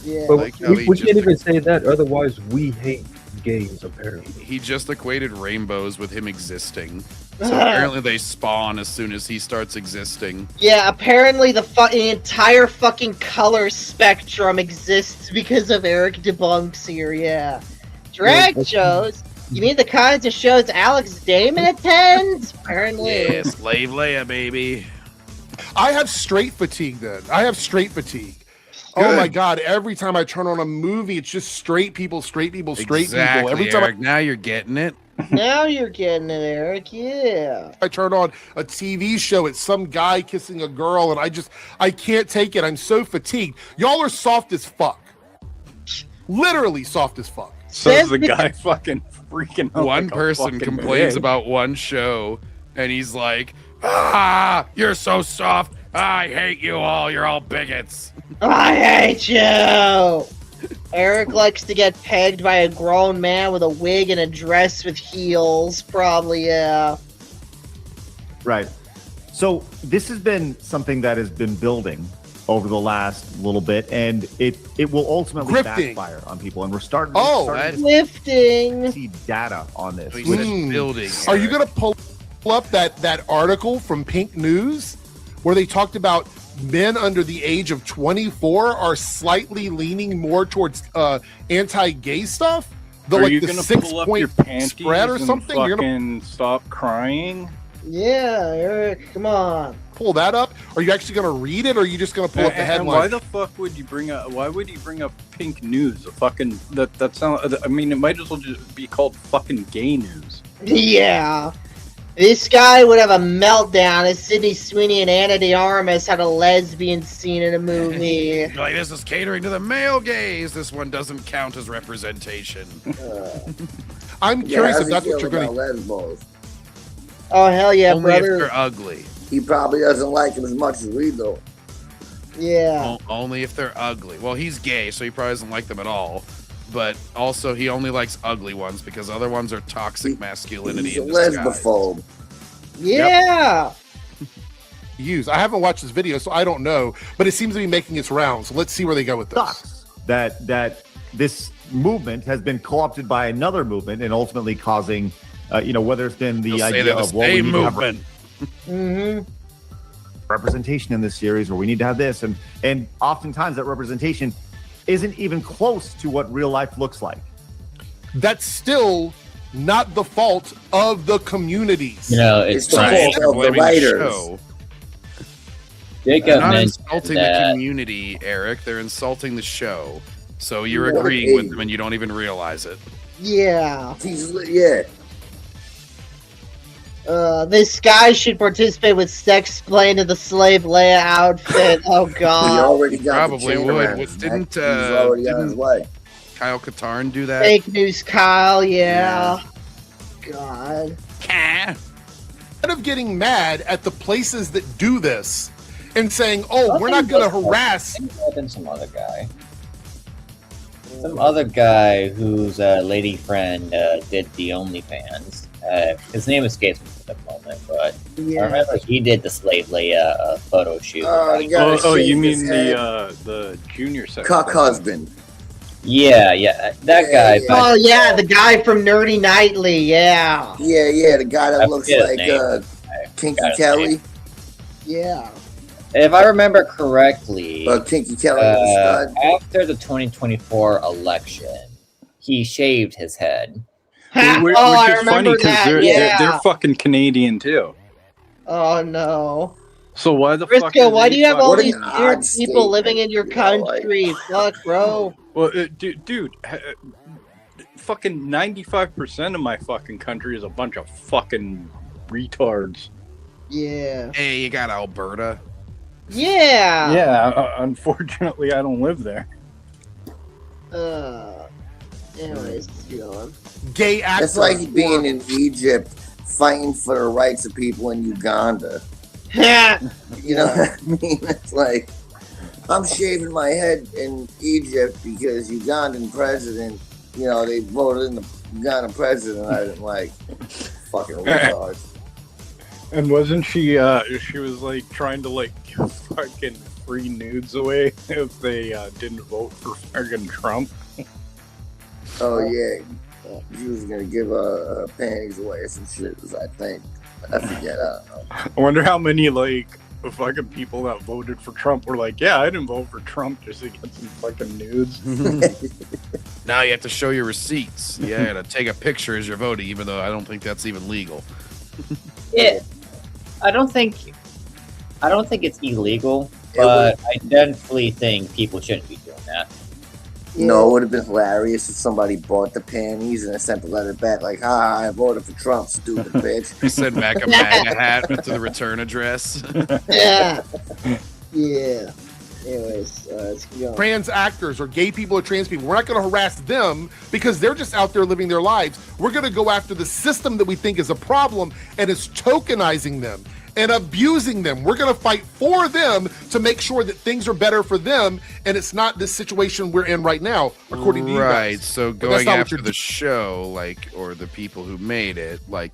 Yeah. But Like how we he can't even say that. Otherwise, we hate gays, apparently. He just equated rainbows with him existing. So apparently they spawn as soon as he starts existing. Yeah, apparently the entire fucking color spectrum exists because of Eric Debunks here, yeah. Drag shows? You mean the kinds of shows Alex Damon attends? Apparently. Yeah, Slave Leia, baby. I have straight fatigue then. I have straight fatigue. Oh my God, every time I turn on a movie, it's just straight people, straight people, straight people. Every time Eric, now you're getting it. Now you're getting it, Eric, yeah. I turn on a TV show, it's some guy kissing a girl, and I can't take it. I'm so fatigued. Y'all are soft as fuck. Literally soft as fuck. Says the guy fucking freaking out. One like a person fucking complains pig. about one show, and he's like, you're so soft. I hate you all. You're all bigots. I hate you! Eric likes to get pegged by a grown man with a wig and a dress with heels. Probably, yeah. Right. So this has been something that has been building over the last little bit, and it will ultimately Grifting. backfire on people. And we're starting Oh, to lifting. see data on this. He said building. Are you going to pull up that article from Pink News where they talked about men under the age of 24 are slightly leaning more towards anti-gay stuff? Are you the gonna 6 pull up point your panties spread or and something? You're fucking gonna stop crying? Yeah, Eric, come on. pull that up? Are you actually going to read it, or are you just going to pull up the And headline? why the fuck would you bring up? Why would you bring up Pink News? A fucking that sound. I mean, it might as well just be called fucking gay news. Yeah. This guy would have a meltdown as Sydney Sweeney and Anna de Armas had a lesbian scene in a movie. Like, this is catering to the male gaze. This one doesn't count as representation. I'm curious if that's what you're going to. Lesbos. Oh, hell yeah, Only brother. if they're ugly. He probably doesn't like it as much as we do. Yeah. Only if they're ugly. Well, he's gay, so he probably doesn't like them at all. But also, he only likes ugly ones because other ones are toxic masculinity. He's a in disguise. lesbophobe. Yeah. I haven't watched this video, so I don't know. But it seems to be making its rounds. So let's see where they go with this. Sucks that this movement has been co-opted by another movement and ultimately causing, whether it's been the You'll say idea they're the of what we same need to have movement. Mm-hmm. representation in this series, or we need to have this, and oftentimes that representation isn't even close to what real life looks like. That's still not the fault of the communities. It's the right. fault of the writers. They're Jacob not mentioned insulting the that. community, Eric. They're insulting the show. So you're Yeah, agreeing with them and you don't even realize it. Yeah. Yeah. This guy should participate with Sexplain to the Slave Leia outfit. Oh, He God. already got Probably the chain would. around What- his didn't, neck. He's already on his didn't- way. Kyle Katarn do that? Fake news, Kyle. Yeah. God. Ka. Instead of getting mad at the places that do this and saying, "Oh, we're not going to harass." Some other guy. Some other guy whose lady friend did the OnlyFans. His name escapes me for the moment, but I remember he did the Slave Leia photo shoot. You mean the junior sex? Cuck husband. Yeah, that guy. but- Oh, yeah, the guy from Nerdy Nightly. Yeah. Yeah, the guy that I looks forget his like name. Kinky Got his Kelly. name. Yeah. If I remember correctly, Kinky Kelly was a stud. after the 2024 election, he shaved his head. Which I is funny remember because that. they're fucking Canadian too. Oh, no. So why the fuck? Briscoe, why do you have all What an these weird odd people living in your statement, country? Fuck, bro. Well, dude, fucking 95% of my fucking country is a bunch of fucking retards. Yeah. Hey, you got Alberta. Yeah. Yeah, unfortunately, I don't live there. Anyways, go on. Gay actor. It's like being in Egypt fighting for the rights of people in Uganda. You know what I mean? It's like, I'm shaving my head in Egypt because Ugandan president, you know, they voted in the Ugandan president. I didn't like fucking retards. And wasn't she? She was like trying to like give fucking free nudes away if they didn't vote for fucking Trump. Oh yeah, she was gonna give panties away or some shit. I think I forget. I wonder how many like fucking people that voted for Trump were like, yeah, I didn't vote for Trump just to get some fucking nudes. Now you have to show your receipts. Yeah, to take a picture as you're voting, even though I don't think that's even legal. Yeah, I don't think it's illegal, but I definitely think people shouldn't be doing that. No, it would have been hilarious if somebody bought the panties and sent the letter back like, "Ha, I voted for Trump, stupid bitch." Send back a MAGA hat to the return address. Yeah. Yeah. Anyways, let's go. Trans actors or gay people or trans people, we're not going to harass them because they're just out there living their lives. We're going to go after the system that we think is a problem and is tokenizing them and abusing them. We're going to fight for them to make sure that things are better for them, and it's not this situation we're in right now, according to you guys. Right, so going after the show, like, or the people who made it, like,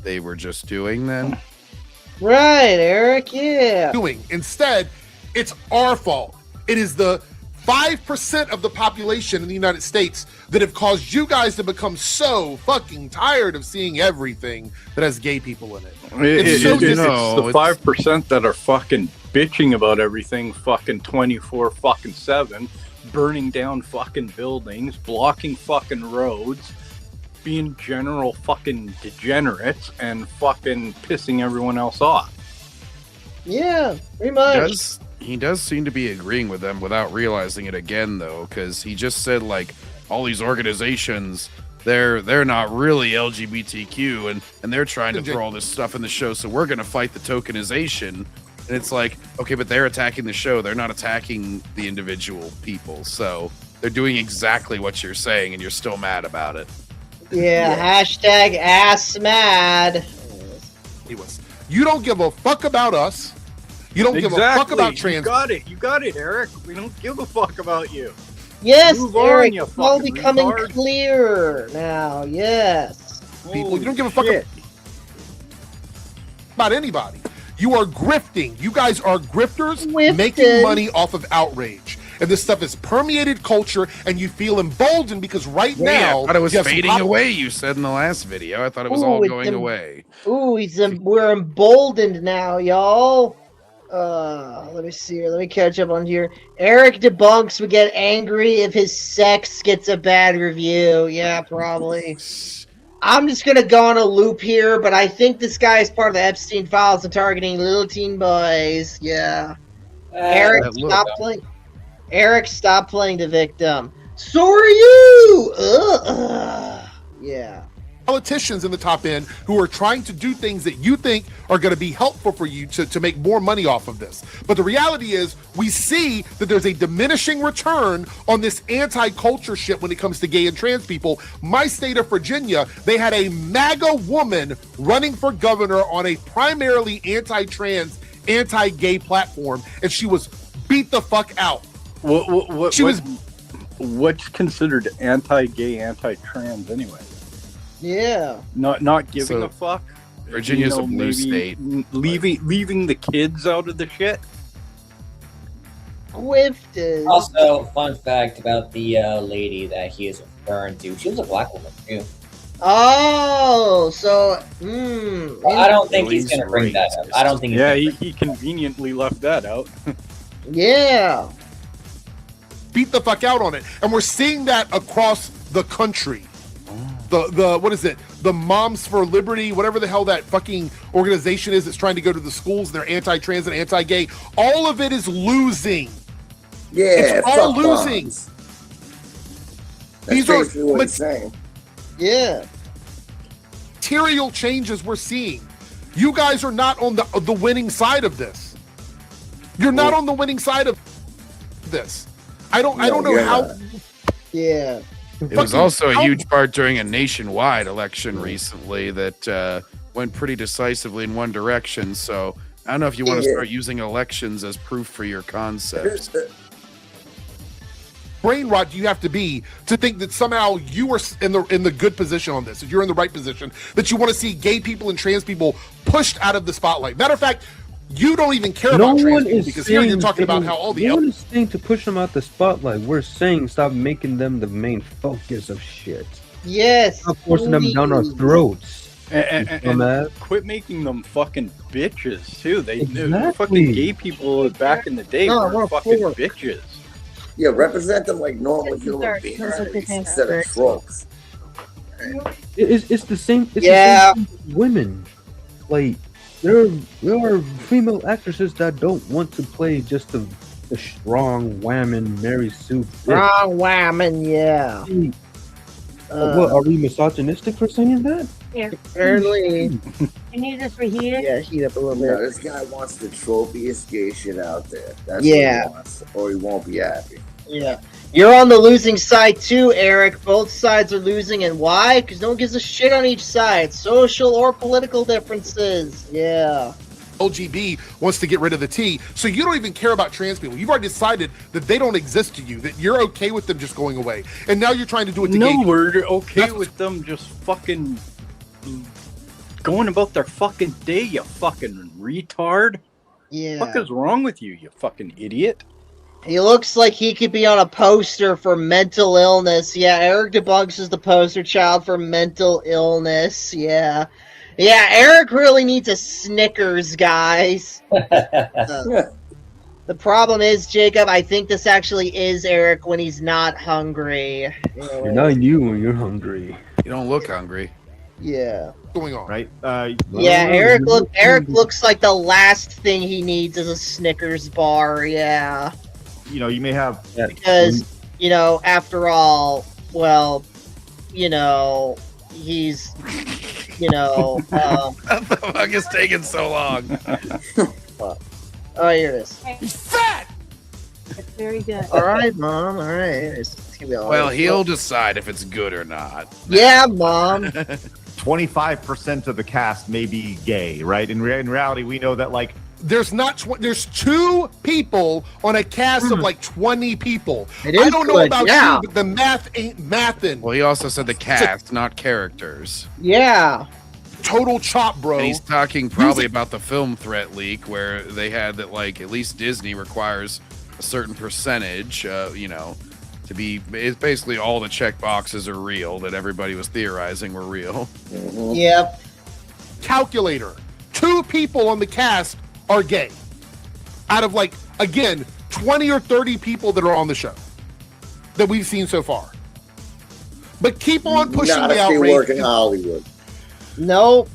they were just doing then? Right, Eric, yeah. Instead, it's our fault. It is the 5% of the population in the United States that have caused you guys to become so fucking tired of seeing everything that has gay people in it. It's the 5% that are fucking bitching about everything fucking 24/7, burning down fucking buildings, blocking fucking roads, being general fucking degenerates, and fucking pissing everyone else off. Yeah, pretty much. He does seem to be agreeing with them without realizing it again, though, because he just said, like, all these organizations, they're not really LGBTQ, and they're trying to throw all this stuff in the show, so we're going to fight the tokenization. And it's like, okay, but they're attacking the show. They're not attacking the individual people. So they're doing exactly what you're saying, and you're still mad about it. Yeah, hashtag ass mad. You don't give a fuck about us. You don't give a fuck about trans. You got it, Eric. We don't give a fuck about you. Yes, Move Eric, on, you it's all fucking becoming retard. clear now. Yes. People, you don't give a fuck about anybody. You are grifting. You guys are grifters making money off of outrage. And this stuff has permeated culture, and you feel emboldened because now... I thought it was fading away, you said in the last video. I thought it was all going away. Ooh, we're emboldened now, y'all. Let me see here. Let me catch up on here. Eric Debunks would get angry if his sex gets a bad review. Yeah, probably. I'm just gonna go on a loop here, but I think this guy is part of the Epstein files and targeting little teen boys. Yeah. Eric, stop playing. Eric, stop playing the victim. So are you. Yeah. Politicians in the top end who are trying to do things that you think are going to be helpful for you to make more money off of this. But the reality is we see that there's a diminishing return on this anti-culture shit when it comes to gay and trans people. My state of Virginia, they had a MAGA woman running for governor on a primarily anti-trans, anti-gay platform, and she was beat the fuck out. What's considered anti-gay, anti-trans anyway? Yeah. Not giving a fuck. Virginia's a blue state. Leaving the kids out of the shit. Whiffed. Also, fun fact about the lady that he is referring to. She was a black woman too. Oh, so I don't think he's gonna bring that up. I don't think. He conveniently left that out. Yeah. Beat the fuck out on it, and we're seeing that across the country. The what is it? The Moms for Liberty, whatever the hell that fucking organization is that's trying to go to the schools. They're anti-trans and anti-gay. All of it is losing. Yeah, it's all losing. These are what it's saying. Yeah. Material changes we're seeing. You guys are not on the winning side of this. You're not on the winning side of this. I don't know how. Not. Yeah. It was also a huge part during a nationwide election recently that went pretty decisively in one direction. So I don't know if you want to start using elections as proof for your concepts. Brain rot do you have to be to think that somehow you are in the good position on this, that you're in the right position, that you want to see gay people and trans people pushed out of the spotlight? Matter of fact, you don't even care about trans people because here you're talking about how all the no one is saying to push them out the spotlight. We're saying stop making them the main focus of shit. Yes. Stop forcing them down our throats. And quit making them fucking bitches too. They fucking gay people back in the day were fucking bitches. Yeah, represent them like normal human beings instead of trolls. It's the same. It's the same thing with women. Like there are female actresses that don't want to play just the strong woman Mary Sue. Strong woman, yeah. What, are we misogynistic for saying that? Yeah. Apparently. You need this reheat it? Yeah, heat up a little bit. No, this guy wants the trophiest gay shit out there. That's what he wants, or he won't be happy. Yeah. You're on the losing side too, Eric. Both sides are losing, and why? Because no one gives a shit on each side. Social or political differences. Yeah. LGB wants to get rid of the T, so you don't even care about trans people. You've already decided that they don't exist to you, that you're okay with them just going away. And now you're trying to do it to gay people. We're okay with them just fucking going about their fucking day, you fucking retard. Yeah. What is wrong with you, you fucking idiot? He looks like he could be on a poster for mental illness. Yeah, Eric Debunks is the poster child for mental illness. Yeah. Yeah, Eric really needs a Snickers, guys. The problem is, Jacob, I think this actually is Eric when he's not hungry. You're not you when you're hungry. You don't look hungry. Yeah. What's going on? Right? Yeah, Eric looks like the last thing he needs is a Snickers bar. Yeah. You know, you may have because after all, well, he's what the fuck is taking so long? Oh, here it is. He's fat! That's very good. All right, Mom. All right. Well, he'll decide if it's good or not. Yeah, Mom. 25% of the cast may be gay, right? In reality, we know that, like, there's two people on a cast of like 20 people. It is I don't know good, about yeah. you, but the math ain't mathin'. Well, he also said the cast, not characters. Yeah. Total chop, bro. And he's talking probably about the film threat leak where they had that, like, at least Disney requires a certain percentage, to be, it's basically all the check boxes are real that everybody was theorizing were real. Mm-hmm. Yep. Calculator. 2 people on the cast are gay. Out of, like, again, 20 or 30 people that are on the show that we've seen so far. But keep on pushing Not the if they outrage. work in Hollywood. Nope.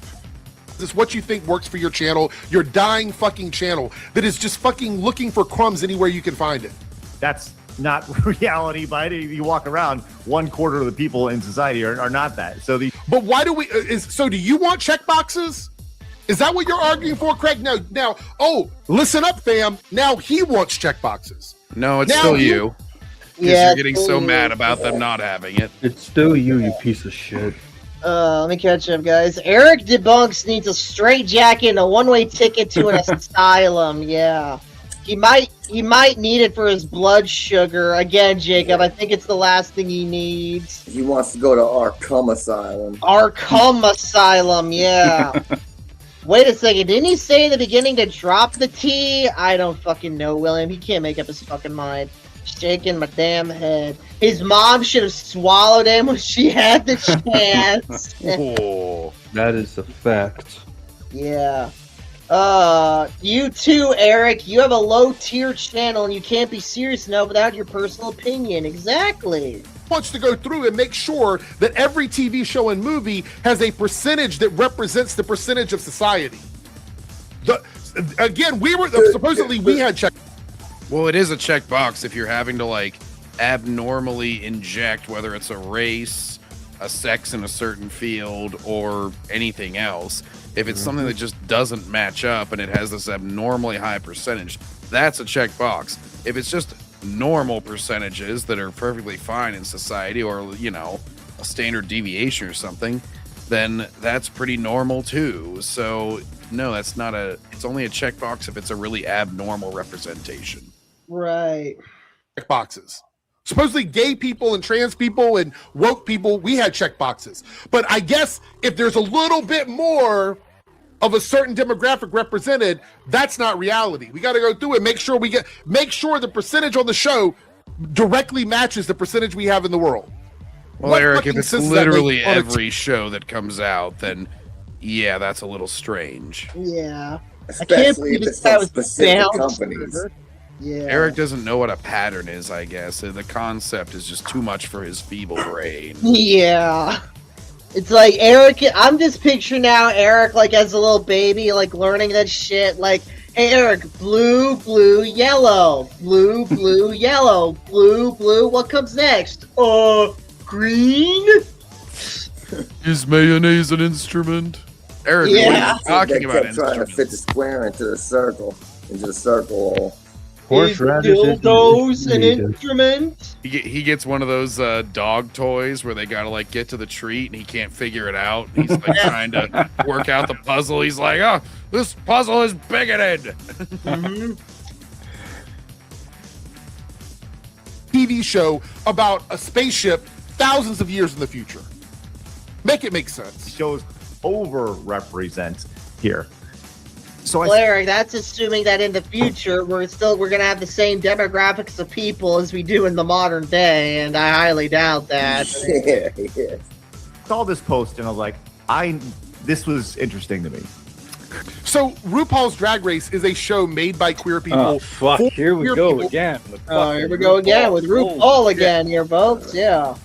This is what you think works for your channel, your dying fucking channel that is just fucking looking for crumbs anywhere you can find it. That's not reality. By it, you walk around, 1/4 of the people in society are not that. So but why do we? So do you want check boxes? Is that what you're arguing for, Craig? Now. Oh, listen up, fam. Now he wants check boxes. No, it's still you. Yeah, you're getting so mad about them not having it. It's still you piece of shit. Let me catch up, guys. Eric Debunks needs a straitjacket and a one-way ticket to an asylum. Yeah, he might need it for his blood sugar. Again, Jacob, I think it's the last thing he needs. He wants to go to Arkham Asylum. Arkham Asylum, yeah. Wait a second, didn't he say in the beginning to drop the T? I don't fucking know, William. He can't make up his fucking mind. Shaking my damn head. His mom should have swallowed him when she had the chance. Oh, that is a fact. Yeah. You too, Eric. You have a low-tier channel and you can't be serious enough without your personal opinion. Exactly. Wants to go through and make sure that every TV show and movie has a percentage that represents the percentage of society. Again, we were supposedly we had check. Well, it is a checkbox if you're having to, like, abnormally inject, whether it's a race a sex in a certain field or anything else. If it's something that just doesn't match up and it has this abnormally high percentage, that's a checkbox. If it's just normal percentages that are perfectly fine in society, or, you know, a standard deviation or something, then that's pretty normal too. So no, that's not it's only a checkbox if it's a really abnormal representation. Right. Checkboxes. Supposedly gay people and trans people and woke people, we had checkboxes. But I guess if there's a little bit more of a certain demographic represented, that's not reality. We got to go through it, make sure the percentage on the show directly matches the percentage we have in the world. Well, Eric, if it's literally every show that comes out, then yeah, that's a little strange. Yeah. Especially if it's from specific companies. Yeah. Eric doesn't know what a pattern is, I guess. The concept is just too much for his feeble brain. Yeah. It's like Eric, I'm just picturing now Eric like as a little baby, like learning that shit. Like, hey Eric, blue, blue, yellow, blue, blue, yellow, blue, blue. What comes next? Green? Is mayonnaise an instrument? Eric, yeah. what are you talking about? Trying to fit the square into the circle hole. Dildos an instrument? He gets one of those dog toys where they gotta like get to the treat and he can't figure it out. He's like trying to work out the puzzle. He's like, oh, this puzzle is bigoted. TV show about a spaceship thousands of years in the future. Make it make sense. Shows over-represent here. So Eric, that's assuming that in the future we're gonna have the same demographics of people as we do in the modern day, and I highly doubt that. Yeah. Saw this post and I was like, this was interesting to me. So RuPaul's Drag Race is a show made by queer people. Oh, fuck, here we go again. Here we go again with RuPaul again here, folks. Yeah.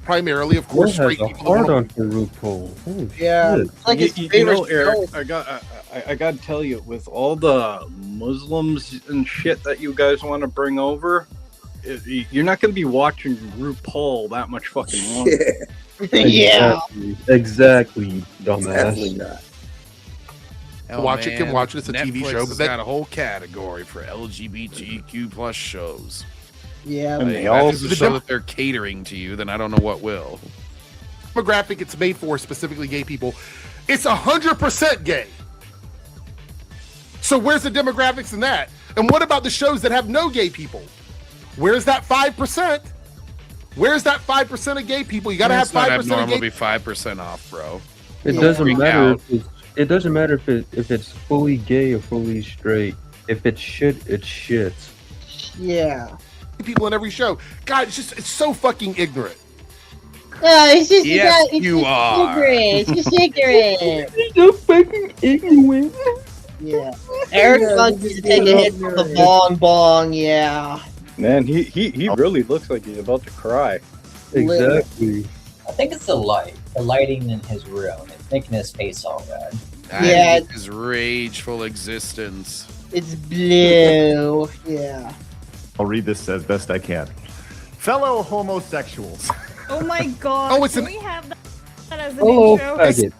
Primarily, of course, straight people. Hard on for RuPaul. Holy yeah. shit. It's like his you know, favorite Eric, show. I got to tell you, with all the Muslims and shit that you guys want to bring over, you're not going to be watching RuPaul that much fucking longer. Yeah. Exactly, dumbass. Definitely not. Oh, watch it, can watch it. It's a Netflix TV show. Has got a whole category for LGBTQ plus shows. Yeah. And they all show that they're catering to you, then I don't know what will. Demographic it's made for, specifically gay people, it's 100% gay. So where's the demographics in that? And what about the shows that have no gay people? Where's that 5%? Where's that 5% of gay people? You got to have 5% of normal gay. Be 5% off, bro. It doesn't matter. It doesn't matter if it's fully gay or fully straight. If it's shit, it's shit. Yeah. People in every show. God, it's so fucking ignorant. It's just yes, it's you just are. Ignorant. It's just ignorant. It's so fucking ignorant. Yeah. Eric wants to take a hit from the bong bong. Yeah. Man, he really looks like he's about to cry. Exactly. I think it's the lighting in his room. It's making his face all red. Yeah. His rageful existence. It's blue. Yeah. I'll read this as best I can. Fellow homosexuals. Oh my god. Oh, it's Can an- we have that as an Oh, intro? faggot.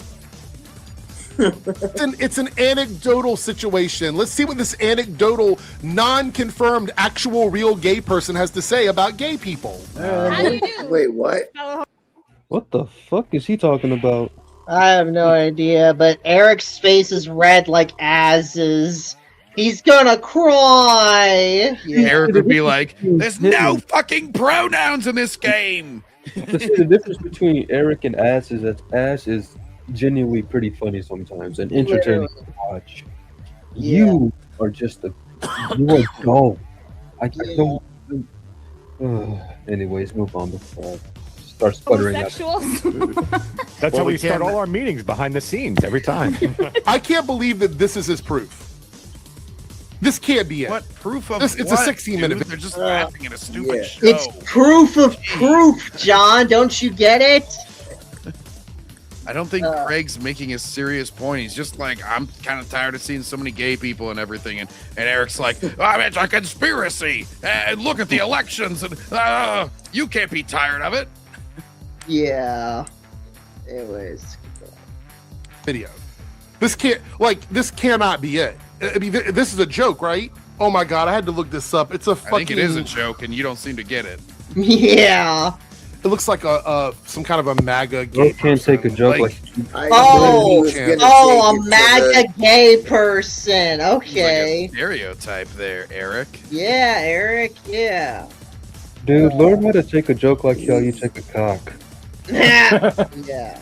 It's an anecdotal situation. Let's see what this anecdotal, non-confirmed, actual, real gay person has to say about gay people. How do you do? Wait, what? What the fuck is he talking about? I have no idea, but Eric's face is red like Az's. He's gonna cry. Yeah. Eric would be like, there's no fucking pronouns in this game. The difference between Eric and Ass is that Ass is genuinely pretty funny sometimes and entertaining to watch. Yeah. You are just you are dull. I don't. Anyways, move on before I start sputtering out. Homosexuals? That's how we start all our meetings behind the scenes every time. I can't believe that this is his proof. This can't be it. What proof of It's a 16-minute They're just laughing at a stupid show. It's proof of proof, John. Don't you get it? I don't think Craig's making a serious point. He's just like, I'm kind of tired of seeing so many gay people and everything. And Eric's like, it's a conspiracy. And look at the elections. And you can't be tired of it. Yeah. Anyways. Video. This cannot be it. I mean, this is a joke, right? Oh my god, I had to look this up. It's a fucking. I think it is a joke, and you don't seem to get it. Yeah. It looks like some kind of a MAGA. You can't take a joke like. A MAGA gay person. Okay. Like a stereotype there, Airrick. Yeah, Airrick. Yeah. Dude, learn how to take a joke like how you take a cock. Yeah.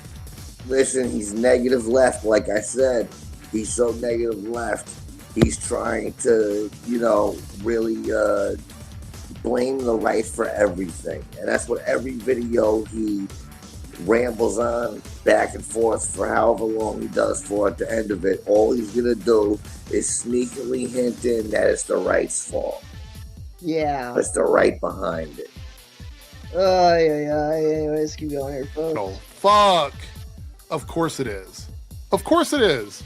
Listen, he's negative left, like I said. He's so negative left. He's trying to, really blame the right for everything. And that's what every video he rambles on back and forth for however long he does for at the end of it. All he's going to do is sneakily hint in that it's the right's fault. Yeah. It's the right behind it. Oh, yeah. Anyways, keep going here, folks. Oh, fuck. Of course it is. Of course it is.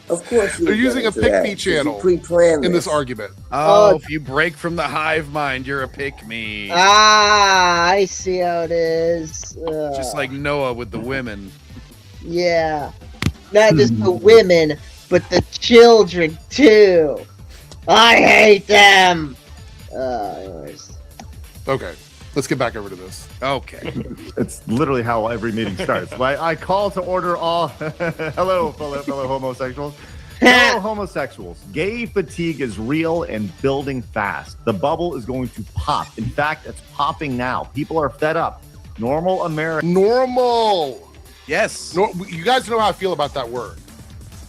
Of course, they're using a pick-me channel in this argument. Oh, if you break from the hive mind, you're a pick-me. Ah, I see how it is. Just like Noah with the women. Yeah. Not just the women, but the children, too. I hate them. Anyways. Okay, let's get back over to this. Okay. It's literally how every meeting starts. I call to order all. Hello, fellow homosexuals. Fellow homosexuals, gay fatigue is real and building fast. The bubble is going to pop. In fact, it's popping now. People are fed up. Normal America. Normal. Yes. No, you guys know how I feel about that word.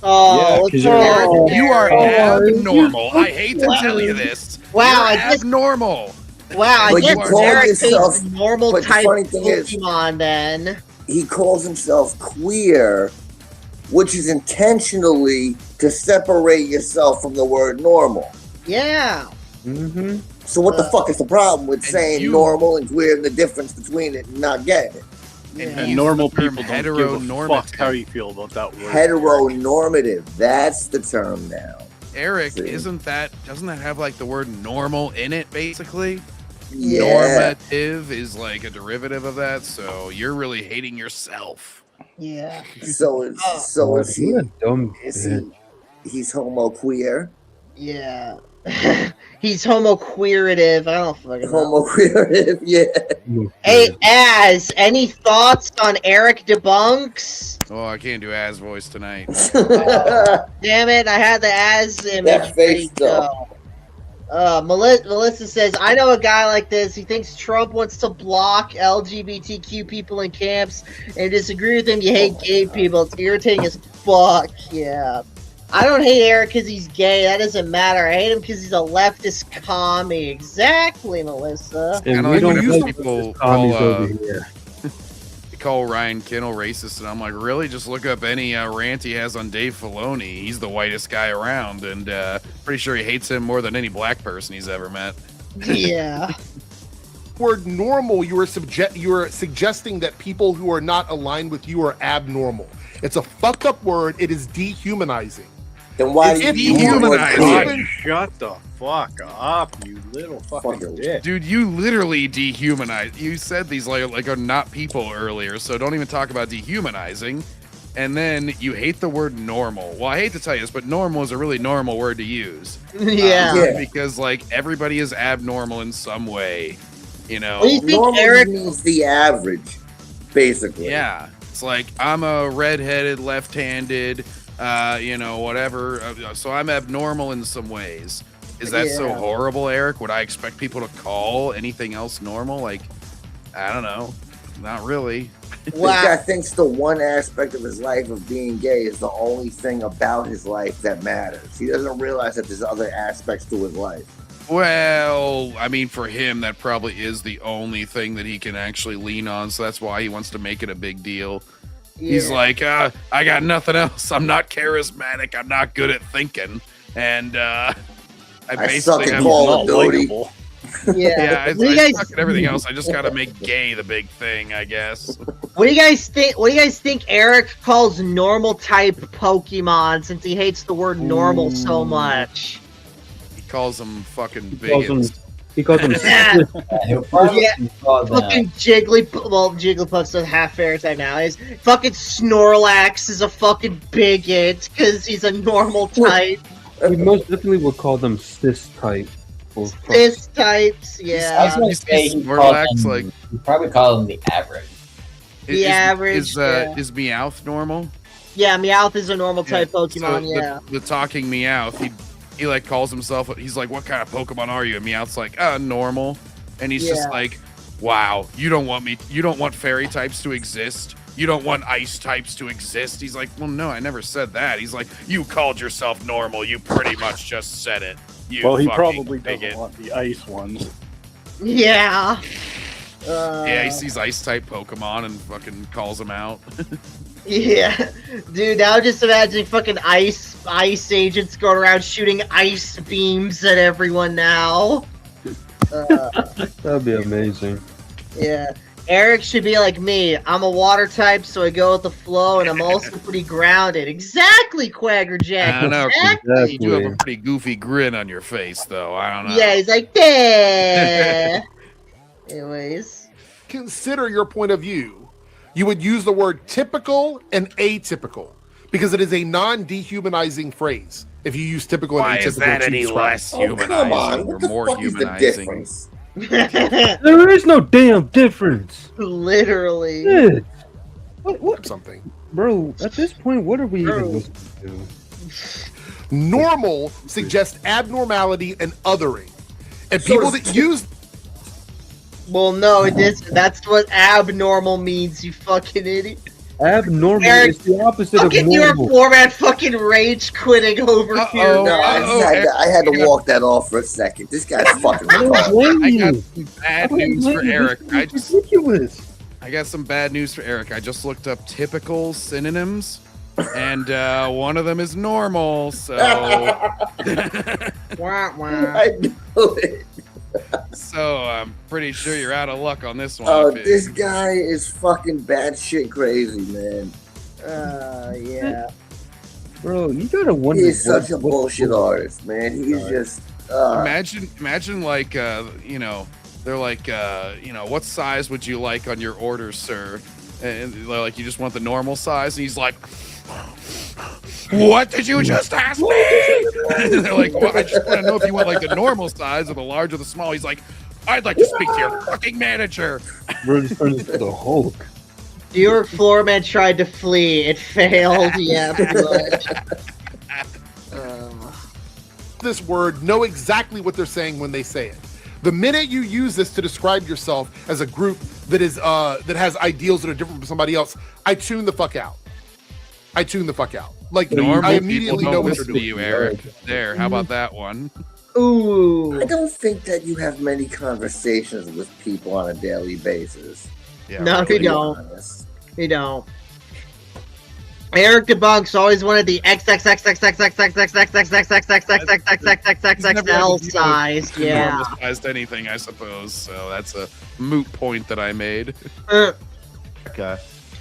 Oh, yeah, you are abnormal. I hate to tell you this. Wow, you're abnormal. Wow, I But guess you call Eric yourself- is normal but the type funny thing is- Pokemon then. He calls himself queer, which is intentionally to separate yourself from the word normal. Yeah. Mm-hmm. So what the fuck is the problem with saying normal and queer and the difference between it and not getting it? And normal people don't give a heteronormative. fuck how you feel about that word. Heteronormative, that's the term now. Eric, See? doesn't that have like the word normal in it basically? Yeah. Normative is like a derivative of that, so you're really hating yourself. Yeah. So is he? What a dumb Is bitch. he's homo queer? Yeah. He's homo-queerative. I don't fucking know. Homo queerative, yeah. Hey, Az, any thoughts on Eric Debunks? Oh, I can't do Az voice tonight. Damn it, I had the Az image That ready face, to go. Melissa says, I know a guy like this. He thinks Trump wants to block LGBTQ people in camps and disagree with him. You hate gay people. It's irritating as fuck. Yeah. I don't hate Eric because he's gay. That doesn't matter. I hate him because he's a leftist commie. Exactly, Melissa. And Kinda we like don't whenever use people commies call, over here. they call Ryan Kinnell racist, and I'm like, really? Just look up any rant he has on Dave Filoni. He's the whitest guy around, and pretty sure he hates him more than any black person he's ever met. Yeah. Word normal, you are suggesting that people who are not aligned with you are abnormal. It's a fucked up word. It is dehumanizing. Then why It's do you dehumanizing. Shut the fuck up, you little fucking bitch. Dude, you literally dehumanize. You said these like are not people earlier, so don't even talk about dehumanizing. And then you hate the word normal. Well, I hate to tell you this, but normal is a really normal word to use. Yeah. Because like everybody is abnormal in some way, you know. What do you think, normal Eric? means the average, basically. Yeah, it's like I'm a redheaded, left-handed, whatever. So I'm abnormal in some ways. Is that so Yeah. horrible, Eric? Would I expect people to call anything else normal? Like, I don't know. Not really. This guy thinks the one aspect of his life of being gay is the only thing about his life that matters. He doesn't realize that there's other aspects to his life. Well, I mean, for him, that probably is the only thing that he can actually lean on. So that's why he wants to make it a big deal. Yeah. He's like, I got nothing else. I'm not charismatic. I'm not good at thinking. And I basically suck at have Call of Duty. likable. Yeah. I What do you guys suck at everything else. I just got to make gay the big thing, I guess. What do you guys think? What do you guys think Eric calls normal type Pokemon since he hates the word normal so much? He calls them fucking Calls them bigots. He calls them. He'll probably call them. Fucking Jigglypuff's a half fairy type now. Is fucking Snorlax is a fucking bigot because he's a normal type. He most definitely would call them cis type. Cis types, I was yeah. gonna say he'd probably call them the average. The average, Is Meowth normal? Yeah, Meowth is a normal type So Pokemon, yeah. The talking Meowth, he like calls himself. He's like, "What kind of Pokemon are you?" And Meowth's like, normal." And he's just like, "Wow, you don't want fairy types to exist. You don't want ice types to exist." He's like, "Well, no, I never said that." He's like, "You called yourself normal. You pretty much just said it." Well, he probably doesn't want the ice ones. Yeah. Yeah, he sees ice type Pokemon and fucking calls them out. Yeah, dude. Now just imagine fucking ice agents going around shooting ice beams at everyone now. That'd be amazing. Yeah, Airrick should be like me. I'm a water type, so I go with the flow, and I'm also pretty grounded. Exactly, Quagger Jack. I don't know. Exactly. You do have a pretty goofy grin on your face, though. I don't know. Yeah, he's like, "Bah." Anyways, consider your point of view. You would use the word typical and atypical because it is a non-dehumanizing phrase. If you use typical and atypical, is that any less humanizing or more humanizing? There is no damn difference. Literally. Yeah. What? Something. Bro, at this point, what are we even listening to? Normal suggests abnormality and othering. And people that use... Well, no, it isn't. That's what abnormal means, you fucking idiot. Abnormal Airrick, is the opposite of fucking your normal. format fucking rage quitting over here. No, I had to walk that off for a second. This guy's fucking retarded. I got some bad news for Eric. Ridiculous. I got some bad news for Eric. I just looked up typical synonyms, and one of them is normal. So Wah, wah. I know it. So I'm pretty sure you're out of luck on this one. Oh, this guy is fucking batshit crazy, man. Yeah. Bro, you gotta wonder. He's such a bullshit artist, man. He's just. Imagine like you know, they're like you know, what size would you like on your order, sir? And they're like, you just want the normal size, and he's like, what did you just ask me? And they're like, well, I just want to know if you want like the normal size or the large or the small. He's like, I'd like to speak to your fucking manager. Bro, just turns into the Hulk. New York Floorman tried to flee. It failed. Yeah, pretty much. This word know exactly what they're saying when they say it. The minute you use this to describe yourself as a group that is that has ideals that are different from somebody else, I tune the fuck out. Like Normal I immediately people know don't what listen they're to doing. you, Eric. There, how about that one? Ooh. I don't think that you have many conversations with people on a daily basis. Yeah, No, to we be don't. honest. We don't. Eric Debunks always wanted the XXL size. Yeah. Normalized anything, I suppose. So that's a moot point that I made. America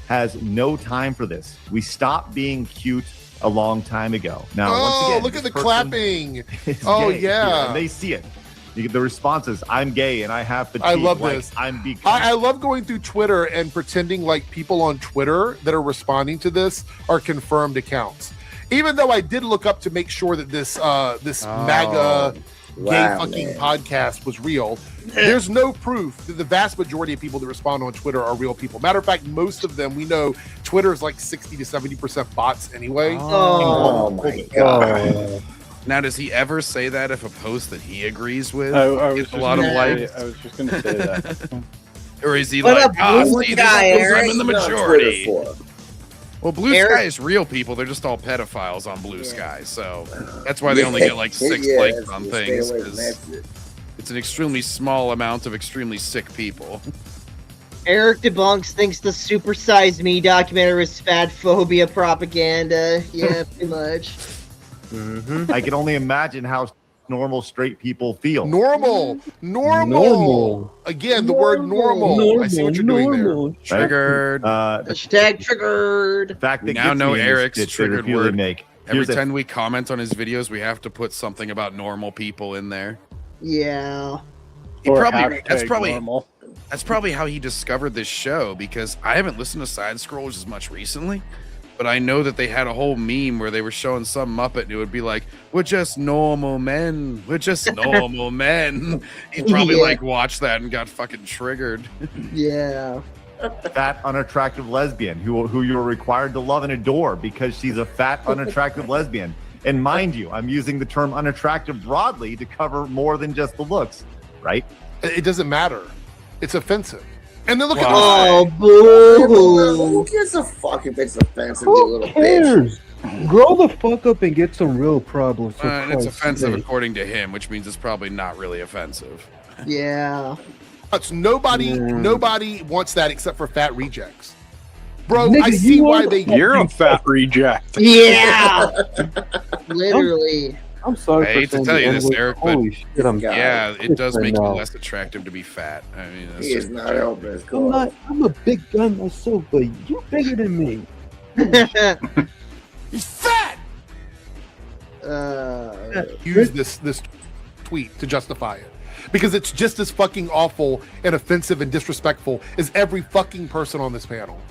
has no time for this. We stopped being cute a long time ago. Now, once again, look at the this person clapping. is Oh, gay. yeah. And they see it. You get the responses. I'm gay and I have fatigue. I love like, this. I I love going through Twitter and pretending like people on Twitter that are responding to this are confirmed accounts. Even though I did look up to make sure that this MAGA gay fucking podcast was real, there's no proof that the vast majority of people that respond on Twitter are real people. Matter of fact, most of them, we know Twitter is like 60 to 70% bots anyway. Oh my god. Now, does he ever say that if a post that he agrees with I was gets a lot of likes? I was just going to say that. Or is he What like, a blue see, guy, this is 'cause I'm Eric. in the What's he on majority? Twitter for? Well, Blue Eric- Sky is real people. They're just all pedophiles on Blue Sky. So that's why they only get like 6 Yeah, likes on stay things. away from 'Cause that shit. it's an extremely small amount of extremely sick people. Eric Debunks thinks the Supersize Me documentary was fat phobia propaganda. Yeah, pretty much. I can only imagine how normal straight people feel. Normal. Again, the word normal. I see what you're doing there. Triggered. Hashtag triggered. The fact We that now gets know me is Eric's the triggered review they word. make. Every Here's a- time we comment on his videos, we have to put something about normal people in there. Yeah. That's probably how he discovered this show, because I haven't listened to Side Scrollers as much recently, but I know that they had a whole meme where they were showing some Muppet and it would be like, "We're just normal men. We're just normal men." He probably like watched that and got fucking triggered. Yeah. Fat, unattractive lesbian who you're required to love and adore because she's a fat, unattractive lesbian. And mind you, I'm using the term unattractive broadly to cover more than just the looks, right? It doesn't matter. It's offensive. And then look at Oh, boo! Who gives a fuck if it's offensive, you little bitch? Grow the fuck up and get some real problems. And it's offensive according to him, which means it's probably not really offensive. Yeah. Nobody wants that except for fat rejects. Bro, Nigga, I see why they... You're a fat reject. Yeah! Literally. I'm sorry I hate to tell you this, Eric, but yeah, it does make you less attractive to be fat. I mean, He is not helping his I'm a big guy myself, but you're bigger than me. He's fat! Use this tweet to justify it. Because it's just as fucking awful and offensive and disrespectful as every fucking person on this panel.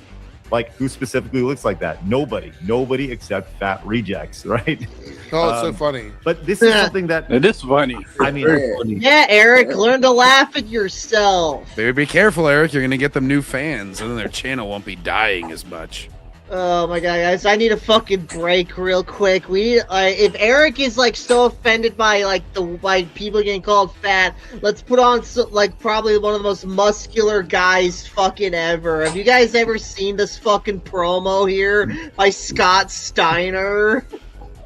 Like, who specifically looks like that? Nobody except fat rejects, right? Oh, it's so funny. But this is something that... It is funny. I mean... Yeah, Eric, learn to laugh at yourself. Maybe be careful, Eric. You're going to get them new fans, and then their channel won't be dying as much. Oh my god, guys! I need a fucking break real quick. If Eric is like so offended by people getting called fat, let's put on probably one of the most muscular guys fucking ever. Have you guys ever seen this fucking promo here by Scott Steiner?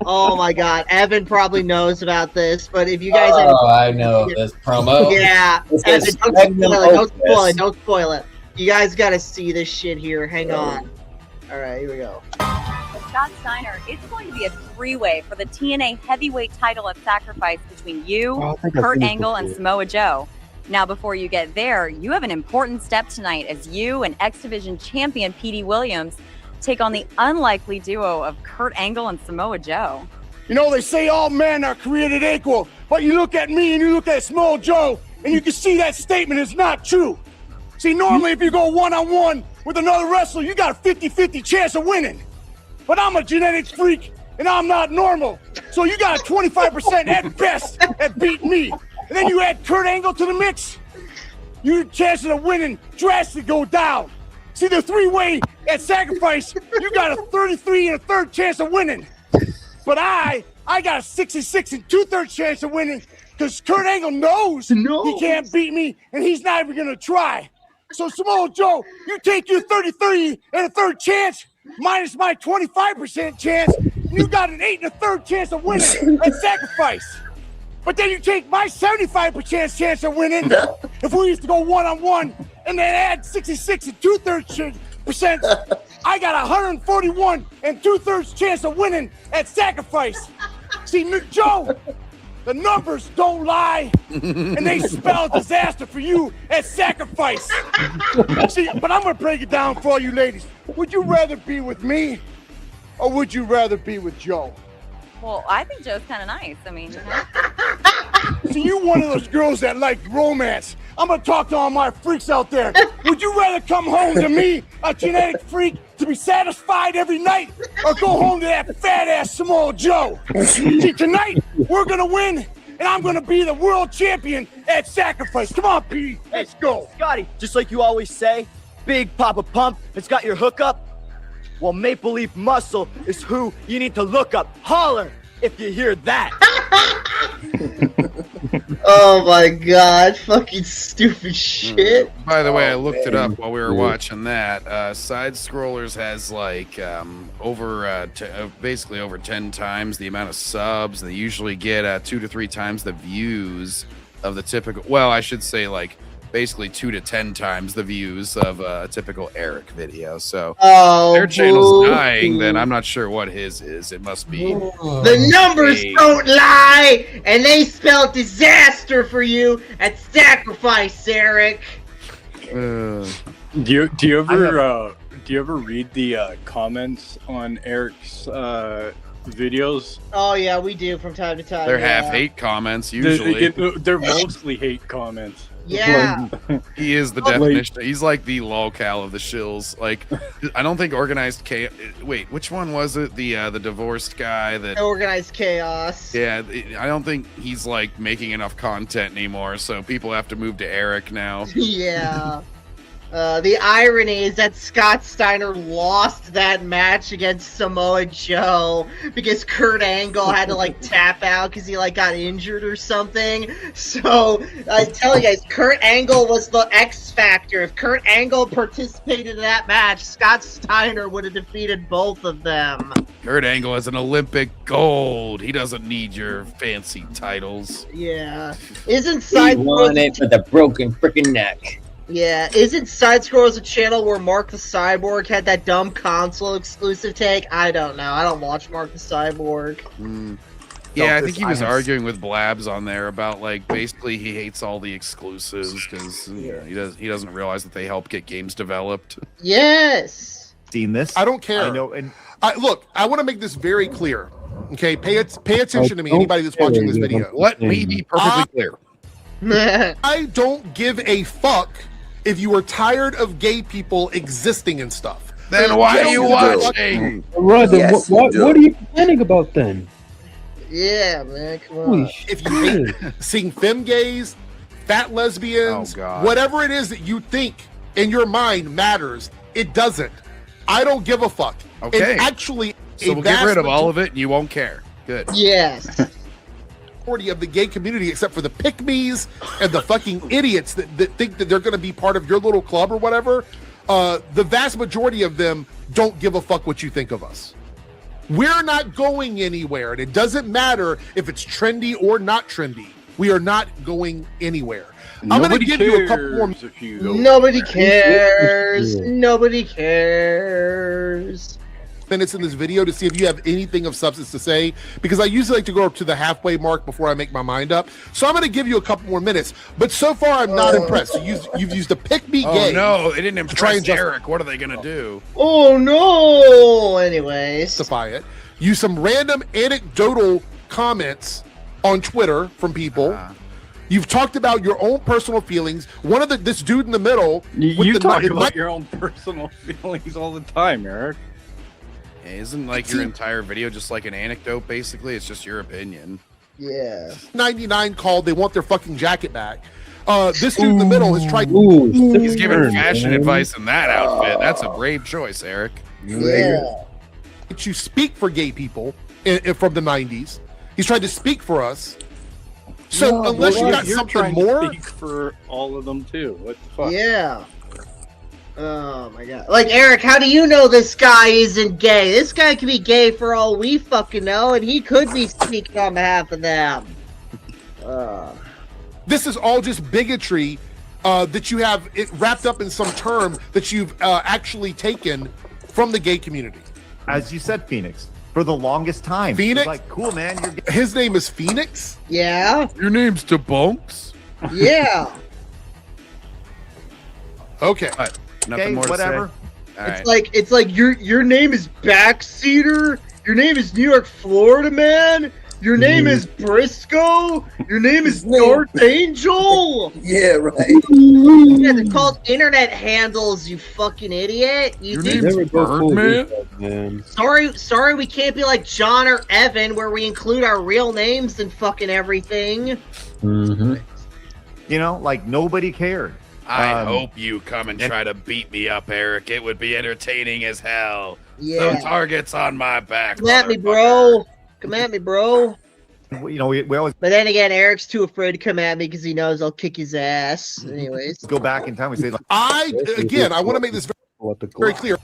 Oh my god, Evan probably knows about this, but if you guys I know this promo. Yeah, Evan, don't spoil it. You guys gotta see this shit here. Hang on. All right, here we go. Scott Steiner, it's going to be a three-way for the TNA heavyweight title at Sacrifice between you, Kurt Angle, and Samoa Joe. Now, before you get there, you have an important step tonight as you and X Division champion Petey Williams take on the unlikely duo of Kurt Angle and Samoa Joe. You know, they say all men are created equal, but you look at me and you look at Samoa Joe, and you can see that statement is not true. See, normally if you go one-on-one with another wrestler, you got a 50-50 chance of winning. But I'm a genetics freak, and I'm not normal. So you got a 25% at best at beating me. And then you add Kurt Angle to the mix, your chances of winning drastically go down. See, the three-way at Sacrifice, you got a 33 1/3 chance of winning. But I got a 66 2/3 chance of winning because Kurt Angle knows he can't beat me, and he's not even going to try. So, Samoa Joe, you take your 33 1/3 chance minus my 25% chance, and you got an 8 1/3 chance of winning at Sacrifice. But then you take my 75% chance of winning if we used to go one-on-one, and then add 66 2/3%. I got a 141 2/3 chance of winning at Sacrifice. See, Joe, the numbers don't lie, and they spell disaster for you at Sacrifice. See, but I'm gonna break it down for all you ladies. Would you rather be with me, or would you rather be with Joe? Well, I think Joe's kind of nice. I mean, you know. See, you one of those girls that like romance. I'm gonna talk to all my freaks out there. Would you rather come home to me, a genetic freak, to be satisfied every night, or go home to that fat-ass Samoa Joe? See, tonight, we're gonna win, and I'm gonna be the world champion at Sacrifice. Come on, P, let's go. Scotty, just like you always say, Big Papa Pump has got your hookup. Well, Maple Leaf Muscle is who you need to look up. Holler if you hear that. Oh my god, fucking stupid shit. By the way, I looked it up while we were watching that. Side Scrollers has like basically over 10 times the amount of subs. They usually get 2 to 3 times the views of the typical. Well, I should say like basically 2 to 10 times the views of a typical Airrick video. So their channel's dying, then I'm not sure what his is. It must be. The numbers don't lie, and they spell disaster for you at Sacrifice, Eric. Do you ever read the comments on Eric's videos. Oh yeah, we do from time to time. They're yeah. half hate comments usually. They're mostly hate comments. Yeah. He is the definition. He's like the lolcow of the shills. Like, I don't think organized chaos. Wait, which one was it? The divorced guy that Organized chaos. Yeah, I don't think he's like making enough content anymore. So people have to move to Airrick now. Yeah. The irony is that Scott Steiner lost that match against Samoa Joe because Kurt Angle had to like tap out because he like got injured or something. So I tell you guys, Kurt Angle was the X factor. If Kurt Angle participated in that match, Scott Steiner would have defeated both of them. Kurt Angle has an Olympic gold. He doesn't need your fancy titles. Yeah. Isn't He Side won it with a broken freaking neck. Yeah, isn't Side Scrolls a channel where Mark the Cyborg had that dumb console exclusive take? I don't know. I don't watch Mark the Cyborg. Yeah, I think he was arguing with Blabs on there about like basically he hates all the exclusives because he doesn't realize that they help get games developed. Yes. Seen this? I don't care. I know, and look, I want to make this very clear. Okay, pay attention to me. Anybody that's watching this video, Let me be perfectly clear. I don't give a fuck if you are tired of gay people existing and stuff. Then why are you watching? Rod, what are you complaining about then? Yeah, man, come on. If you hate seeing femme gays, fat lesbians, whatever it is that you think in your mind matters, it doesn't. I don't give a fuck. Okay. And actually, So we'll get rid of all of it and you won't care. Good. Yes. Of the gay community, except for the pick-me's and the fucking idiots that think that they're going to be part of your little club or whatever, the vast majority of them don't give a fuck what you think of us. We're not going anywhere, and it doesn't matter if it's trendy or not trendy. We are not going anywhere. I'm going to give you a couple more. Nobody cares. Nobody cares. Minutes in this video to see if you have anything of substance to say, because I usually like to go up to the halfway mark before I make my mind up. So I'm going to give you a couple more minutes, but so far I'm not impressed. So you've used a pick me gay. Oh no, they didn't impress try and Airrick. What are they going to do? Oh no! Anyways, justify it. Use some random anecdotal comments on Twitter from people. You've talked about your own personal feelings. One of this dude in the middle. You talk about your own personal feelings all the time, Eric. Isn't like your entire video just like an anecdote, basically? It's just your opinion. Yeah. 99 called, they want their fucking jacket back. This dude in the middle has tried. He's giving fashion advice in that outfit. That's a brave choice, Eric. Yeah. You speak for gay people from the 90s. He's tried to speak for us. So unless you got something more, speak for all of them too. What the fuck? Yeah. Oh my god. Like, Eric, how do you know this guy isn't gay? This guy could be gay for all we fucking know, and he could be speaking on behalf of them. This is all just bigotry that you have it wrapped up in some term that you've actually taken from the gay community. As you said, Phoenix, for the longest time. Phoenix? It's like, cool, man. You're His name is Phoenix? Yeah. Your name's Debunks? Yeah. Okay. Nothing more whatever. To say. It's like your name is Backseater. Your name is New York, Florida man. Your name is Briscoe. Your name is North Angel. Yeah, right. Yeah, they're called internet handles. You fucking idiot. Your name's Birdman. Sorry, we can't be like John or Evan, where we include our real names and fucking everything. You know, like nobody cared. I hope you come and try to beat me up, Eric. It would be entertaining as hell. Yeah. Some targets on my back. Come at me, bro. Come at me, bro. You know, we always But then again, Eric's too afraid to come at me because he knows I'll kick his ass. Anyways. go back in time and say, like, I want to make this very clear.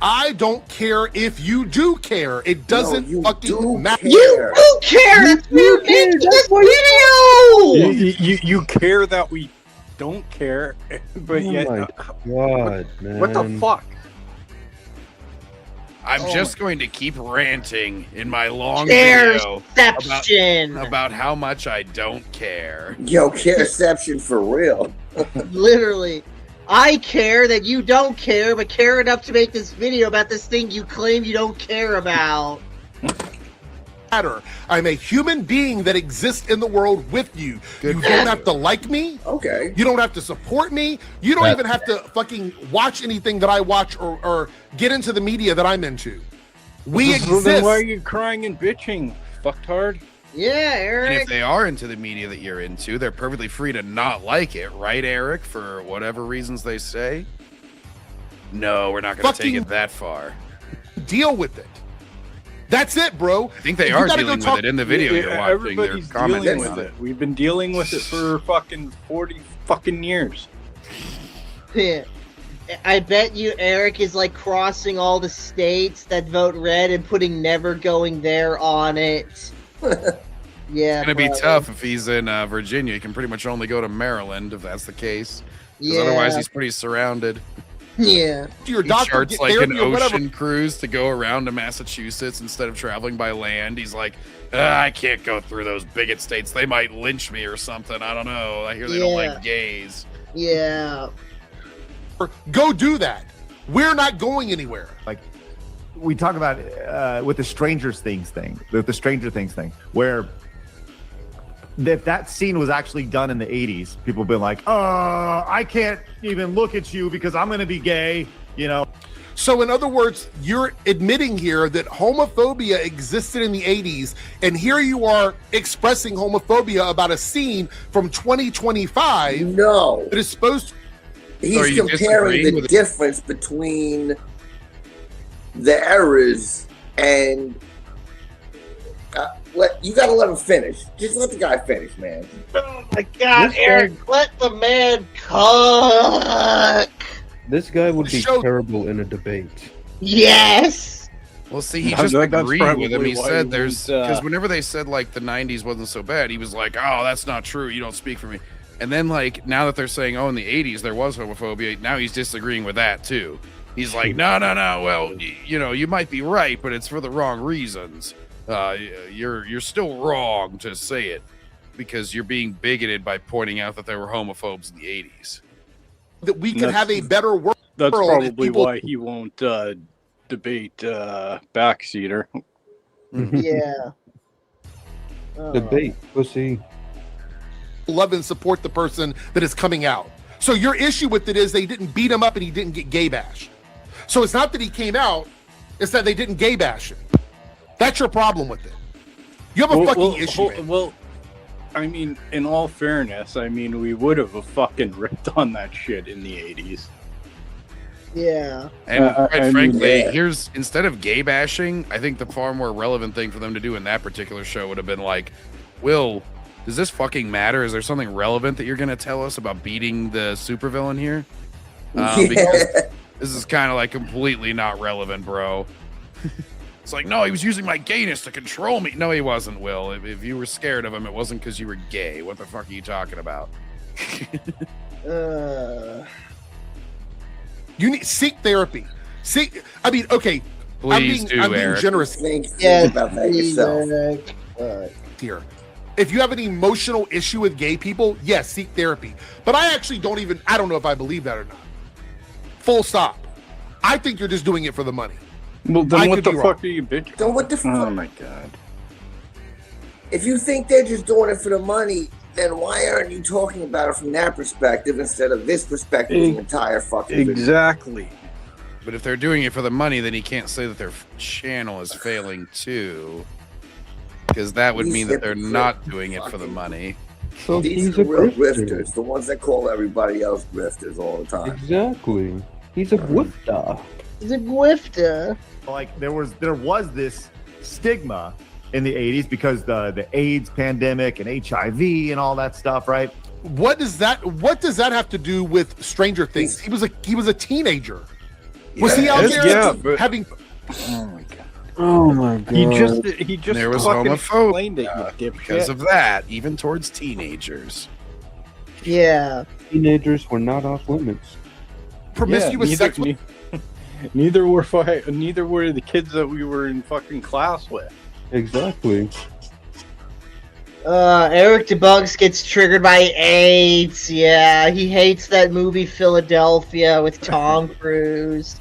I don't care if you do care. It doesn't fucking matter. You do care. That's why you made this video. You care that we don't care, but yet. My God, man. What the fuck? I'm just going to keep ranting in my long video about how much I don't care. Yo, careception for real. Literally. I care that you don't care, but care enough to make this video about this thing you claim you don't care about. I'm a human being that exists in the world with you. You don't have to like me. Okay. You don't have to support me. You don't even have to fucking watch anything that I watch or get into the media that I'm into. We exist. Then why are you crying and bitching, fucktard? Yeah, Airrick. And if they are into the media that you're into, they're perfectly free to not like it, right, Airrick? For whatever reasons they say. No, we're not going to take it that far. Deal with it. That's it, bro. I think they are dealing with it in the video you're watching. Everybody's dealing with it. We've been dealing with it for fucking 40 fucking years. Yeah. I bet you Airrick is like crossing all the states that vote red and putting never going there on it. Yeah. It's going to be tough if he's in Virginia. He can pretty much only go to Maryland if that's the case. Because Yeah. otherwise he's pretty surrounded. Yeah. Your He doctor charts get like an therapy or whatever. ocean cruise to go around to Massachusetts instead of traveling by land. He's like, I can't go through those bigot states. They might lynch me or something. I don't know. I hear they don't Yeah. like gays. Yeah. Go do that. We're not going anywhere. Like we talk about with the Stranger Things thing, where if that scene was actually done in the 80s, people have been like, I can't even look at you because I'm going to be gay, you know? So in other words, you're admitting here that homophobia existed in the 80s, and here you are expressing homophobia about a scene from 2025. No. That is supposed to... He's comparing the difference between the eras and you gotta let him finish. Just let the guy finish, man. Oh my God, Airrick, let the man cook. This guy would be terrible in a debate. Yes. Well, see, he I just think that's agreed with him. He probably said why there's he won't, because whenever they said like the '90s wasn't so bad, he was like, "Oh, that's not true. You don't speak for me." And then like now that they're saying, "Oh, in the '80s there was homophobia," now he's disagreeing with that too. He's like, "No. Well, you know, you might be right, but it's for the wrong reasons. You're still wrong to say it because you're being bigoted by pointing out that there were homophobes in the '80s." That we could have a better world. That's if probably people- why he won't debate Backseater. Yeah. Debate, pussy. Love and support the person that is coming out. So your issue with it is they didn't beat him up and he didn't get gay bashed. So it's not that he came out, it's that they didn't gay bash him. That's your problem with it. You have a fucking issue. man. Well, I mean, in all fairness, I mean, we would have fucking ripped on that shit in the 80s. Yeah. And I quite mean, frankly, yeah. here's instead of gay bashing, I think the far more relevant thing for them to do in that particular show would have been like, Will, does this fucking matter? Is there something relevant that you're going to tell us about beating the supervillain here? Because this is kind of like completely not relevant, bro. It's like, no, he was using my gayness to control me. No, he wasn't, Will. If you were scared of him, it wasn't because you were gay. What the fuck are you talking about? You need seek therapy. I mean, okay. Please I'm being Eric. generous. Think Yes, about that please, yourself. Eric. Here. If you have an emotional issue with gay people, yes, seek therapy. But I actually I don't know if I believe that or not. Full stop. I think you're just doing it for the money. Well, then I what could the be fuck wrong. are you bitching? Then what the fuck? Oh my god. If you think they're just doing it for the money, then why aren't you talking about it from that perspective instead of this perspective the entire fucking video? Exactly. But if they're doing it for the money, then he can't say that their channel is failing too. Because that would These mean that they're hypocrite not doing it for the money. So These he's are a real grifter. grifters, the ones that call everybody else grifters all the time. Exactly. He's a grifter. He's a grifter. Like there was this stigma in the 80s because the AIDS pandemic and HIV and all that stuff, right? What does that have to do with Stranger Things? He was a teenager. Was he out there having Oh my god. Oh my god. He just There was fucking homophobia explained it, you because dipshit. of that, even towards teenagers. Yeah. Teenagers were not off limits. promiscuous sex? Neither were the kids that we were in fucking class with. Exactly. Eric Debunks gets triggered by AIDS. Yeah, he hates that movie Philadelphia with Tom Cruise.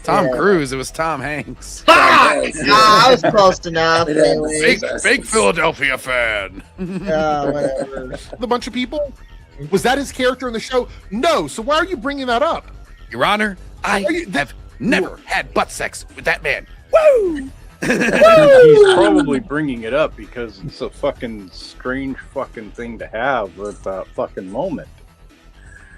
Tom Cruise. It was Tom Hanks. I was close enough. Big Philadelphia fan. Whatever. The bunch of people. Was that his character in the show? No. So why are you bringing that up? Your Honor, I have never had butt sex with that man. Woo! He's probably bringing it up because it's a fucking strange fucking thing to have at that fucking moment.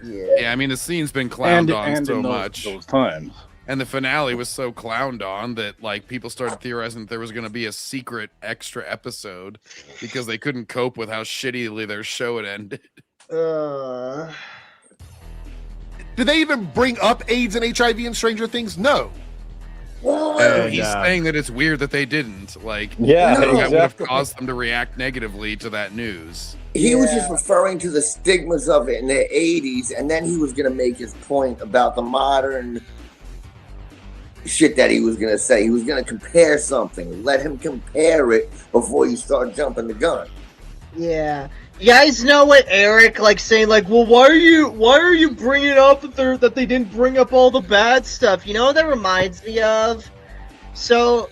Yeah, I mean, the scene's been clowned on so much. Those times. And the finale was so clowned on that, like, people started theorizing that there was going to be a secret extra episode because they couldn't cope with how shittily their show had ended. Did they even bring up AIDS and HIV in Stranger Things? No. He's saying that it's weird that they didn't. Like, that would have caused them to react negatively to that news. He was just referring to the stigmas of it in the 80s, and then he was going to make his point about the modern shit that he was going to say. He was going to compare something. Let him compare it before you start jumping the gun. Yeah. You guys know what Airrick saying well, why are you bringing up that they didn't bring up all the bad stuff? You know what that reminds me of? So,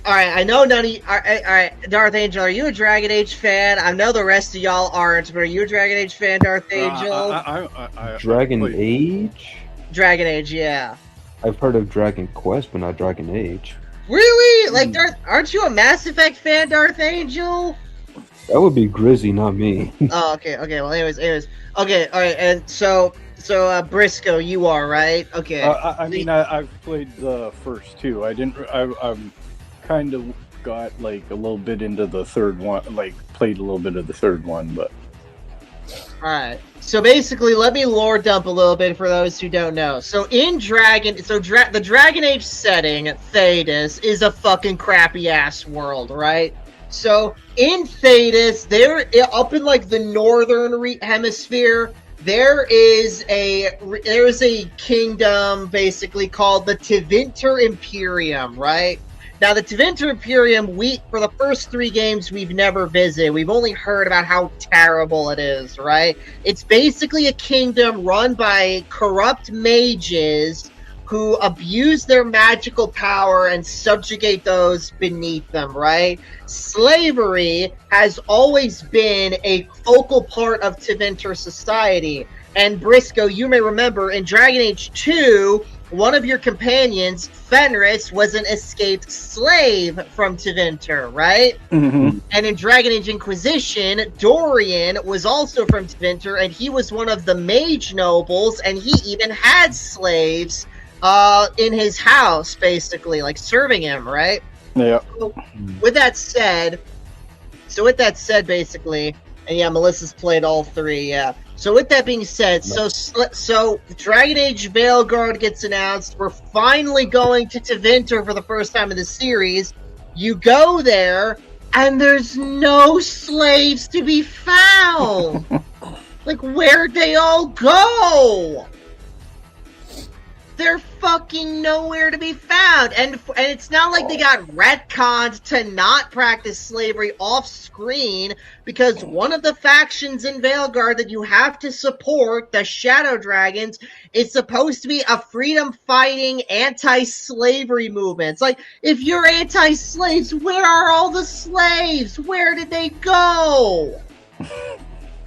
all right, I know none of you. All right, Darth Angel, are you a Dragon Age fan? I know the rest of y'all aren't, but are you a Dragon Age fan, Darth Angel? Dragon Age? Dragon Age, yeah. I've heard of Dragon Quest, but not Dragon Age. Really? Aren't you a Mass Effect fan, Darth Angel? That would be Grizzy, not me. Oh, okay. Well, anyways. Okay, all right. And so Briscoe, you are right. Okay. I've played the first two. I didn't. I'm kind of got a little bit into the third one. Played a little bit of the third one, but. All right. So basically, let me lore dump a little bit for those who don't know. So in the Dragon Age setting, Thedas is a fucking crappy ass world, right? So in Thedas, they're up in the northern hemisphere. There is a kingdom basically called the Tevinter Imperium, right? Now the Tevinter Imperium, for the first 3 games we've never visited. We've only heard about how terrible it is, right? It's basically a kingdom run by corrupt mages who abuse their magical power and subjugate those beneath them, right? Slavery has always been a focal part of Tevinter society. And Briscoe, you may remember, in Dragon Age 2, one of your companions, Fenris, was an escaped slave from Tevinter, right? Mm-hmm. And in Dragon Age Inquisition, Dorian was also from Tevinter, and he was one of the mage nobles, and he even had slaves in his house, basically, serving him, right? Yeah. So, with that said, basically, and yeah, Melissa's played all 3, yeah. So with that being said, so Dragon Age Veilguard gets announced. We're finally going to Tevinter for the first time in the series. You go there, and there's no slaves to be found. Where'd they all go? They're fucking nowhere to be found. And it's not like they got retconned to not practice slavery off screen, because one of the factions in Veilguard that you have to support, the Shadow Dragons, is supposed to be a freedom-fighting, anti-slavery movement. It's if you're anti-slaves, where are all the slaves? Where did they go?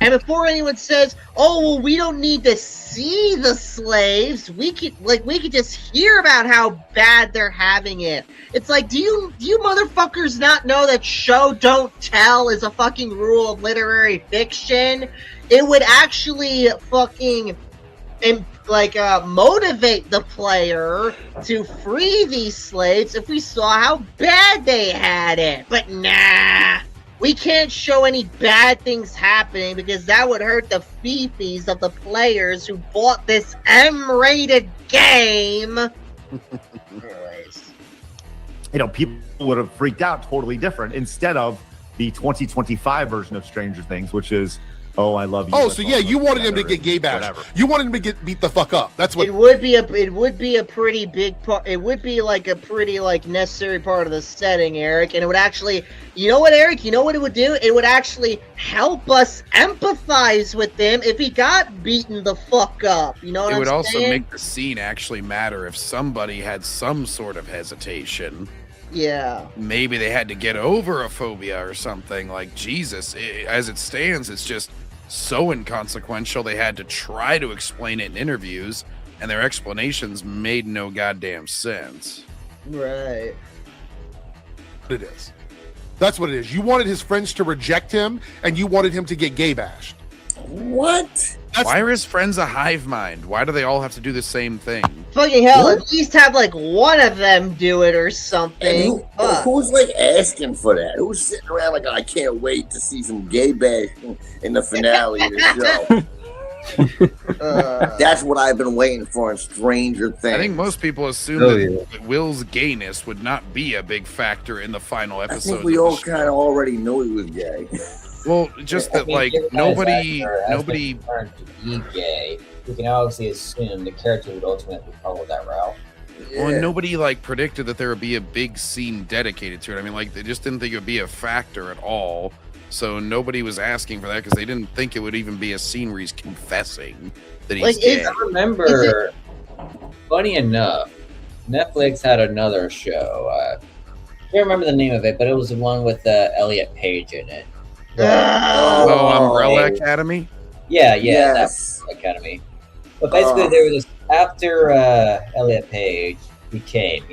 And before anyone says, "Oh, well, we don't need to see the slaves. We could just hear about how bad they're having it." It's do you motherfuckers not know that show don't tell is a fucking rule of literary fiction? It would actually fucking motivate the player to free these slaves if we saw how bad they had it. But nah. We can't show any bad things happening because that would hurt the fifis of the players who bought this M-rated game. Anyways. People would have freaked out totally different instead of the 2025 version of Stranger Things, which is Oh, I love you. Oh, so yeah, you wanted him to get gay bashed. Whatever. You wanted him to get beat the fuck up. That's what it would be a pretty big part. It would be like a pretty like necessary part of the setting, Eric. And it would actually, you know what, Eric? You know what it would do? It would actually help us empathize with him if he got beaten the fuck up. You know what I'm saying? It would also make the scene actually matter if somebody had some sort of hesitation. Yeah. Maybe they had to get over a phobia or something. Like, Jesus, as it stands, it's just so inconsequential. They had to try to explain it in interviews, and their explanations made no goddamn sense. Right. It is. That's what it is. You wanted his friends to reject him, and you wanted him to get gay bashed. What? Why are his friends a hive mind? Why do they all have to do the same thing? Fucking hell, at least have like one of them do it or something. Who's like asking for that? Who's sitting around like, I can't wait to see some gay bashing in the finale of the show? That's what I've been waiting for in Stranger Things. I think most people assume that Will's gayness would not be a big factor in the final episode. I think we all kind of already knew he was gay. Well, just that, like, nobody. Be gay. We can obviously assume the character would ultimately follow that route. Well, and nobody like predicted that there would be a big scene dedicated to it. I mean, like, they just didn't think it would be a factor at all. So nobody was asking for that because they didn't think it would even be a scene where he's confessing that he's gay. I remember, funny enough, Netflix had another show. I can't remember the name of it, but it was the one with Elliot Page in it. Umbrella Academy? Yeah, Yes. that's Academy. But basically, there was this, after Elliot Page became,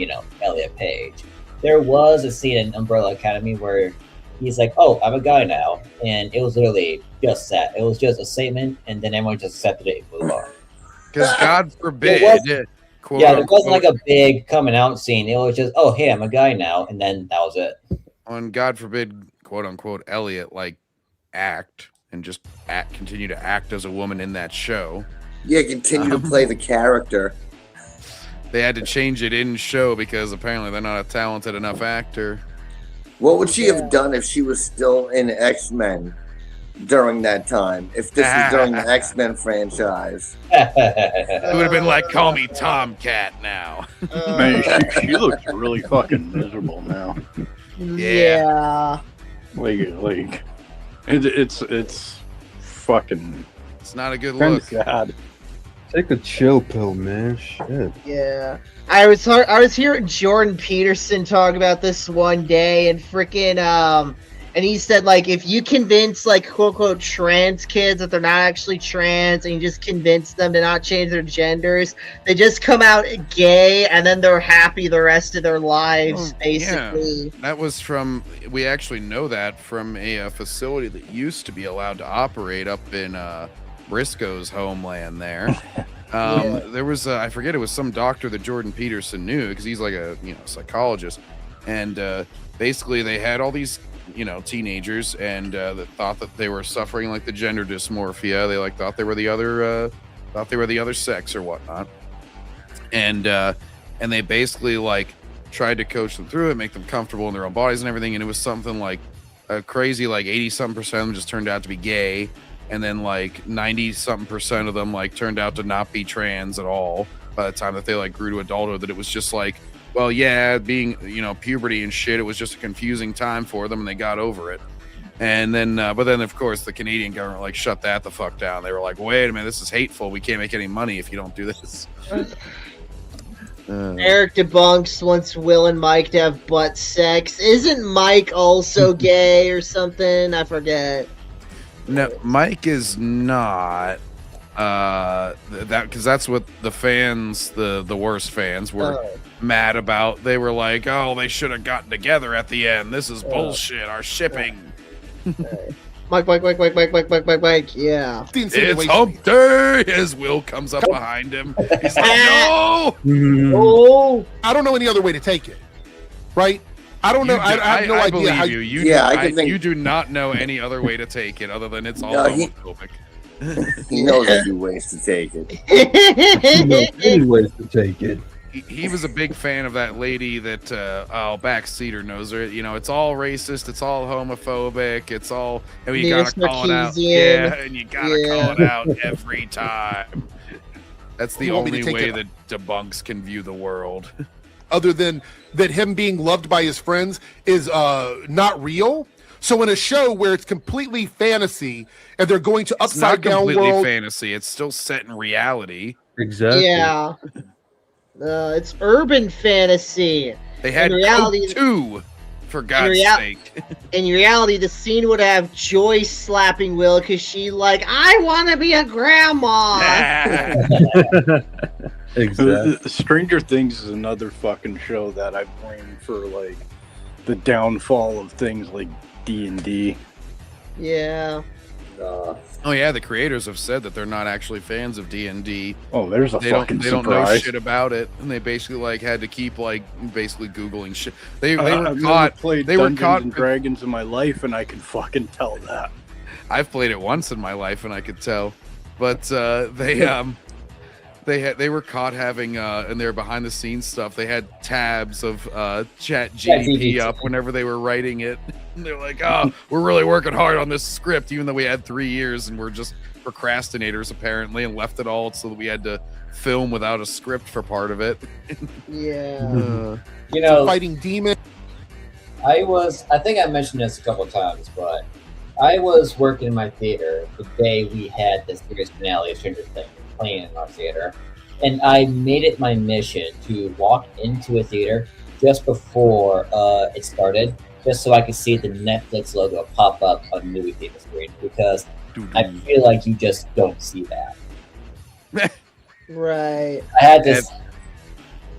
Elliot Page, there was a scene in Umbrella Academy where he's like, oh, I'm a guy now. And it was literally just that. It was just a statement, and then everyone just accepted it and moved on. Because God forbid. There wasn't like a big coming out scene. It was just, oh, hey, I'm a guy now. And then that was it. On God forbid, quote unquote, Elliot, like, act and just continue to act as a woman in that show. Yeah, continue to play the character. They had to change it in show because apparently they're not a talented enough actor. What would she have done if she was still in X-Men during that time? If this was during the X-Men franchise? It would have been like, call me Tomcat now. Man, she looks really fucking miserable now. Yeah. Like, it's fucking. It's not a good look. God. Take a chill pill, man. Shit. Yeah. I was hearing Jordan Peterson talk about this one day, and freaking and he said, like, if you convince, like, quote unquote trans kids that they're not actually trans, and you just convince them to not change their genders, they just come out gay and then they're happy the rest of their lives, basically. Yeah. That was from, we actually know that from a facility that used to be allowed to operate up in Briscoe's homeland there. There was I forget, it was some doctor that Jordan Peterson knew because he's like a psychologist, and basically they had all these teenagers and that thought that they were suffering like the gender dysmorphia. They like thought they were the other sex or whatnot, and they basically like tried to coach them through it, make them comfortable in their own bodies and everything, and it was something like a crazy like 80-something% of them just turned out to be gay. And then like 90-something% of them like turned out to not be trans at all by the time that they like grew to adulthood. That it was just like, well, yeah, being puberty and shit, it was just a confusing time for them, and they got over it. And then, but then of course the Canadian government like shut that the fuck down. They were like, wait a minute, this is hateful. We can't make any money if you don't do this. Eric Debunks wants Will and Mike to have butt sex. Isn't Mike also gay or something? I forget. No, Mike is not. Because that's what the fans, the worst fans, were mad about. They were like, "Oh, they should have gotten together at the end. This is bullshit. Our shipping." Mike. Yeah. It's hump day as Will comes up behind him. He's like, "No!" Oh, I don't know any other way to take it. Right? I don't know. I have no idea. Believe How you. You do not know any other way to take it other than it's all homophobic. He knows a few ways to take it. He knows many ways to take it. he was a big fan of that lady that Backseater knows her. You know, it's all racist, it's all homophobic, it's all, and you gotta call it out. Yeah, and you gotta call it out every time. That's the only way that Debunks can view the world. Other than that, him being loved by his friends is not real. So in a show where it's completely fantasy and they're going to upside down world, completely fantasy. It's still set in reality. Exactly. Yeah. It's urban fantasy. They had reality too, for God's sake. In reality, the scene would have Joy slapping Will because she like, I want to be a grandma. Exactly. Stranger Things is another fucking show that I blame for like the downfall of things like D&D. Yeah. Oh yeah, the creators have said that they're not actually fans of D&D. Oh, there's a fucking They don't know shit about it, and they basically like had to keep like basically googling shit. They were I've caught. never played They were Dungeons caught and Dragons in my life, and I can fucking tell that. I've played it once in my life, and I could tell. But they were caught having in their behind the scenes stuff. They had tabs of ChatGPT up whenever they were writing it. And they're like, "Oh, we're really working hard on this script, even though we had 3 years and we're just procrastinators apparently, and left it all so that we had to film without a script for part of it." Yeah. You know, fighting demons. I think I mentioned this a couple of times, but I was working in my theater the day we had the series finale of Stranger Things playing in our theater, and I made it my mission to walk into a theater just before it started, just so I could see the Netflix logo pop up on the movie theater screen, because I feel like you just don't see that. Right. I had this.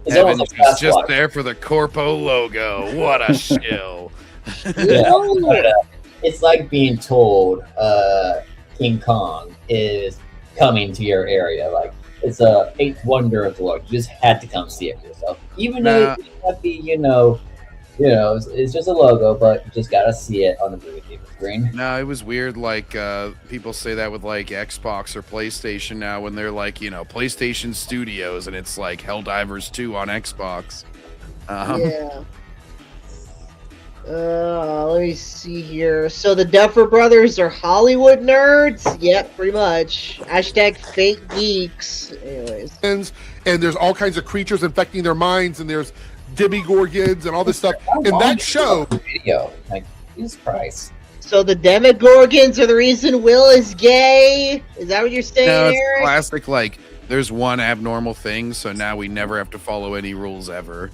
It's Evans almost was just there for the Corpo logo. What a shill. Yeah, it's like being told King Kong is coming to your area. Like, it's a eighth wonder of the world. You just had to come see it for yourself. Even though it might be, it's just a logo, but you just gotta see it on the movie theater screen. No, it was weird. Like people say that with like Xbox or PlayStation now, when they're like, PlayStation Studios, and it's like Helldivers 2 on Xbox. Yeah. Let me see here. So the Duffer Brothers are Hollywood nerds? Yep, pretty much. # fake geeks. Anyways. And there's all kinds of creatures infecting their minds, and there's Demigorgons and all this stuff. In that show, video, like, Jesus Christ. So the Demigorgons are the reason Will is gay? Is that what you're saying, No, it's Eric? classic. Like, there's one abnormal thing, so now we never have to follow any rules ever.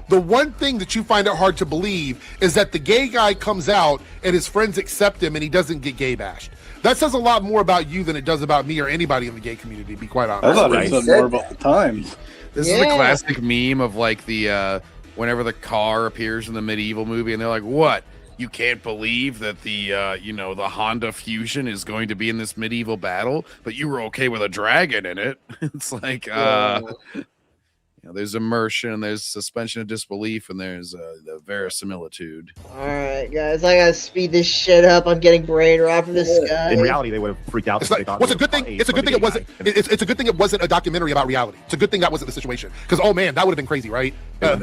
the one thing that you find it hard to believe is that the gay guy comes out and his friends accept him and he doesn't get gay bashed. That says a lot more about you than it does about me or anybody in the gay community, to be quite honest. I thought it said more about the times. This is a classic meme of like the whenever the car appears in the medieval movie and they're like, what? You can't believe that the the Honda Fusion is going to be in this medieval battle, but you were okay with a dragon in it. It's like there's immersion, there's suspension of disbelief, and there's the verisimilitude. All right, guys, I gotta speed this shit up. I'm getting brain rot from this guy. In reality, they would have freaked out. What's a good thing? It's a good thing it wasn't. It's a good thing it wasn't a documentary about reality. It's a good thing that wasn't the situation. Because oh man, that would have been crazy, right?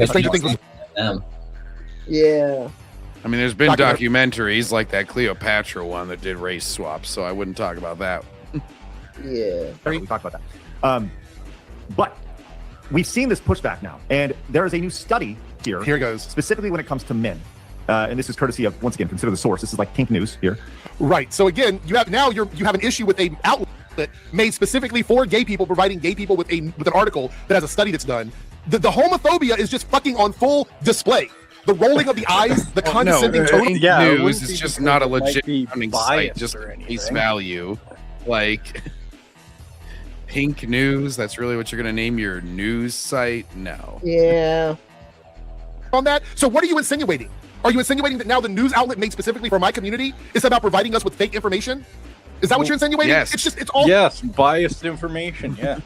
Stranger Things was. Yeah. I mean, there's been documentaries like that Cleopatra one that did race swaps, so I wouldn't talk about that. Yeah. We talked about that. But we've seen this pushback now, and there is a new study here. Here goes. Specifically when it comes to men. And this is courtesy of, once again, consider the source. This is like Pink News here. Right. So again, you have an issue with an outlet made specifically for gay people, providing gay people with an article that has a study that's done. The homophobia is just fucking on full display. The rolling of the eyes, the condescending tone. News is just not a legit site, just face value. Like Pink News, that's really what you're gonna name your news site? No. Yeah. On that. So what are you insinuating? Are you insinuating that now the news outlet made specifically for my community is about providing us with fake information? Is that what you're insinuating? Yes. It's all Biased information. Yes.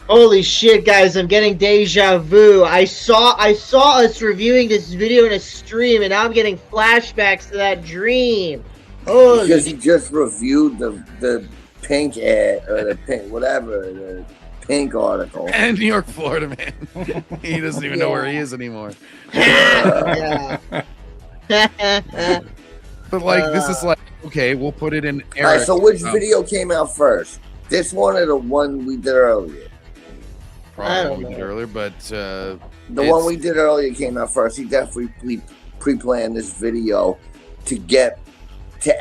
Holy shit, guys, I'm getting deja vu. I saw us reviewing this video in a stream, and now I'm getting flashbacks to that dream. Because he just reviewed the pink ad, or the pink, whatever. Pink article. And New York, Florida, man. He doesn't even know where he is anymore. But like, this is like, okay, we'll put it in Airrick. All right, so which video came out first? This one or the one we did earlier? Probably one we did earlier, but the one we did earlier came out first. He definitely pre-planned this video to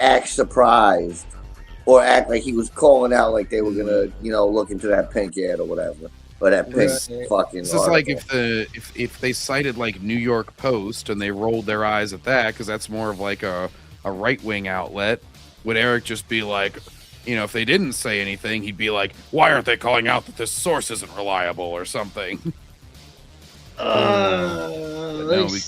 act surprised or act like he was calling out like they were gonna, look into that pink ad or whatever. Or that pink fucking This is like if they cited like New York Post and they rolled their eyes at that, because that's more of like a right-wing outlet, would Airrick just be like, if they didn't say anything, he'd be like, why aren't they calling out that this source isn't reliable or something?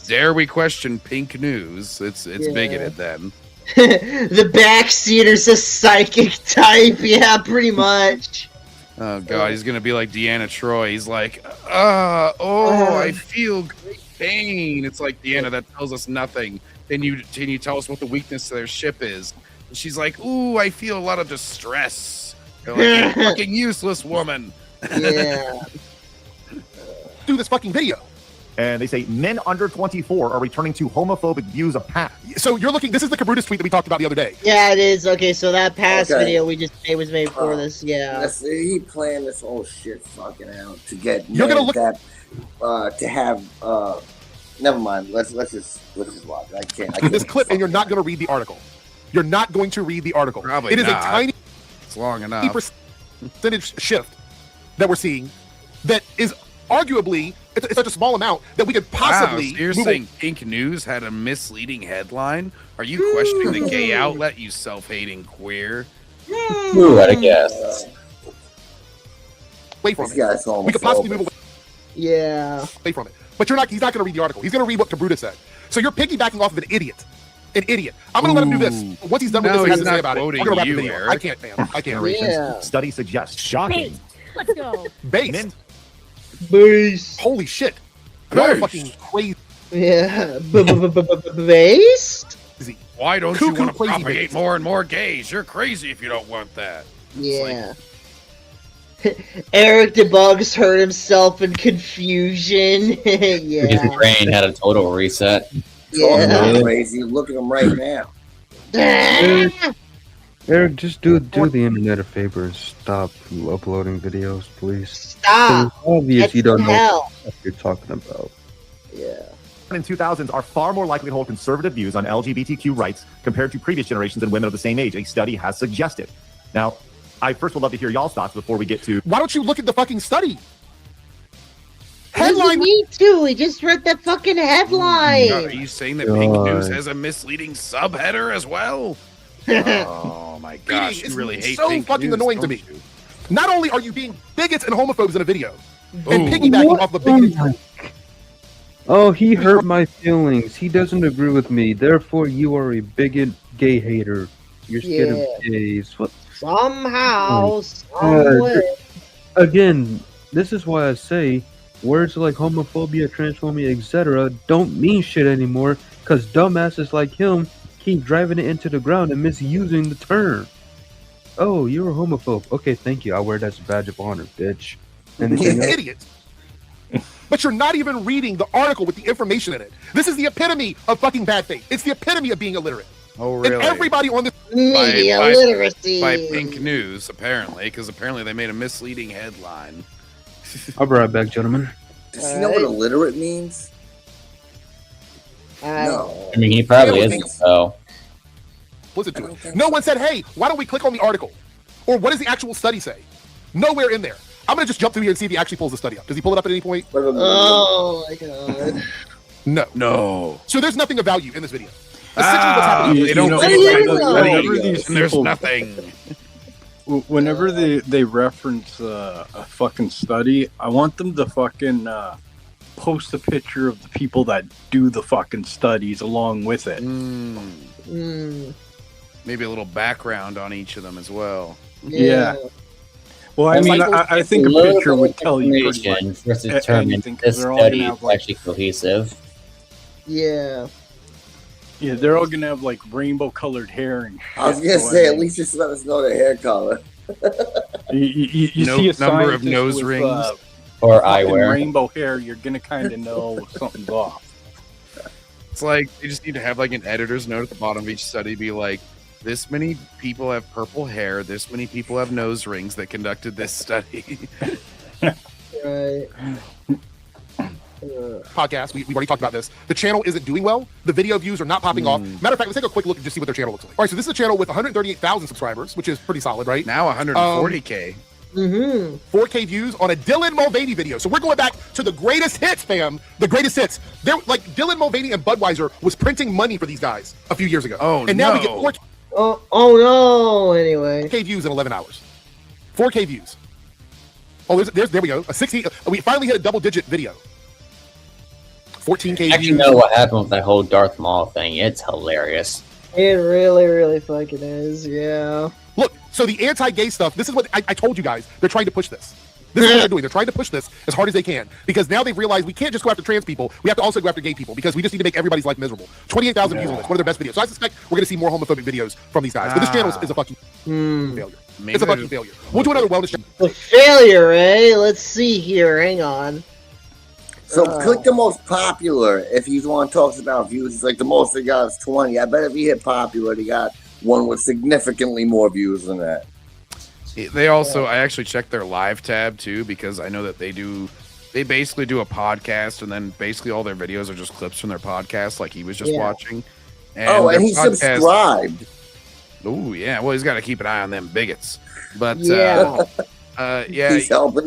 Dare we question pink news? It's bigoted then. The backseater's a psychic type. Yeah, pretty much. Oh god, he's gonna be like Deanna Troy. He's like, I feel great pain. It's like, Deanna, that tells us nothing. Can you tell us what the weakness of their ship is? And she's like, ooh, I feel a lot of distress. You're like, you fucking useless woman. Yeah. Do this fucking video. And they say men under 24 are returning to homophobic views of past. So you're looking, this is the Cabrutus tweet that we talked about the other day. Yeah, it is. Okay, so that past video was made for this. Yeah. He planned this whole shit fucking out to get to have never mind. Let's just watch it. I can't this clip, and you're not going to read the article. You're not going to read the article. Probably it is not. a tiny it's long enough percentage shift that we're seeing that is arguably it's such a small amount that we could possibly so you're saying Pink News had a misleading headline? Are you questioning the gay outlet, you self-hating queer? Ooh, I guess. Away from it. We could possibly move away. Yeah. Away from it. But he's not going to read the article. He's going to read what Cabruta said. So you're piggybacking off of an idiot. An idiot. I'm going to let him do this. Once he's done with this, he has to say about it. I'm going to wrap the video. I can't, man. I can't. Yeah. Study suggests shocking. Let's go. Based. Base. Holy shit. You're fucking crazy. Yeah. Based? Why don't you want to propagate more and more gays? You're crazy if you don't want that. Yeah. Airrick Debunks hurt himself in confusion. Yeah. His brain had a total reset. Yeah. Crazy. Look at him right now. Airrick, just do the internet a favor and stop uploading videos, please. Stop. It's obvious you don't know what you're talking about. Yeah. In 2000s are far more likely to hold conservative views on LGBTQ rights compared to previous generations and women of the same age, a study has suggested. Now, I first would love to hear y'all's thoughts before we get to... Why don't you look at the fucking study? Headline. Me too. We just read the fucking headline. Are you saying that Pink News has a misleading subheader as well? Oh my gosh, you really hate so Pink fucking News, annoying to don't me. you? Not only are you being bigots and homophobes in a video, and piggybacking off the bigoted... Oh, he hurt my feelings. He doesn't agree with me. Therefore, you are a bigot gay hater. You're scared of gays. What? Somehow, someway. Again, this is why I say words like homophobia, transphobia, etc. don't mean shit anymore, because dumbasses like him keep driving it into the ground and misusing the term. Oh, you're a homophobe. Okay, thank you. I'll wear that as a badge of honor, bitch. Idiots. But you're not even reading the article with the information in it. This is the epitome of fucking bad faith. It's the epitome of being illiterate. Oh, really? And everybody on this media literacy by Pink News, apparently, because apparently they made a misleading headline. I'll be right back, gentlemen. Does he know what illiterate means? No. I mean, he probably isn't, so. Listen to it. No one said, hey, why don't we click on the article? Or what does the actual study say? Nowhere in there. I'm going to just jump through here and see if he actually pulls the study up. Does he pull it up at any point? Oh, my God. No. So there's nothing of value in this video. Essentially what's happening. They don't there's nothing. Whenever they reference a fucking study, I want them to fucking post a picture of the people that do the fucking studies along with it. Maybe a little background on each of them as well. Yeah. Well, I mean, I think a picture would tell you pretty much first determine anything, this 'cause they're all study gonna is have, like, actually cohesive. Yeah. Yeah, they're all gonna have like rainbow colored hair and. I was gonna say, at least just let us know the hair color. You see a number of scientist nose with, rings or fucking eyewear. rainbow hair, you're gonna kind of know something's off. It's like you just need to have like an editor's note at the bottom of each study, be like, this many people have purple hair, this many people have nose rings that conducted this study. Right. Podcast. We've already talked about this. The channel isn't doing well. The video views are not popping off. Matter of fact, let's take a quick look and just see what their channel looks like. All right, so this is a channel with 138,000 subscribers, which is pretty solid, right? Now 140K. 4K views on a Dylan Mulvaney video. So we're going back to the greatest hits, fam. The greatest hits. They're like Dylan Mulvaney and Budweiser was printing money for these guys a few years ago. Oh, and now we get 4K Oh no! Anyway, views in 11 hours. 4K views. Oh, there we go. A 16. We finally hit a double-digit video. 14K I actually views. know what happened with that whole Darth Maul thing. It's hilarious. it really, really fucking is. Yeah. Look, so the anti-gay stuff, this is what I told you guys. They're trying to push this. This is what they're doing. They're trying to push this as hard as they can because now they've realized we can't just go after trans people. We have to also go after gay people because we just need to make everybody's life miserable. 28,000 views on this. One of their best videos. So I suspect we're going to see more homophobic videos from these guys. But this channel is a fucking failure. It's a fucking failure. We'll do another wellness channel. The failure, eh? Let's see here. Hang on. So click the most popular if you want to talk about views. It's like the most they got is 20. I bet if you hit popular, they got one with significantly more views than that. They also, I actually checked their live tab too because I know that they basically do a podcast and then basically all their videos are just clips from their podcast, like he was just watching. And he subscribed. Oh yeah, well he's got to keep an eye on them bigots. But he's helping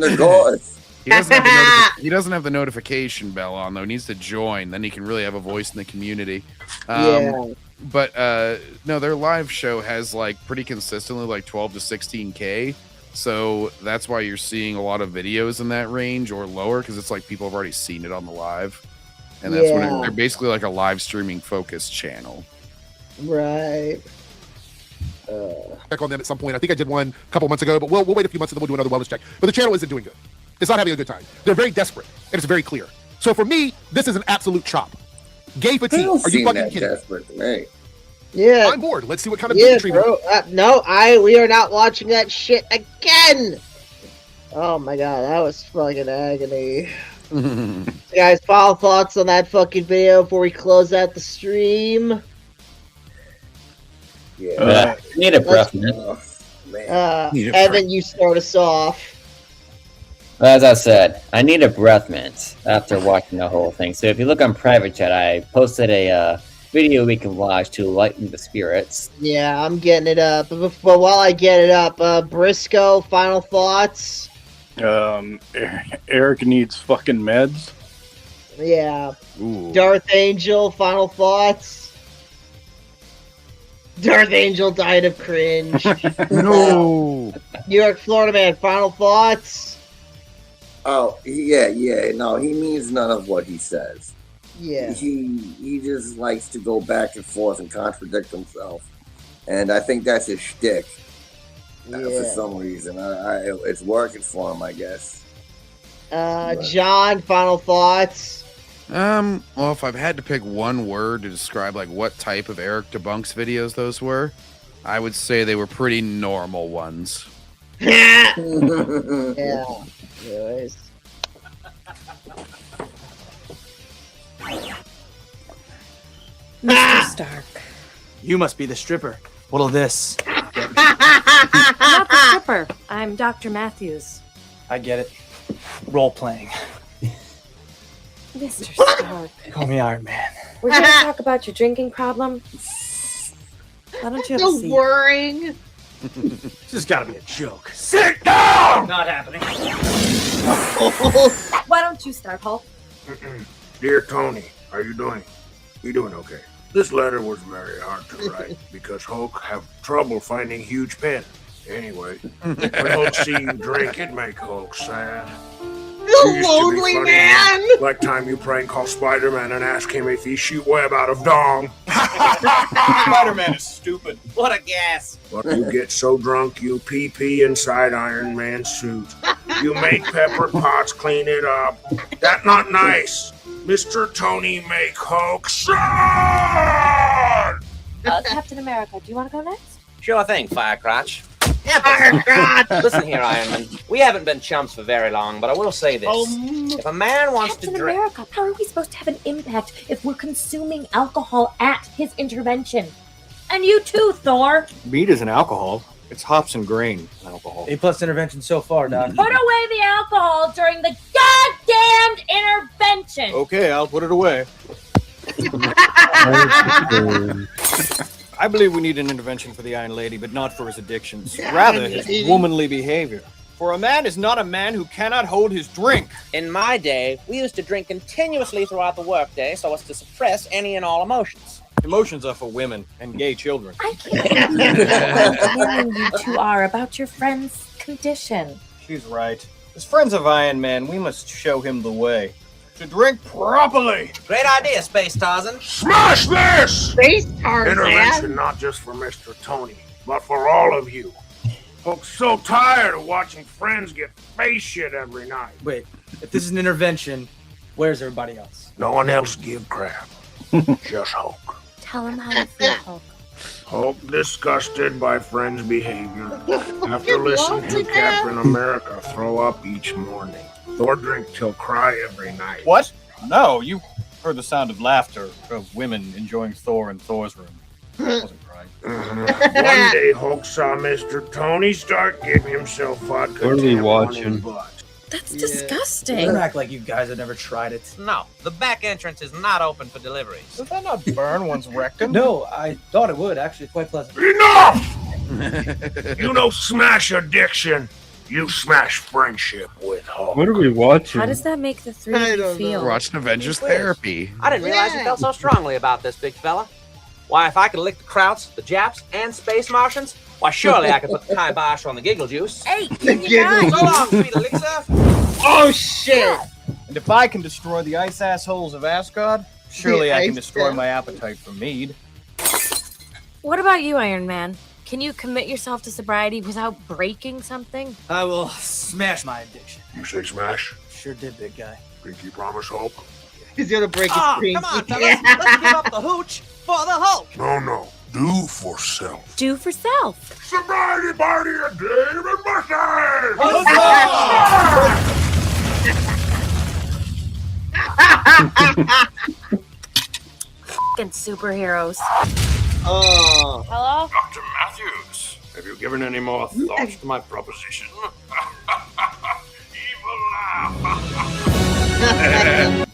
the cause. He doesn't have the notification bell on though. He needs to join, then he can really have a voice in the community. But no, their live show has like pretty consistently like 12 to 16K. So that's why you're seeing a lot of videos in that range or lower because it's like people have already seen it on the live. And that's when they're basically like a live streaming focused channel. Right. Check on them at some point. I think I did one a couple months ago, but we'll wait a few months and then we'll do another wellness check. But the channel isn't doing good. It's not having a good time. They're very desperate, and it's very clear. So for me, this is an absolute chop. Gay fatigue. Are you fucking kidding? Desperate to me. Yeah. I'm bored. Let's see what kind of bigotry. Bro. We are not watching that shit again. Oh my god, that was fucking agony. Guys, final thoughts on that fucking video before we close out the stream. I need a breath mint. Evan, you start us off. As I said, I need a breath mint after watching the whole thing. So if you look on private chat, I posted a video we can watch to lighten the spirits. Yeah, I'm getting it up. But while I get it up, Briscoe, final thoughts? Eric needs fucking meds. Yeah. Ooh. Darth Angel, final thoughts? Darth Angel died of cringe. No. New York, Florida man, final thoughts? Oh, yeah. No, he means none of what he says. Yeah. He just likes to go back and forth and contradict himself. And I think that's his shtick for some reason. It's working for him, I guess. John, final thoughts? Well, if I've had to pick one word to describe like what type of Eric Debunks videos those were, I would say they were pretty normal ones. Yeah. Anyways. Mr. Stark. You must be the stripper. What'll this? I'm not the stripper. I'm Dr. Matthews. I get it. Role playing. Mr. Stark. Call me Iron Man. We're here to talk about your drinking problem. Why don't you have a So seat? boring. This has got to be a joke. Sit down! Not happening. Why don't you start, Hulk? Dear Tony, how you doing? You doing okay? This letter was very hard to write because Hulk have trouble finding huge pen. Anyway, when Hulk see you drink, it make Hulk sad. The lonely man! Like time you prank call Spider-Man and ask him if he shoot web out of dong. Spider-Man is stupid. What a gas. But you get so drunk you pee inside Iron Man's suit. You make pepper pots clean it up. That not nice. Mr. Tony make Hulk sad! Captain America, do you want to go next? Sure thing, Firecrotch. Oh, God. Listen here, Iron Man. We haven't been chumps for very long, but I will say this. If a man wants Captain to drink... America, how are we supposed to have an impact if we're consuming alcohol at his intervention? And you too, Thor. Meat isn't alcohol. It's hops and grain alcohol. A+ intervention so far, Doc. Put away the alcohol during the goddamned intervention. Okay, I'll put it away. I believe we need an intervention for the Iron Lady, but not for his addictions. Rather, his womanly behavior. For a man is not a man who cannot hold his drink. In my day, we used to drink continuously throughout the workday so as to suppress any and all emotions. Emotions are for women and gay children. I can't believe how caring you two are about your friend's condition. She's right. As friends of Iron Man, we must show him the way. To drink properly! Great idea, Space Tarzan. Smash this! Space Tarzan. Intervention not just for Mr. Tony, but for all of you. Folks so tired of watching friends get face shit every night. Wait, if this is an intervention, where's everybody else? No one else give crap. Just Hulk. Tell him how you feel, Hulk. Hulk disgusted by friends' behavior after listening to Captain America throw up each morning. Thor drink till cry every night. What? No, you heard the sound of laughter of women enjoying Thor in Thor's room. I wasn't crying. One day Hulk saw Mr. Tony start getting himself vodka. What are we watching? That's disgusting. Don't act like you guys have never tried it. No, the back entrance is not open for deliveries. Does that not burn one's rectum? No, I thought it would. Actually, quite pleasant. Enough! You don't smash addiction. You smash friendship with Hulk. What are we watching? How does that make the three of you feel? We're watching Avengers Therapy. I didn't realize you felt so strongly about this, big fella. Why, if I could lick the Krauts, the Japs, and Space Martians, why, surely I could put the kibosh on the giggle juice. Hey, So long, sweet elixir. Oh, shit. And if I can destroy the ice assholes of Asgard, surely I can ice destroy man. my appetite for mead. What about you, Iron Man? Can you commit yourself to sobriety without breaking something? I will smash my addiction. You say smash? Sure did, big guy. Pinky promise, Hulk? He's gonna break his Oh, pinky. come on, fellas. Let's give up the hooch for the Hulk. No. Do for self. Do for self. Sobriety party and Dave and Mustache! Fucking superheroes. Oh. Hello? Dr. Matthews, have you given any more thoughts to my proposition? Evil laugh.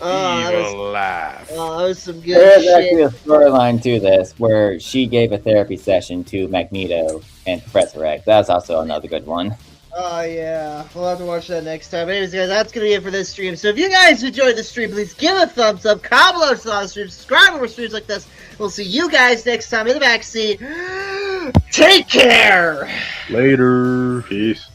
Evil laugh. Oh, that was some good There's shit. actually a storyline to this where she gave a therapy session to Magneto and Professor X. That's also another good one. Oh, yeah. We'll have to watch that next time. Anyways, guys, that's going to be it for this stream. So if you guys enjoyed the stream, please give a thumbs up, comment below to the stream, subscribe for streams like this. We'll see you guys next time in the backseat. Take care! Later. Peace.